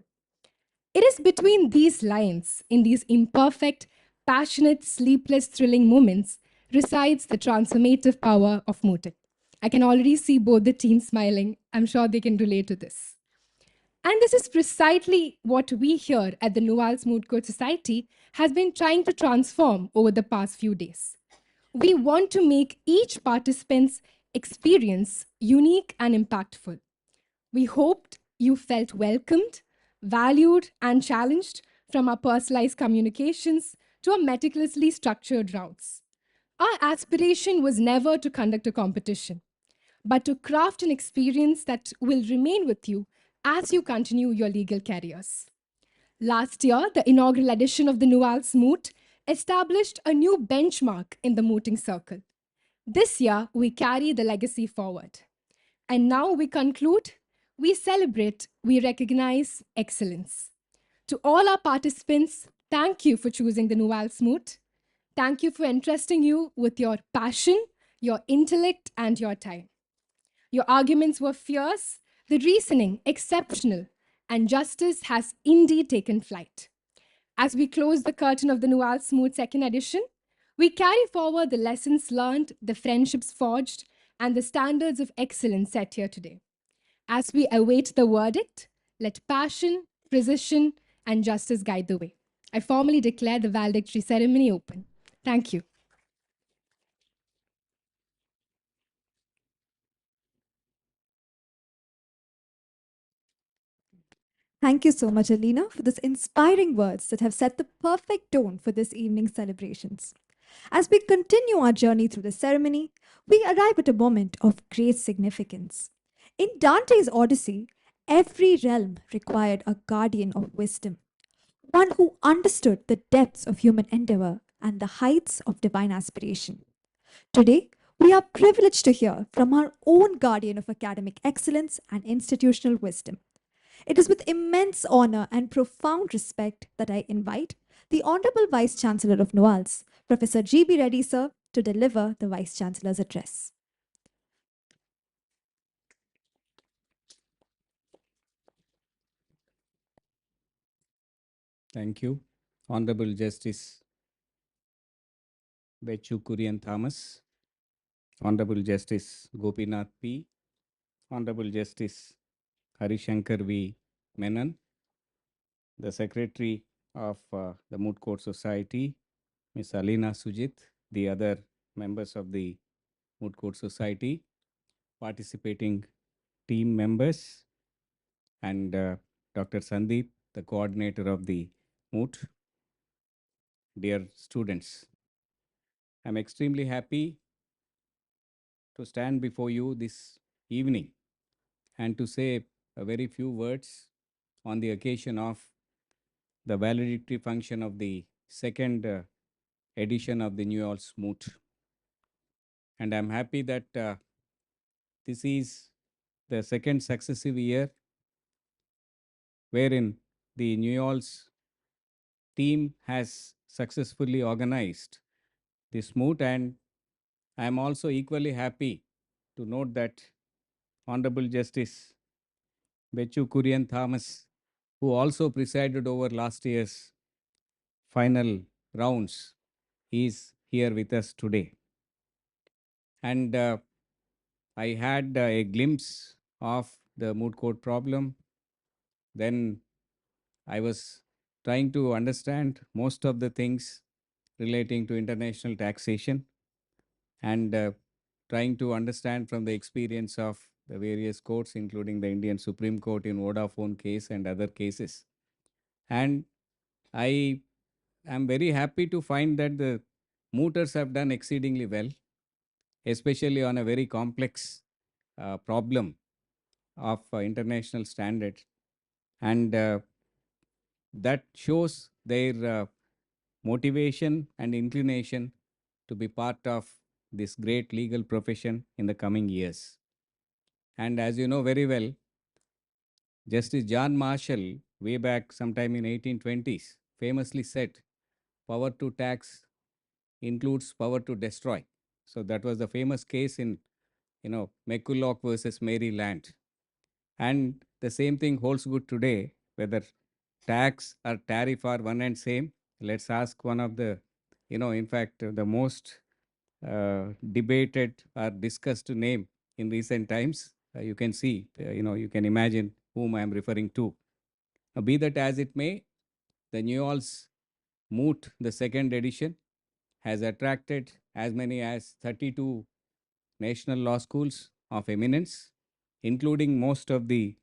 It is between these lines, in these imperfect, passionate, sleepless, thrilling moments, resides the transformative power of mooting. I can already see both the teams smiling. I'm sure they can relate to this. And this is precisely what we here at the NUALS Moot Court Society has been trying to transform over the past few days. We want to make each participant's experience unique and impactful. We hoped you felt welcomed, valued, and challenged from our personalized communications to our meticulously structured routes. Our aspiration was never to conduct a competition, but to craft an experience that will remain with you as you continue your legal careers. Last year, the inaugural edition of the NUALS Moot established a new benchmark in the mooting circle. This year, we carry the legacy forward. And now we conclude, we celebrate, we recognize excellence. To all our participants, thank you for choosing the NUALS Moot. Thank you for entrusting you with your passion, your intellect, and your time. Your arguments were fierce, the reasoning exceptional, and justice has indeed taken flight. As we close the curtain of the NUALS Moot second edition, we carry forward the lessons learned, the friendships forged, and the standards of excellence set here today. As we await the verdict, let passion, precision, and justice guide the way. I formally declare the valedictory ceremony open. Thank you. Thank you so much, Alina, for those inspiring words that have set the perfect tone for this evening's celebrations. As we continue our journey through the ceremony, we arrive at a moment of great significance. In Dante's Odyssey, every realm required a guardian of wisdom, one who understood the depths of human endeavor and the heights of divine aspiration. Today, we are privileged to hear from our own guardian of academic excellence and institutional wisdom. It is with immense honor and profound respect that I invite the Honorable Vice Chancellor of NUALS, Professor G.B. Reddy, sir, to deliver the Vice Chancellor's address. Thank you. Honorable Justice Bechu Kurian Thomas, Honorable Justice Gopinath P, Honorable Justice Harishankar V. Menon, the Secretary of the Moot Court Society, Ms. Alina Sujit, the other members of the Moot Court Society, participating team members, and Dr. Sandeep, the coordinator of the Moot. Dear students, I'm extremely happy to stand before you this evening and to say a very few words on the occasion of the validity function of the second edition of the NUALS Moot. And I'm happy that this is the second successive year wherein the NUALS team has successfully organized this Moot, and I'm also equally happy to note that Honorable Justice Bechu Kurian Thomas, who also presided over last year's final rounds, is here with us today. And I had a glimpse of the moot court problem. Then I was trying to understand most of the things relating to international taxation and trying to understand from the experience of the various courts, including the Indian Supreme Court in Vodafone case and other cases. And I am very happy to find that the mooters have done exceedingly well, especially on a very complex problem of international standards. And that shows their motivation and inclination to be part of this great legal profession in the coming years. And as you know very well, Justice John Marshall, way back sometime in 1820s, famously said, "Power to tax includes power to destroy." So that was the famous case in McCulloch versus Maryland. And the same thing holds good today, whether tax or tariff are one and same. Let's ask one of the, in fact, the most debated or discussed name in recent times. You can see, you can imagine whom I am referring to. Be that as it may, the NUALS Moot, the second edition, has attracted as many as 32 national law schools of eminence, including most of the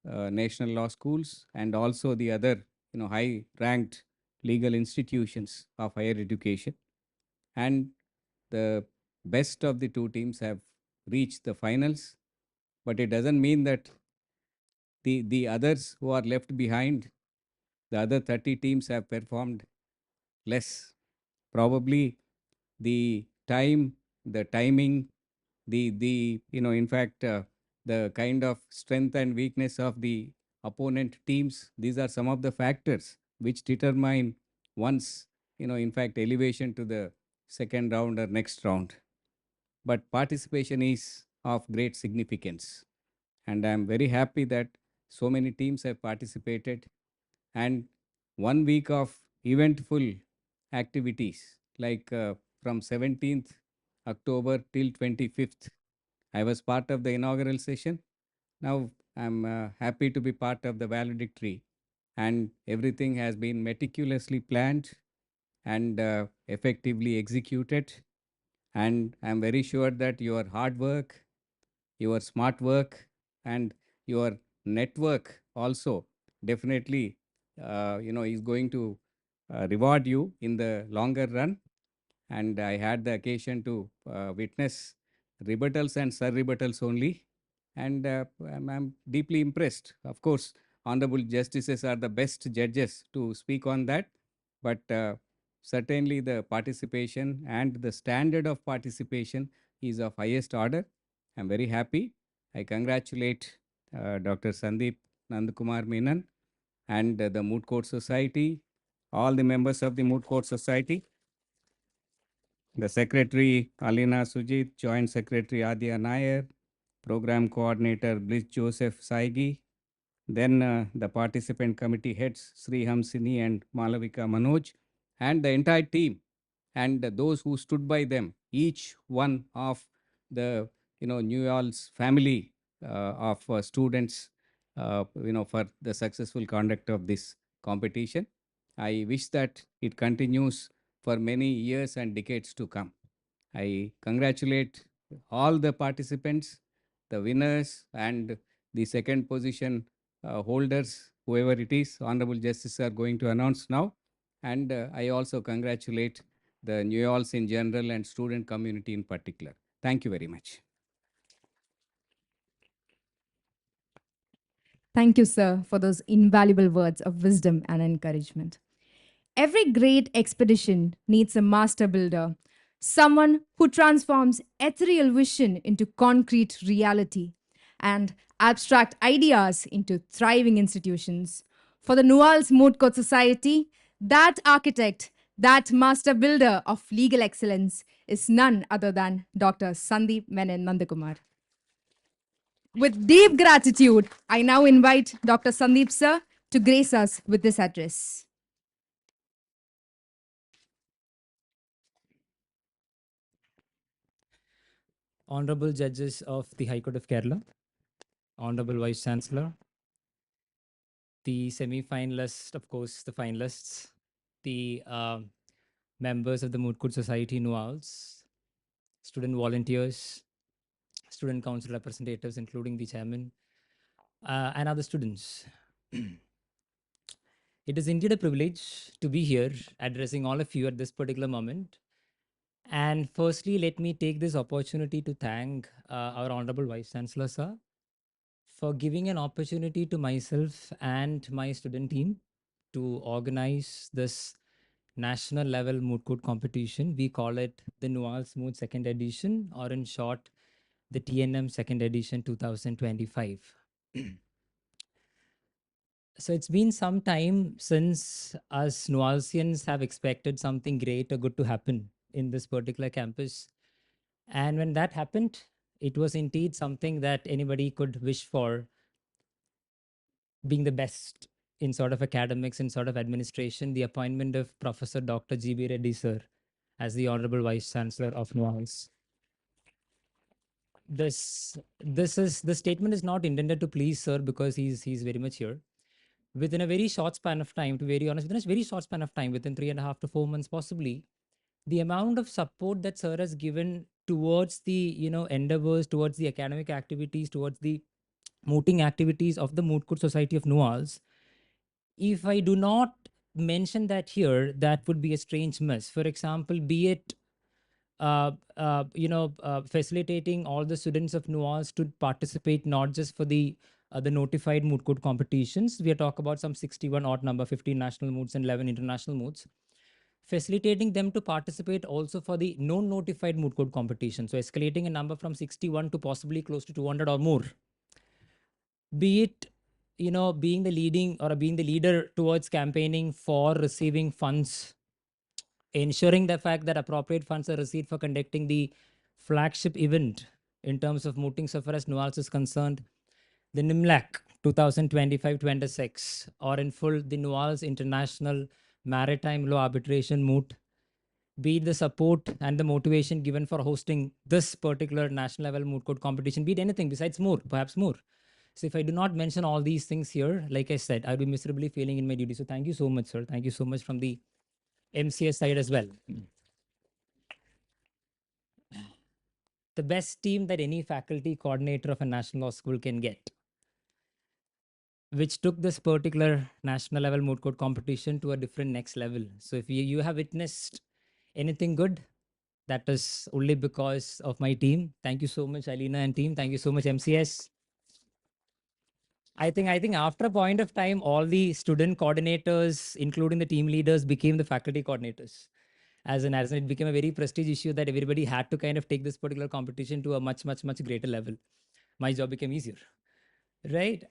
national law schools and also the other high ranked legal institutions of higher education. And the best of the two teams have reached the finals, but it doesn't mean that the others who are left behind, the other 30 teams, have performed less. Probably the time, the timing, the in fact, the kind of strength and weakness of the opponent teams, these are some of the factors which determine one's in fact elevation to the second round or next round. But participation is of great significance, and I am very happy that so many teams have participated. And 1 week of eventful activities, like from 17th October till 25th, I was part of the inaugural session. Now I'm happy to be part of the valedictory, and everything has been meticulously planned and effectively executed. And I'm very sure that your hard work, your smart work, and your network also definitely is going to reward you in the longer run. And I had the occasion to witness rebuttals and surrebuttals only, and I'm deeply impressed. Of course, honorable justices are the best judges to speak on that, but certainly the participation and the standard of participation is of highest order. I'm very happy. I congratulate Dr. Sandeep Nandkumar Menon and the Moot Court Society, all the members of the Moot Court Society, the Secretary Alina Sujit, Joint Secretary Adya Nair, Program Coordinator Bliss Joseph Saigi, then the participant committee heads Sri Hamsini and Malavika Manoj, and the entire team, and those who stood by them, each one of the NUALS family of students, for the successful conduct of this competition. I wish that it continues for many years and decades to come. I congratulate all the participants, the winners, and the second position holders, whoever it is. Honorable Justices are going to announce now. And I also congratulate the NUALS in general and student community in particular. Thank you very much. Thank you, sir, for those invaluable words of wisdom and encouragement. Every great expedition needs a master builder, someone who transforms ethereal vision into concrete reality and abstract ideas into thriving institutions. For the NUALS Moot Court Society, that architect, that master builder of legal excellence is none other than Dr. Sandeep Menon Nandakumar. With deep gratitude, I now invite Dr. Sandeep sir to grace us with this address. Honorable judges of the High Court of Kerala, Honorable Vice Chancellor, the semi-finalists, of course, the finalists, the members of the Moot Court Society NUALS, student volunteers, student council representatives, including the chairman, and other students. It is indeed a privilege to be here addressing all of you at this particular moment. And firstly, let me take this opportunity to thank our Honorable Vice Chancellor, sir, for giving an opportunity to myself and my student team to organize this national level moot court competition. We call it the NUALS Moot second edition, or in short, the TNM second edition 2025. So it's been some time since us Nualsians have expected something great or good to happen in this particular campus. And when that happened, it was indeed something that anybody could wish for, being the best in sort of academics and sort of administration, the appointment of Professor Dr. G.B. Reddy sir as the Honorable Vice Chancellor of NUALS. The statement is not intended to please sir because he's very much here. Within a very short span of time, to be very honest, within a very short span of time, within 3.5 to 4 months possibly, the amount of support that sir has given towards the endeavors, towards the academic activities, towards the mooting activities of the Moot Court Society of NUALS, if I do not mention that here, that would be a strange miss. For example, be it facilitating all the students of NUALS to participate not just for the notified moot court competitions. We are talking about some 61 odd number, 15 national moots and 11 international moots. Facilitating them to participate also for the non-notified moot court competition. So escalating a number from 61 to possibly close to 200 or more. Be it being the leading or being the leader towards campaigning for receiving funds, ensuring the fact that appropriate funds are received for conducting the flagship event in terms of mooting so far as NUALS is concerned, the NIMLAC 2025-26, or in full, the NUALS International Maritime Law Arbitration Moot, be it the support and the motivation given for hosting this particular national level moot court competition, be it anything besides more, perhaps more. So if I do not mention all these things here, like I said, I'll be miserably failing in my duty. So thank you so much, sir. Thank you so much from the MCS side as well. The best team that any faculty coordinator of a national law school can get, which took this particular national level moot court competition to a different next level. So if you have witnessed anything good, that is only because of my team. Thank you so much, Alina and team. Thank you so much, MCS. I think after a point of time, all the student coordinators, including the team leaders, became the faculty coordinators. As it became a very prestige issue that everybody had to kind of take this particular competition to a much greater level. My job became easier. Right.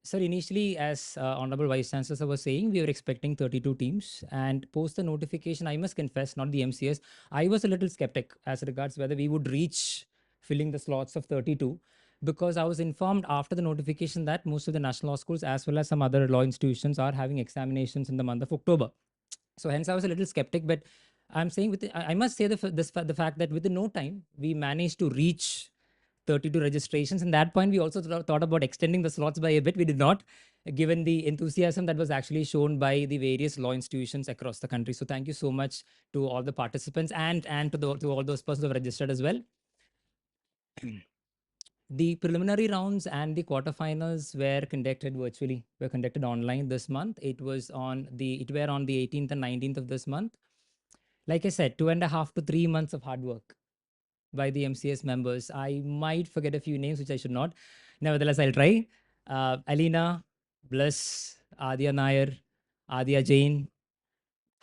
So initially, as Honorable Vice Chancellor was saying, we were expecting 32 teams. And post the notification, I must confess, not the MCS, I was a little skeptic as regards whether we would reach filling the slots of 32, because I was informed after the notification that most of the national law schools, as well as some other law institutions, are having examinations in the month of October. So hence I was a little skeptic, but I'm saying I must say the fact that within no time, we managed to reach 32 registrations. And that point, we also thought about extending the slots by a bit. We did not, given the enthusiasm that was actually shown by the various law institutions across the country. So thank you so much to all the participants and to all those persons who have registered as well. The preliminary rounds and the quarterfinals were conducted virtually, were conducted online this month. It were on the 18th and 19th of this month. Like I said, 2.5 to 3 months of hard work by the MCS members. I might forget a few names, which I should not. Nevertheless, I'll try. Alina, Bliss, Adya Nair, Adya Jain,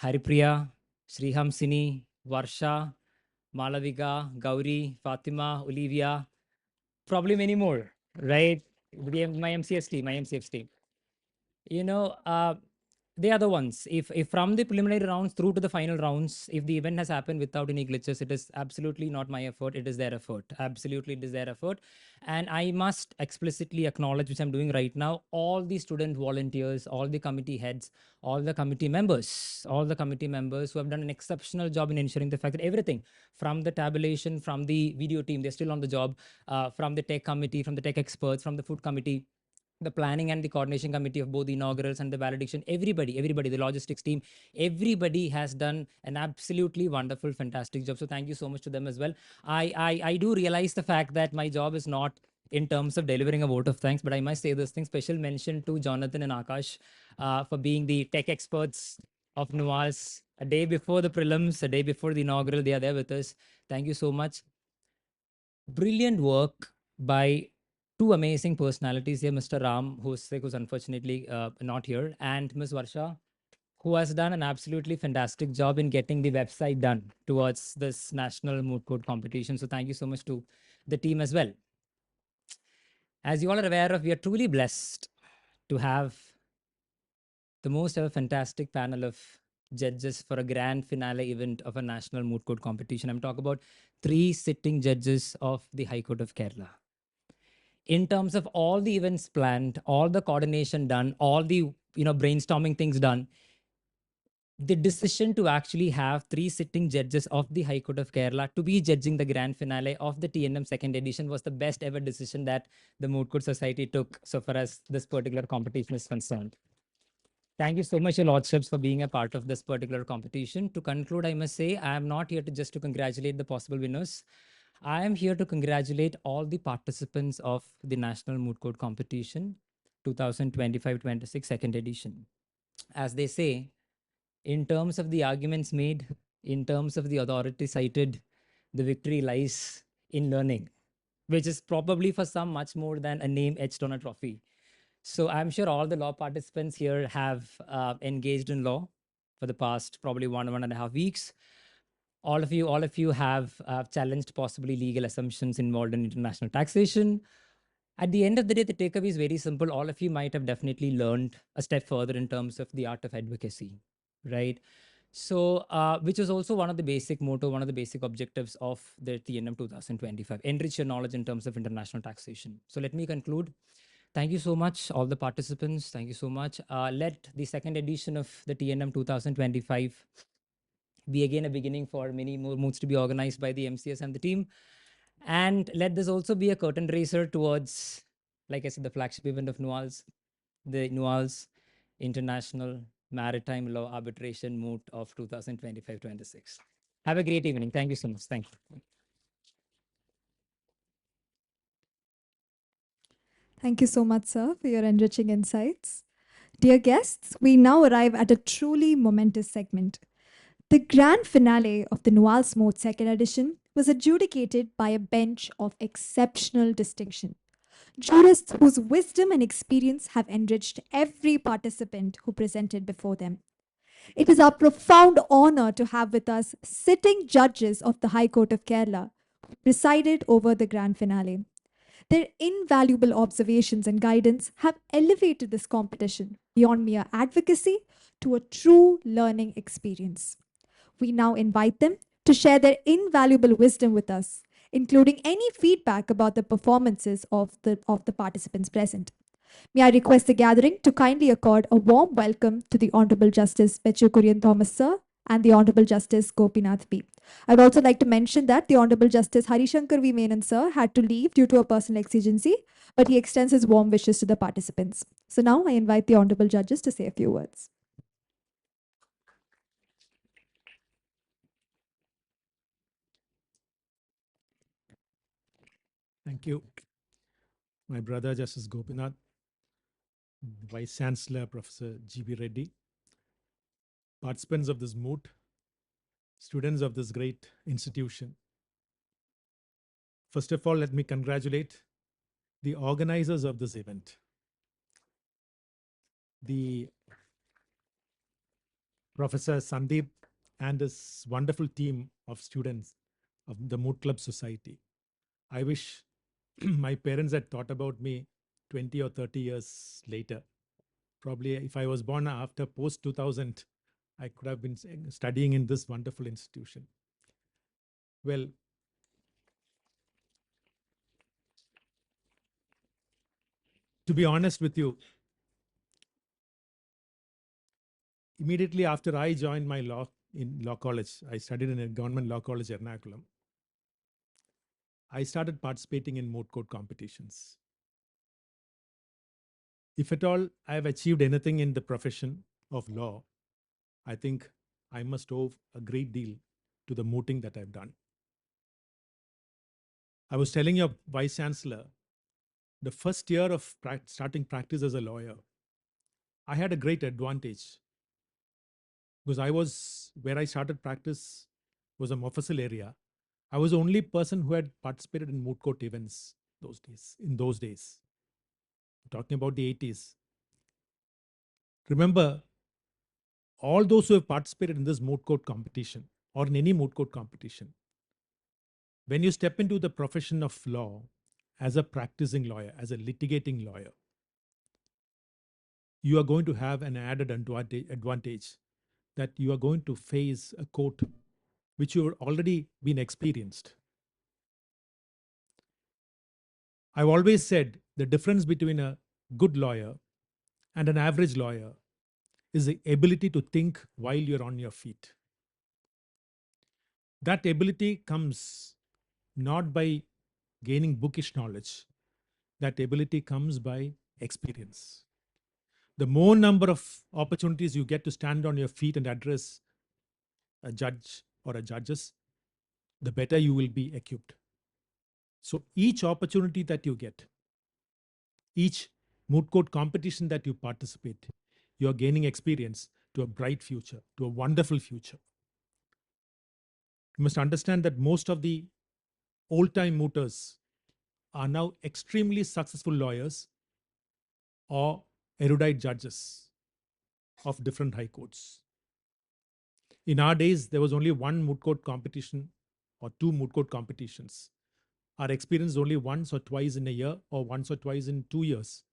Haripriya, Srihamsini, Varsha, Malavika, Gauri, Fatima, Olivia, probably many more, right? My MCS team, my MCS team. They are the ones. If from the preliminary rounds through to the final rounds, if the event has happened without any glitches, it is absolutely not my effort. It is their effort. Absolutely, it is their effort. And I must explicitly acknowledge, which I'm doing right now, all the student volunteers, all the committee heads, all the committee members who have done an exceptional job in ensuring the fact that everything from the tabulation, from the video team, they're still on the job, from the tech committee, from the tech experts, from the food committee, the planning and the coordination committee of both the inaugurals and the valediction, everybody, the logistics team, everybody has done an absolutely wonderful, fantastic job. So thank you so much to them as well. I do realize the fact that my job is not in terms of delivering a vote of thanks, but I must say this thing, special mention to Jonathan and Akash for being the tech experts of NUALS. A day before the prelims, a day before the inaugural, they are there with us. Thank you so much. Brilliant work by two amazing personalities here, Mr. Ram, who's unfortunately not here, and Ms. Varsha. who has done an absolutely fantastic job in getting the website done towards this national moot court competition. So thank you so much to the team as well. As you all are aware of, we are truly blessed to have the most ever fantastic panel of judges for a grand finale event of a national moot court competition. I'm talking about 3 sitting judges of the High Court of Kerala. In terms of all the events planned, all the coordination done, all the brainstorming things done, the decision to actually have 3 sitting judges of the High Court of Kerala to be judging the grand finale of the TNM second edition was the best ever decision that the Moot Court Society took so far as this particular competition is concerned. Thank you so much, Your Lordships, for being a part of this particular competition. To conclude, I must say, I am not here to just to congratulate the possible winners. I am here to congratulate all the participants of the National Moot Court Competition 2025-26 second edition. As they say, in terms of the arguments made, in terms of the authority cited, the victory lies in learning, which is probably for some much more than a name etched on a trophy. So I'm sure all the law participants here have engaged in law for the past probably 1.5 weeks. All of you have challenged possibly legal assumptions involved in international taxation. At the end of the day, the takeaway is very simple. All of you might have definitely learned a step further in terms of the art of advocacy, right? So, which is also one of the basic motto, one of the basic objectives of the TNM 2025, enrich your knowledge in terms of international taxation. So let me conclude. Thank you so much, all the participants. Thank you so much. Let the second edition of the TNM 2025 be again a beginning for many more moots to be organized by the MCS and the team. And let this also be a curtain raiser towards, like I said, the flagship event of NUALS, the NUALS International Maritime Law Arbitration Moot of 2025-26. Have a great evening. Thank you so much. Thank you. Thank you so much, sir, for your enriching insights. Dear guests, we now arrive at a truly momentous segment. The grand finale of the NUALS Moot second edition was adjudicated by a bench of exceptional distinction. Jurists whose wisdom and experience have enriched every participant who presented before them. It is our profound honor to have with us sitting judges of the High Court of Kerala who presided over the grand finale. Their invaluable observations and guidance have elevated this competition beyond mere advocacy to a true learning experience. We now invite them to share their invaluable wisdom with us, including any feedback about the performances of the participants present. May I request the gathering to kindly accord a warm welcome to the Honorable Justice Pechu Kurian Thomas Sir and the Honorable Justice Gopinath B. I'd also like to mention that the Honorable Justice Harishankar V. Menon Sir had to leave due to a personal exigency, but he extends his warm wishes to the participants. So now I invite the Honorable Judges to say a few words. Thank you. My brother, Justice Gopinath, Vice Chancellor, Professor G.B. Reddy, participants of this moot, students of this great institution. First of all, let me congratulate the organizers of this event. The Professor Sandeep and his wonderful team of students of the Moot Club Society. I wish my parents had thought about me 20 or 30 years later. Probably if I was born after post 2000, I could have been studying in this wonderful institution. Well, to be honest with you, immediately after I joined my law college, I studied in a government law college, Ernakulam. I started participating in moot court competitions. If at all I have achieved anything in the profession of law, I think I must owe a great deal to the mooting that I've done. I was telling your Vice Chancellor, the first year of starting practice as a lawyer, I had a great advantage because where I started practice was a Mofussil area. I was the only person who had participated in moot court events in those days. Talking about the 80s. Remember, all those who have participated in this moot court competition or in any moot court competition, when you step into the profession of law as a practicing lawyer, as a litigating lawyer, you are going to have an added advantage that you are going to face a court which you have already been experienced. I've always said the difference between a good lawyer and an average lawyer is the ability to think while you're on your feet. That ability comes not by gaining bookish knowledge, that ability comes by experience. The more number of opportunities you get to stand on your feet and address a judge or a judges, the better you will be equipped. So each opportunity that you get, each moot court competition that you participate, you are gaining experience to a bright future, to a wonderful future. You must understand that most of the old-time mooters are now extremely successful lawyers or erudite judges of different high courts. In our days, there was only one moot court competition or two moot court competitions. Our experience is only once or twice in a year or once or twice in 2 years.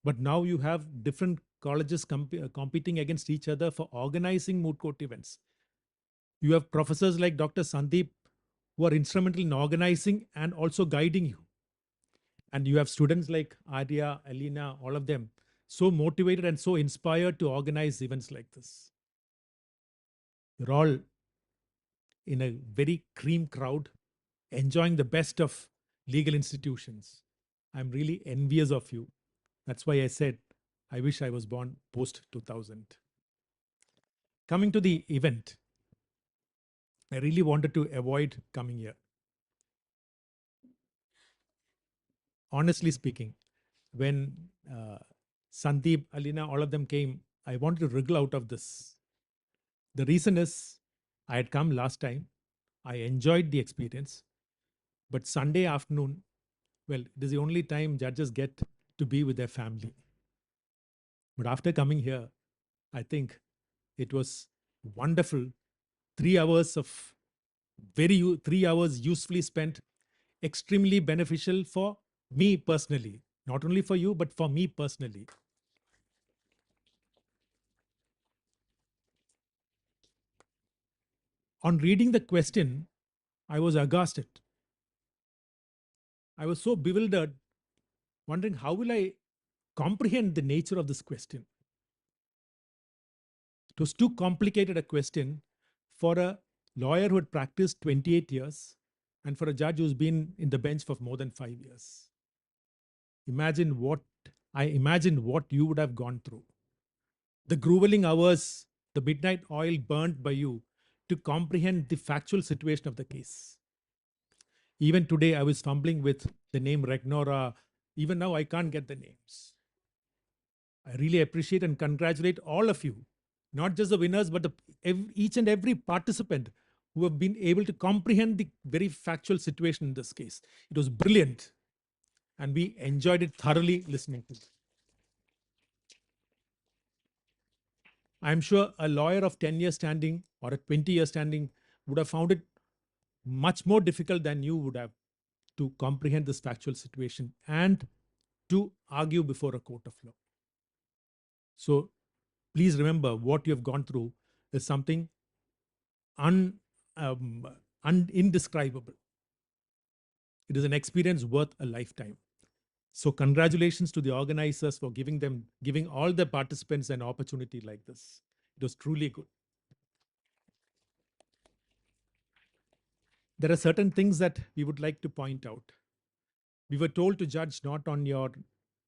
But now you have different colleges competing against each other for organizing moot court events. You have professors like Dr. Sandeep who are instrumental in organizing and also guiding you. And you have students like Arya, Alina, all of them, so motivated and so inspired to organize events like this. You're all in a very cream crowd, enjoying the best of legal institutions. I'm really envious of you. That's why I said, I wish I was born post 2000. Coming to the event, I really wanted to avoid coming here. Honestly speaking, when Sandeep, Alina, all of them came, I wanted to wriggle out of this. The reason is I had come last time, I enjoyed the experience, but Sunday afternoon, well, it is the only time judges get to be with their family. But after coming here, I think it was wonderful. 3 hours of 3 hours usefully spent, extremely beneficial for me personally, not only for you, but for me personally. On reading the question, I was aghast at. I was so bewildered, wondering how will I comprehend the nature of this question. It was too complicated a question for a lawyer who had practiced 28 years and for a judge who's been in the bench for more than 5 years. I imagined what you would have gone through. The grueling hours, the midnight oil burnt by you to comprehend the factual situation of the case. Even today, I was fumbling with the name Regnora. Even now, I can't get the names. I really appreciate and congratulate all of you, not just the winners, but each and every participant who have been able to comprehend the very factual situation in this case. It was brilliant, and we enjoyed it thoroughly listening to it. I'm sure a lawyer of 10 years standing or a 20 years standing would have found it much more difficult than you would have to comprehend this factual situation and to argue before a court of law. So please remember what you have gone through is something indescribable. It is an experience worth a lifetime. So congratulations to the organizers for giving all the participants an opportunity like this. It was truly good. There are certain things that we would like to point out. We were told to judge not on your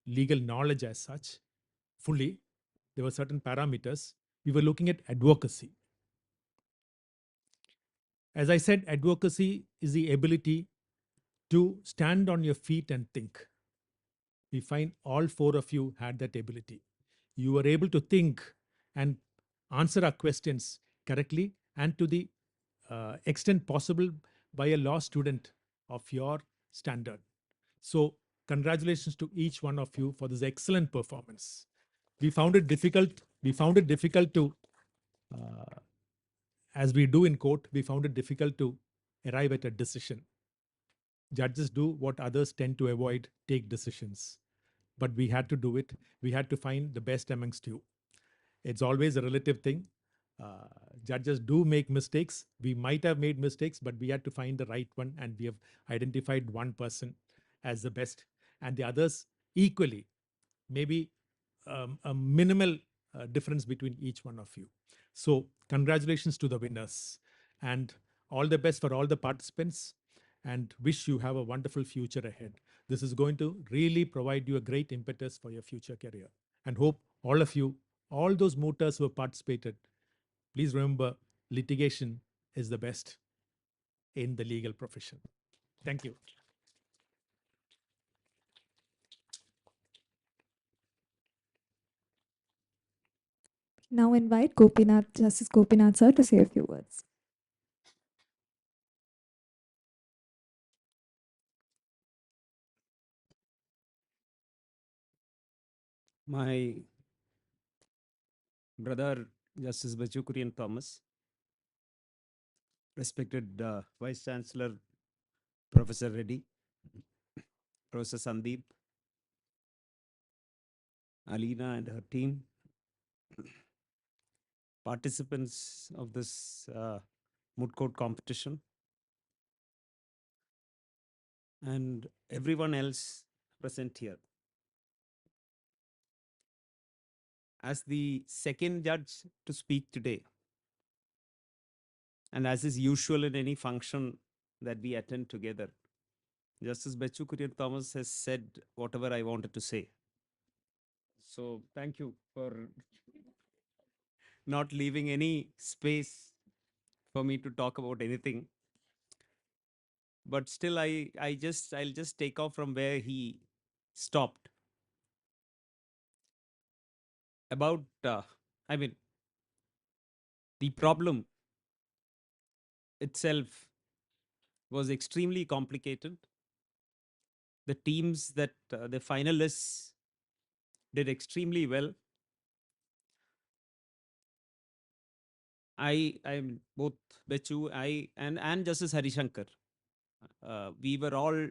legal knowledge as such, fully. There were certain parameters. We were looking at advocacy. As I said, advocacy is the ability to stand on your feet and think. We find all four of you had that ability. You were able to think and answer our questions correctly and to the extent possible by a law student of your standard. So congratulations to each one of you for this excellent performance. We found it difficult we found it difficult to, as we do in court, we found it difficult to arrive at a decision. Judges do what others tend to avoid, take decisions. But we had to do it. We had to find the best amongst you. It's always a relative thing. Judges do make mistakes. We might have made mistakes, but we had to find the right one, and we have identified one person as the best, and the others equally. Maybe a minimal difference between each one of you. So, congratulations to the winners, and all the best for all the participants, and wish you have a wonderful future ahead. This is going to really provide you a great impetus for your future career, and hope all of you, all those mooters who have participated, please remember litigation is the best in the legal profession. Thank you. Now invite Gopinath, Justice Gopinath sir, to say a few words. My brother, Justice Bachu Kurian Thomas, respected Vice Chancellor Professor Reddy, Professor Sandeep, Alina and her team, participants of this moot court competition, and everyone else present here. As the second judge to speak today, and as is usual in any function that we attend together, Justice Bachu Kurian Thomas has said whatever I wanted to say. So thank you for not leaving any space for me to talk about anything. But still, I'll just take off from where he stopped. About, I mean, the problem itself was extremely complicated. The teams that the finalists did extremely well. I'm both Bechu, and Justice Harishankar. We were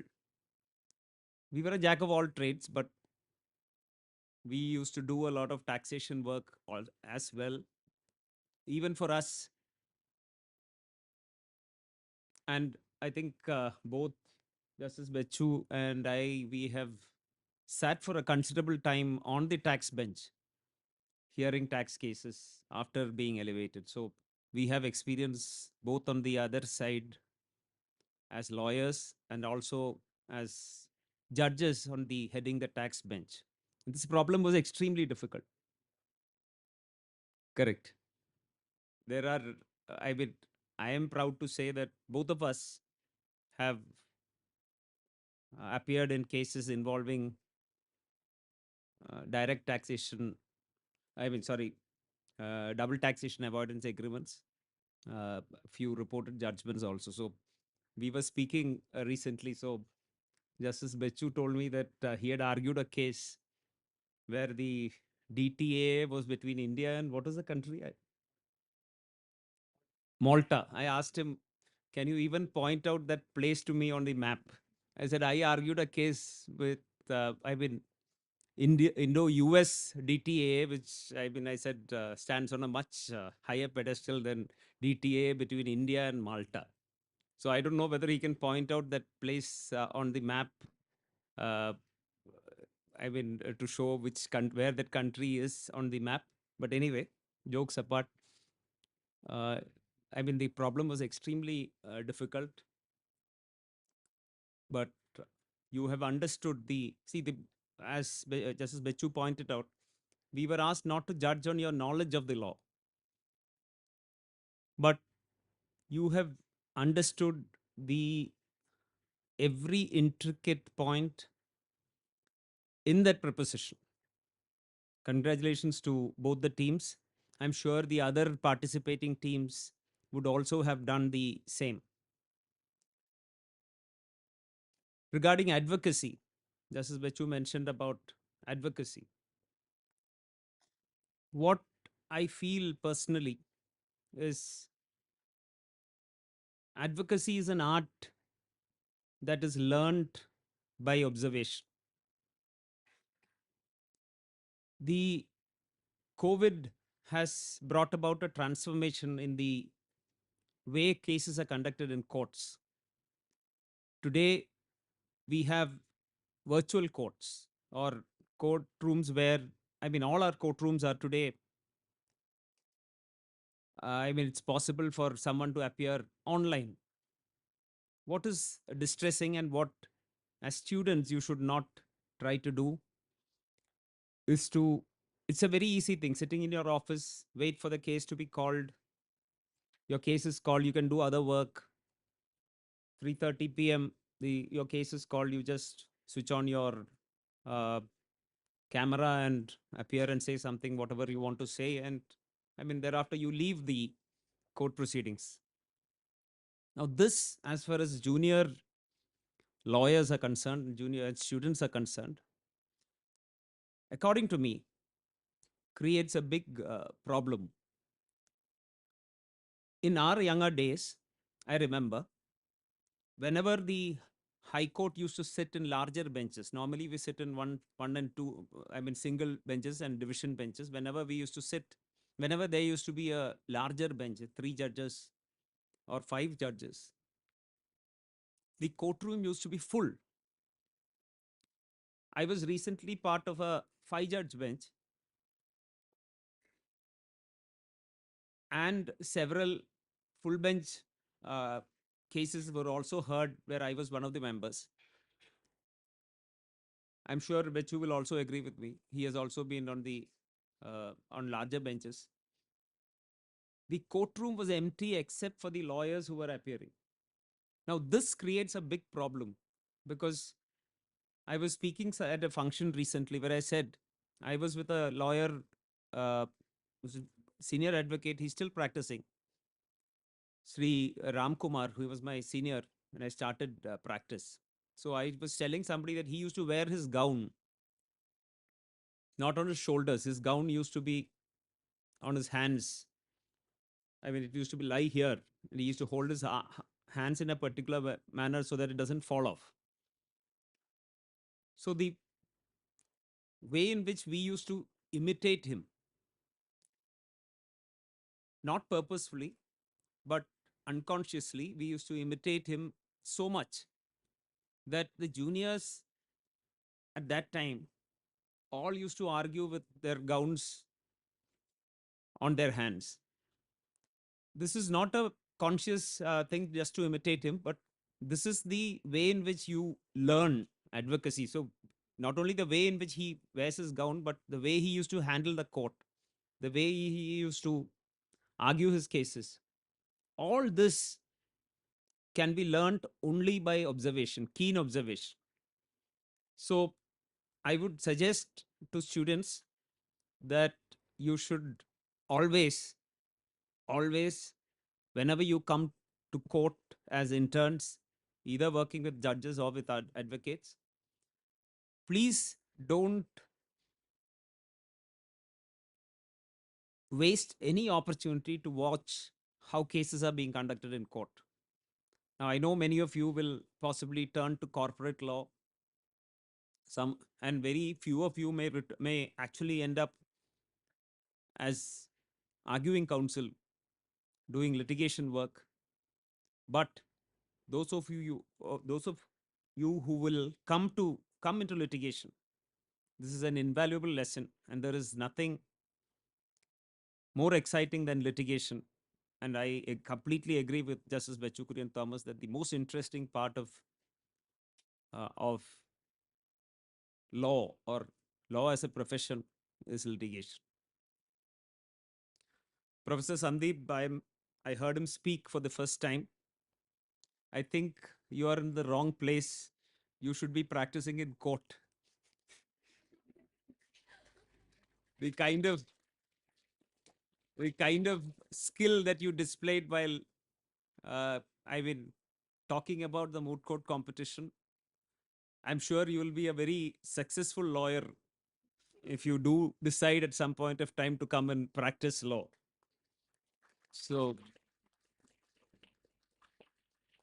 a jack of all trades, but we used to do a lot of taxation work as well. Even for us, and I think both Justice Bechu and we have sat for a considerable time on the tax bench, hearing tax cases after being elevated. So we have experience both on the other side as lawyers and also as judges on the heading the tax bench. This problem was extremely difficult. Correct. There are, I am proud to say that both of us have appeared in cases involving direct taxation, double taxation avoidance agreements, a few reported judgments also. So we were speaking recently. So Justice Bechu told me that he had argued a case where the DTA was between India and what was the country? Malta. I asked him, can you even point out that place to me on the map? I said, I argued a case with, Indo-US DTA, which I said stands on a much higher pedestal than DTA between India and Malta. So I don't know whether he can point out that place on the map. To show where that country is on the map. But anyway, jokes apart, the problem was extremely difficult. But you have understood as Justice Bechu pointed out, we were asked not to judge on your knowledge of the law, but you have understood every intricate point in that proposition. Congratulations to both the teams. I'm sure the other participating teams would also have done the same. Regarding advocacy, Justice Bechu mentioned about advocacy. What I feel personally is advocacy is an art that is learned by observation. The COVID has brought about a transformation in the way cases are conducted in courts. Today, we have virtual courts or courtrooms where, I mean, all our courtrooms are today. I mean, it's possible for someone to appear online. What is distressing and what, as students, you should not try to do is to, it's a very easy thing, sitting in your office, wait for the case to be called. Your case is called, you can do other work. 3:30 p.m. Your case is called, you just switch on your uh, camera and appear and say something, whatever you want to say. And I mean, thereafter you leave the court proceedings. Now, this, as far as junior lawyers are concerned, junior students are concerned, according to me, creates a big problem. In our younger days, I remember whenever the High Court used to sit in larger benches, normally we sit in one and two, I mean, single benches and division benches. Whenever we used to sit, whenever there used to be a larger bench, 3 judges or 5 judges, the courtroom used to be full. I was recently part of a 5-judge bench, and several full bench cases were also heard where I was one of the members. I'm sure Bechu will also agree with me. He has also been on the on larger benches. The courtroom was empty except for the lawyers who were appearing. Now, this creates a big problem because I was speaking at a function recently where I said I was with a lawyer, uh, who's a senior advocate. He's still practicing, Sri Ram Kumar, who was my senior when I started practice. So I was telling somebody that he used to wear his gown not on his shoulders. His gown used to be on his hands. I mean, it used to be lie here, and he used to hold his hands in a particular manner so that it doesn't fall off. So the way in which we used to imitate him, not purposefully, but unconsciously, we used to imitate him so much that the juniors at that time all used to argue with their gowns on their hands. This is not a conscious thing just to imitate him, but this is the way in which you learn advocacy. So not only the way in which he wears his gown, but the way he used to handle the court, the way he used to argue his cases. All this can be learned only by observation, keen observation. So I would suggest to students that you should always, always, whenever you come to court as interns, either working with judges or with advocates, please don't waste any opportunity to watch how cases are being conducted in court. Now, I know many of you will possibly turn to corporate law. Some, and very few of you may actually end up as arguing counsel, doing litigation work. But those of you who will come into litigation, this is an invaluable lesson, and there is nothing more exciting than litigation. And I completely agree with Justice Bechukuri and Thomas that the most interesting part of law or law as a profession is litigation. Professor Sandeep, I heard him speak for the first time. I think you are in the wrong place. You should be practicing in court. The kind of skill that you displayed while I mean talking about the moot court competition, I'm sure you will be a very successful lawyer if you do decide at some point of time to come and practice law. So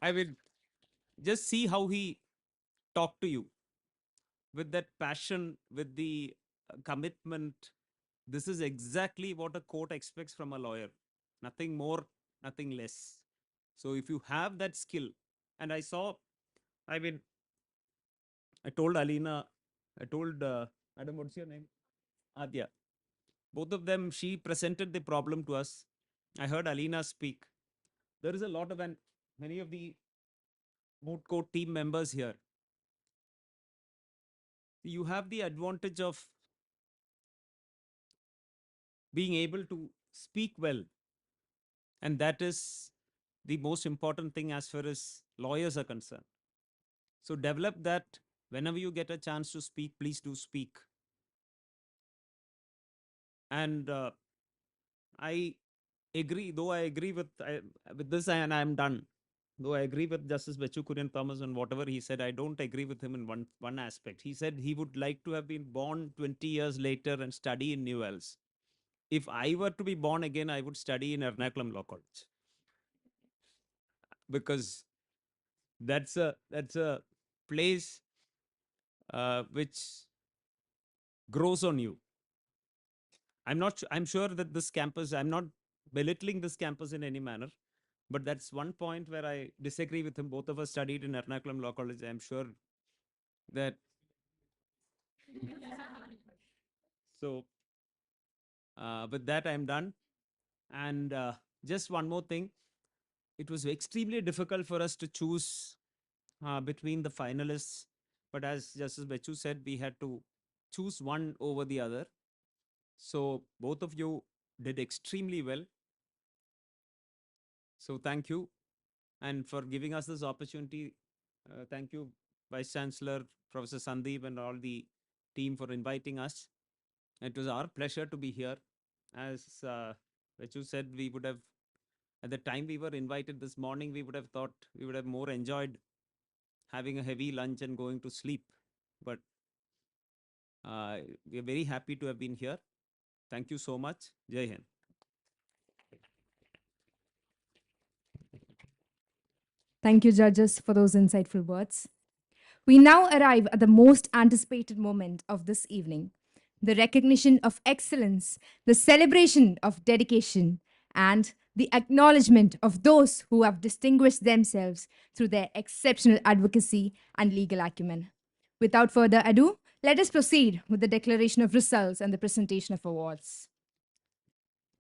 I will just see how he talked to you with that passion, with the commitment. This is exactly what a court expects from a lawyer. Nothing more, nothing less. So if you have that skill, and I saw, I mean, I told Alina, I told Madam, what's your name? Adya. Both of them, she presented the problem to us. I heard Alina speak. There is a lot of, and many of the moot court team members here. You have the advantage of being able to speak well. And that is the most important thing as far as lawyers are concerned. So develop that. Whenever you get a chance to speak, please do speak. And I agree, though I agree with this, and I'm done. Though I agree with Justice Bechu Kurian Thomas and whatever he said, I don't agree with him in one aspect. He said he would like to have been born 20 years later and study in NUALS. If I were to be born again, I would study in Ernakulam Law College, because that's a place which grows on you. I'm sure that this campus, I'm not belittling this campus in any manner, but that's one point where I disagree with him. Both of us studied in Ernakulam Law College. I'm sure that. So with that, I'm done. And just one more thing. It was extremely difficult for us to choose between the finalists. But as Justice Bechu said, we had to choose one over the other. So both of you did extremely well. So thank you. And for giving us this opportunity, thank you, Vice Chancellor, Professor Sandeep, and all the team for inviting us. It was our pleasure to be here. As Vechu said, we would have, at the time we were invited this morning, we would have thought we would have more enjoyed having a heavy lunch and going to sleep. But we are very happy to have been here. Thank you so much. Jai Hind. Thank you, judges, for those insightful words. We now arrive at the most anticipated moment of this evening, the recognition of excellence, the celebration of dedication, and the acknowledgement of those who have distinguished themselves through their exceptional advocacy and legal acumen. Without further ado, let us proceed with the declaration of results and the presentation of awards.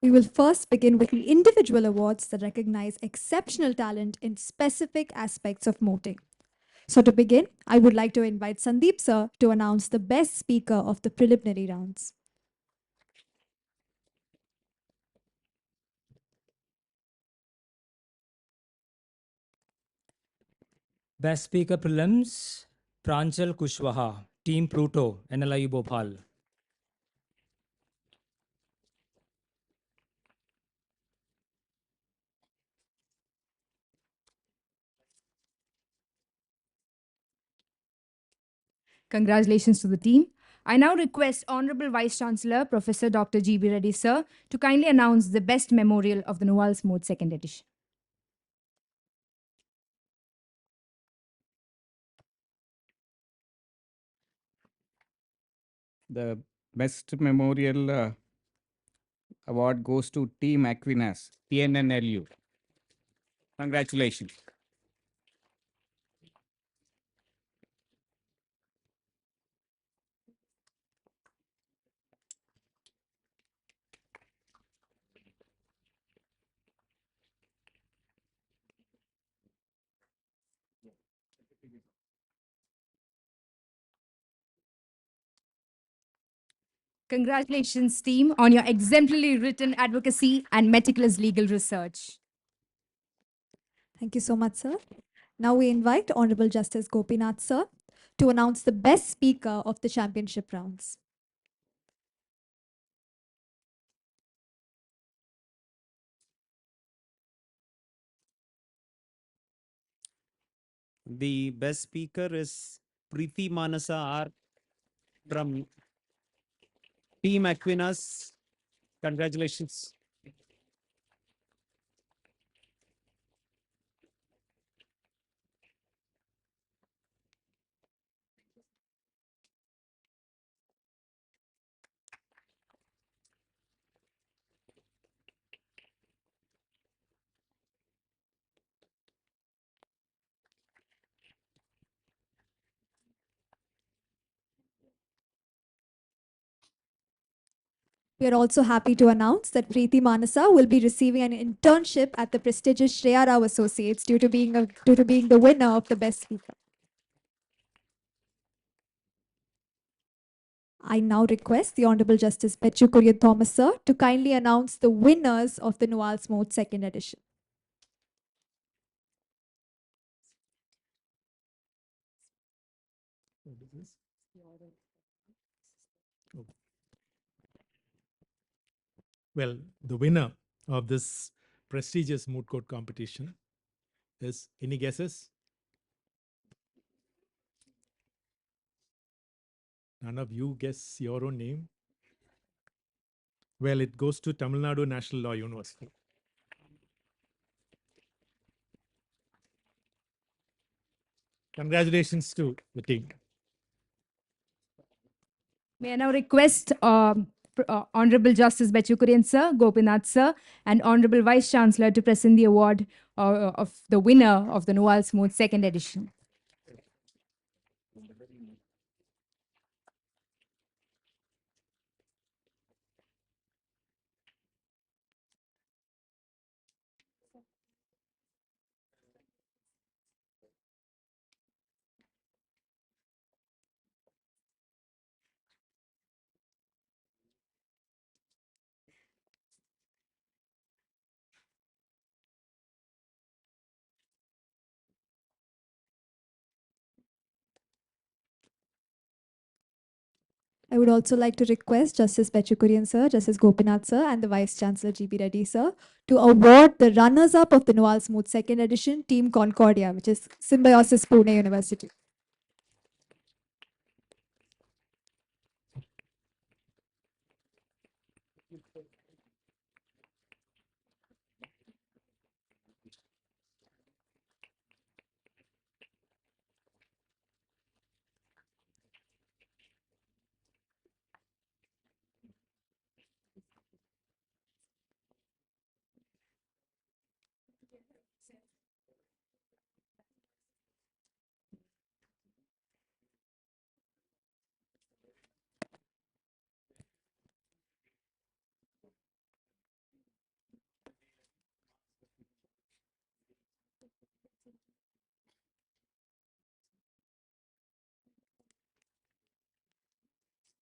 We will first begin with the individual awards that recognize exceptional talent in specific aspects of mooting. So to begin, I would like to invite Sandeep sir to announce the best speaker of the preliminary rounds. Best Speaker Prelims, Pranjal Kushwaha, Team Pluto, NLIU Bhopal. Congratulations to the team. I now request Honorable Vice Chancellor, Professor Dr. G.B. Reddy, sir, to kindly announce the best memorial of the NUALS Moot second edition. The best memorial award goes to Team Aquinas, TNNLU. Congratulations. Congratulations, team, on your exemplary written advocacy and meticulous legal research. Thank you so much, sir. Now we invite Honorable Justice Gopinath sir to announce the best speaker of the championship rounds. The best speaker is Preeti Manasa R from Team Aquinas, congratulations. We are also happy to announce that Preeti Manasa will be receiving an internship at the prestigious Shreya Rao Associates due to being the winner of the Best Speaker. I now request the Honorable Justice Bechu Kurian Thomas sir to kindly announce the winners of the NUALS Moot second edition. What is this? Oh. Well, the winner of this prestigious moot court competition is, any guesses? None of you guess your own name? Well, it goes to Tamil Nadu National Law University. Congratulations to the team. May I now request Honorable Justice Bechu Kurian sir, Gopinath sir, and Honorable Vice Chancellor to present the award of the winner of the NUALS Moot second edition. I would also like to request Justice Bechu Kurian sir, Justice Gopinath sir, and the Vice Chancellor G.B. Reddy sir to award the runners-up of the NUALS Moot second edition, Team Concordia, which is Symbiosis Pune University.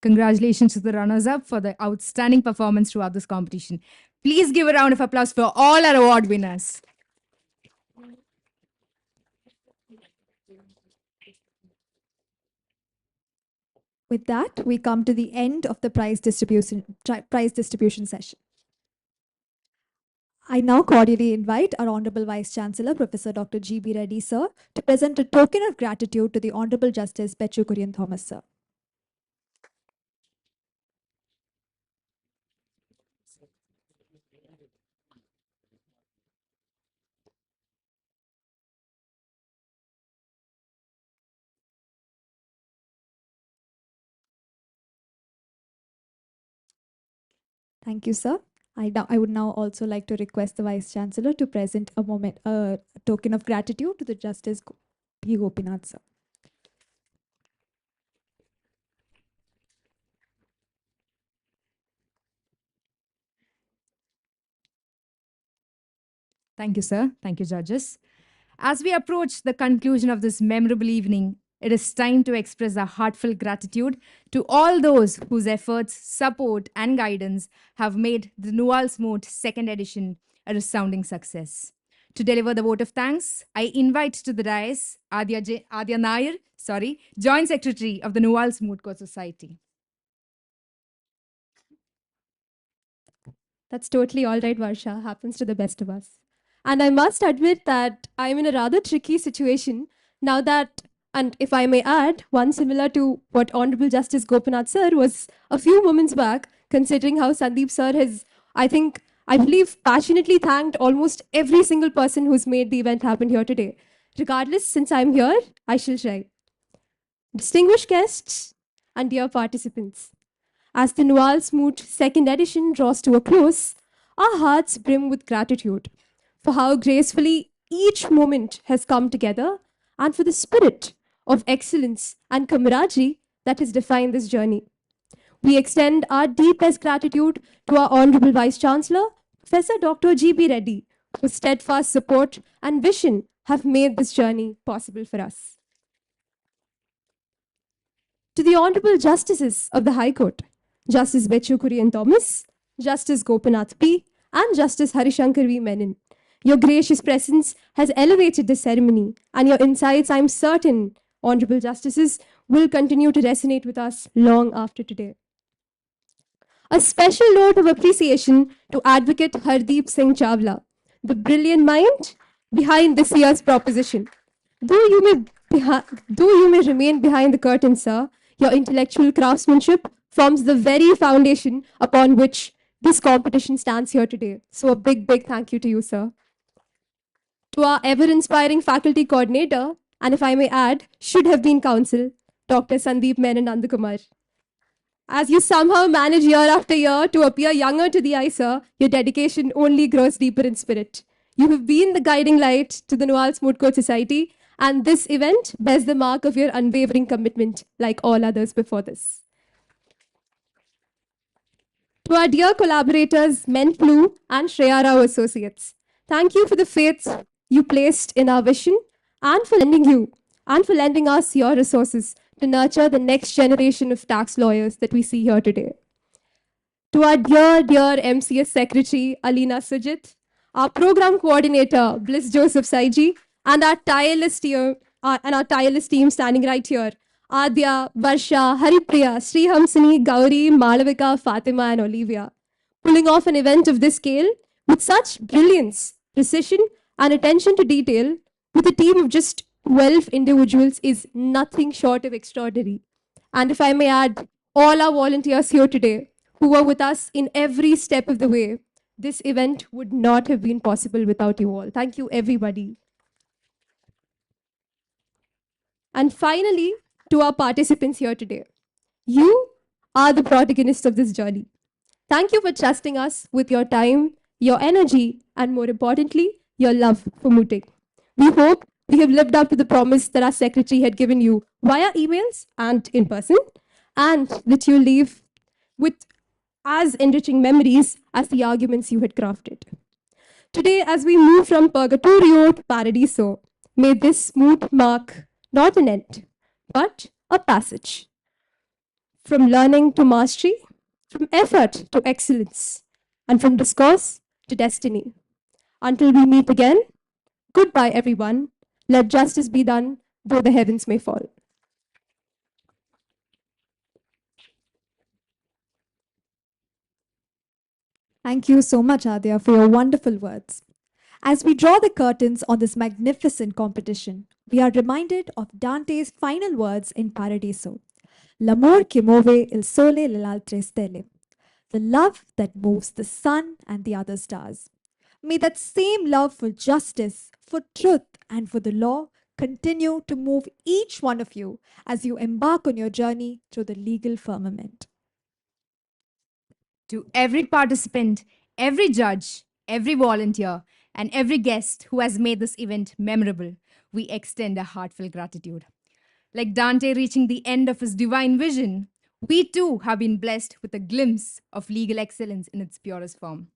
Congratulations to the runners-up for the outstanding performance throughout this competition. Please give a round of applause for all our award winners. With that, we come to the end of the prize distribution session. I now cordially invite our Honorable Vice Chancellor, Professor Dr. G.B. Reddy sir, to present a token of gratitude to the Honorable Justice Bechu Kurian Thomas sir. Thank you, sir. I would now also like to request the Vice Chancellor to present a token of gratitude to the Justice P. Gopinath sir. Thank you, sir. Thank you, judges. As we approach the conclusion of this memorable evening, it is time to express our heartfelt gratitude to all those whose efforts, support, and guidance have made the NUALS Moot second edition a resounding success. To deliver the vote of thanks, I invite to the dais Adya Nair, Joint Secretary of the NUALS Moot Court Society. That's totally all right, Varsha. Happens to the best of us. And I must admit that I'm in a rather tricky situation now that And if I may add, one similar to what Honorable Justice Gopinath sir was a few moments back, considering how Sandeep sir has, I believe, passionately thanked almost every single person who's made the event happen here today. Regardless, since I'm here, I shall try. Distinguished guests and dear participants, as the NUALS Moot second edition draws to a close, our hearts brim with gratitude for how gracefully each moment has come together and for the spirit of excellence and camaraderie that has defined this journey. We extend our deepest gratitude to our Honorable Vice Chancellor, Professor Dr. G.B. Reddy, whose steadfast support and vision have made this journey possible for us. To the Honorable Justices of the High Court, Justice Bechu Kurian Thomas, Justice Gopinath P., and Justice Harishankar V. Menon. Your gracious presence has elevated the ceremony, and your insights, I'm certain, Honorable Justices, will continue to resonate with us long after today. A special note of appreciation to Advocate Hardeep Singh Chawla, the brilliant mind behind this year's proposition. Though you may remain behind the curtain, sir, your intellectual craftsmanship forms the very foundation upon which this competition stands here today. So a big, big thank you to you, sir. To our ever-inspiring faculty coordinator, and if I may add, should have been counsel, Dr. Sandeep Menon Nandakumar. As you somehow manage year after year to appear younger to the eye, sir, your dedication only grows deeper in spirit. You have been the guiding light to the NUALS Moot Court Society, and this event bears the mark of your unwavering commitment, like all others before this. To our dear collaborators, Menflu and Shreya Rao Associates, thank you for the faith you placed in our vision and for lending us your resources to nurture the next generation of tax lawyers that we see here today. To our dear MCS Secretary, Alina Sujit, our program coordinator, Bliss Joseph Saiji, and our tireless team standing right here, Adya, Varsha, Haripriya, Srihamsini, Gauri, Malavika, Fatima, and Olivia, pulling off an event of this scale with such brilliance, precision, and attention to detail with a team of just 12 individuals is nothing short of extraordinary. And if I may add, all our volunteers here today who were with us in every step of the way, this event would not have been possible without you all. Thank you, everybody. And finally, to our participants here today, you are the protagonists of this journey. Thank you for trusting us with your time, your energy, and more importantly, your love for mooting. We hope we have lived up to the promise that our secretary had given you via emails and in person, and that you leave with as enriching memories as the arguments you had crafted. Today, as we move from Purgatorio to Paradiso, may this moot mark not an end, but a passage. From learning to mastery, from effort to excellence, and from discourse to destiny. Until we meet again, goodbye, everyone. Let justice be done, though the heavens may fall. Thank you so much, Adya, for your wonderful words. As we draw the curtains on this magnificent competition, we are reminded of Dante's final words in Paradiso. L'amor che muove il sole e le altre stelle. The love that moves the sun and the other stars. May that same love for justice, for truth, and for the law continue to move each one of you as you embark on your journey through the legal firmament. To every participant, every judge, every volunteer, and every guest who has made this event memorable, we extend a heartfelt gratitude. Like Dante reaching the end of his divine vision, we too have been blessed with a glimpse of legal excellence in its purest form.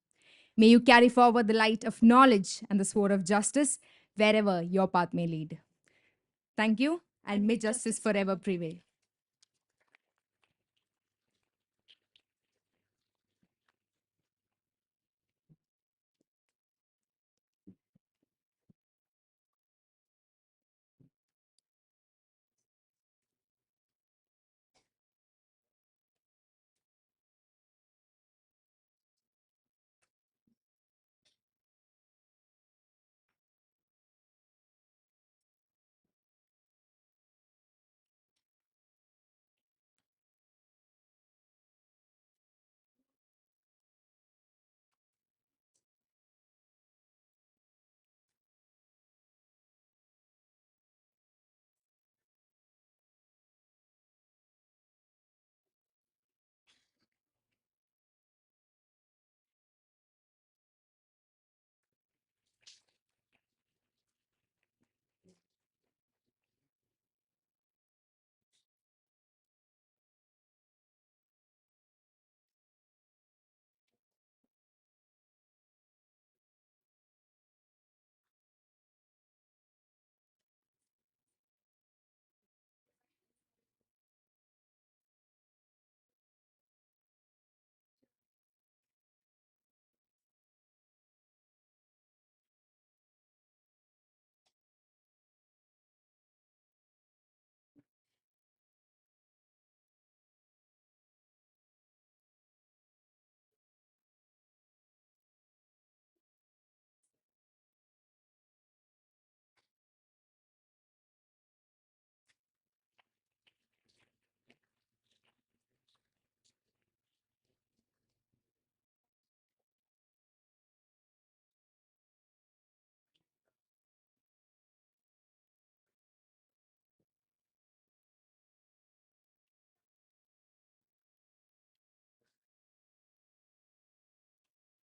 May you carry forward the light of knowledge and the sword of justice wherever your path may lead. Thank you, and may justice forever prevail.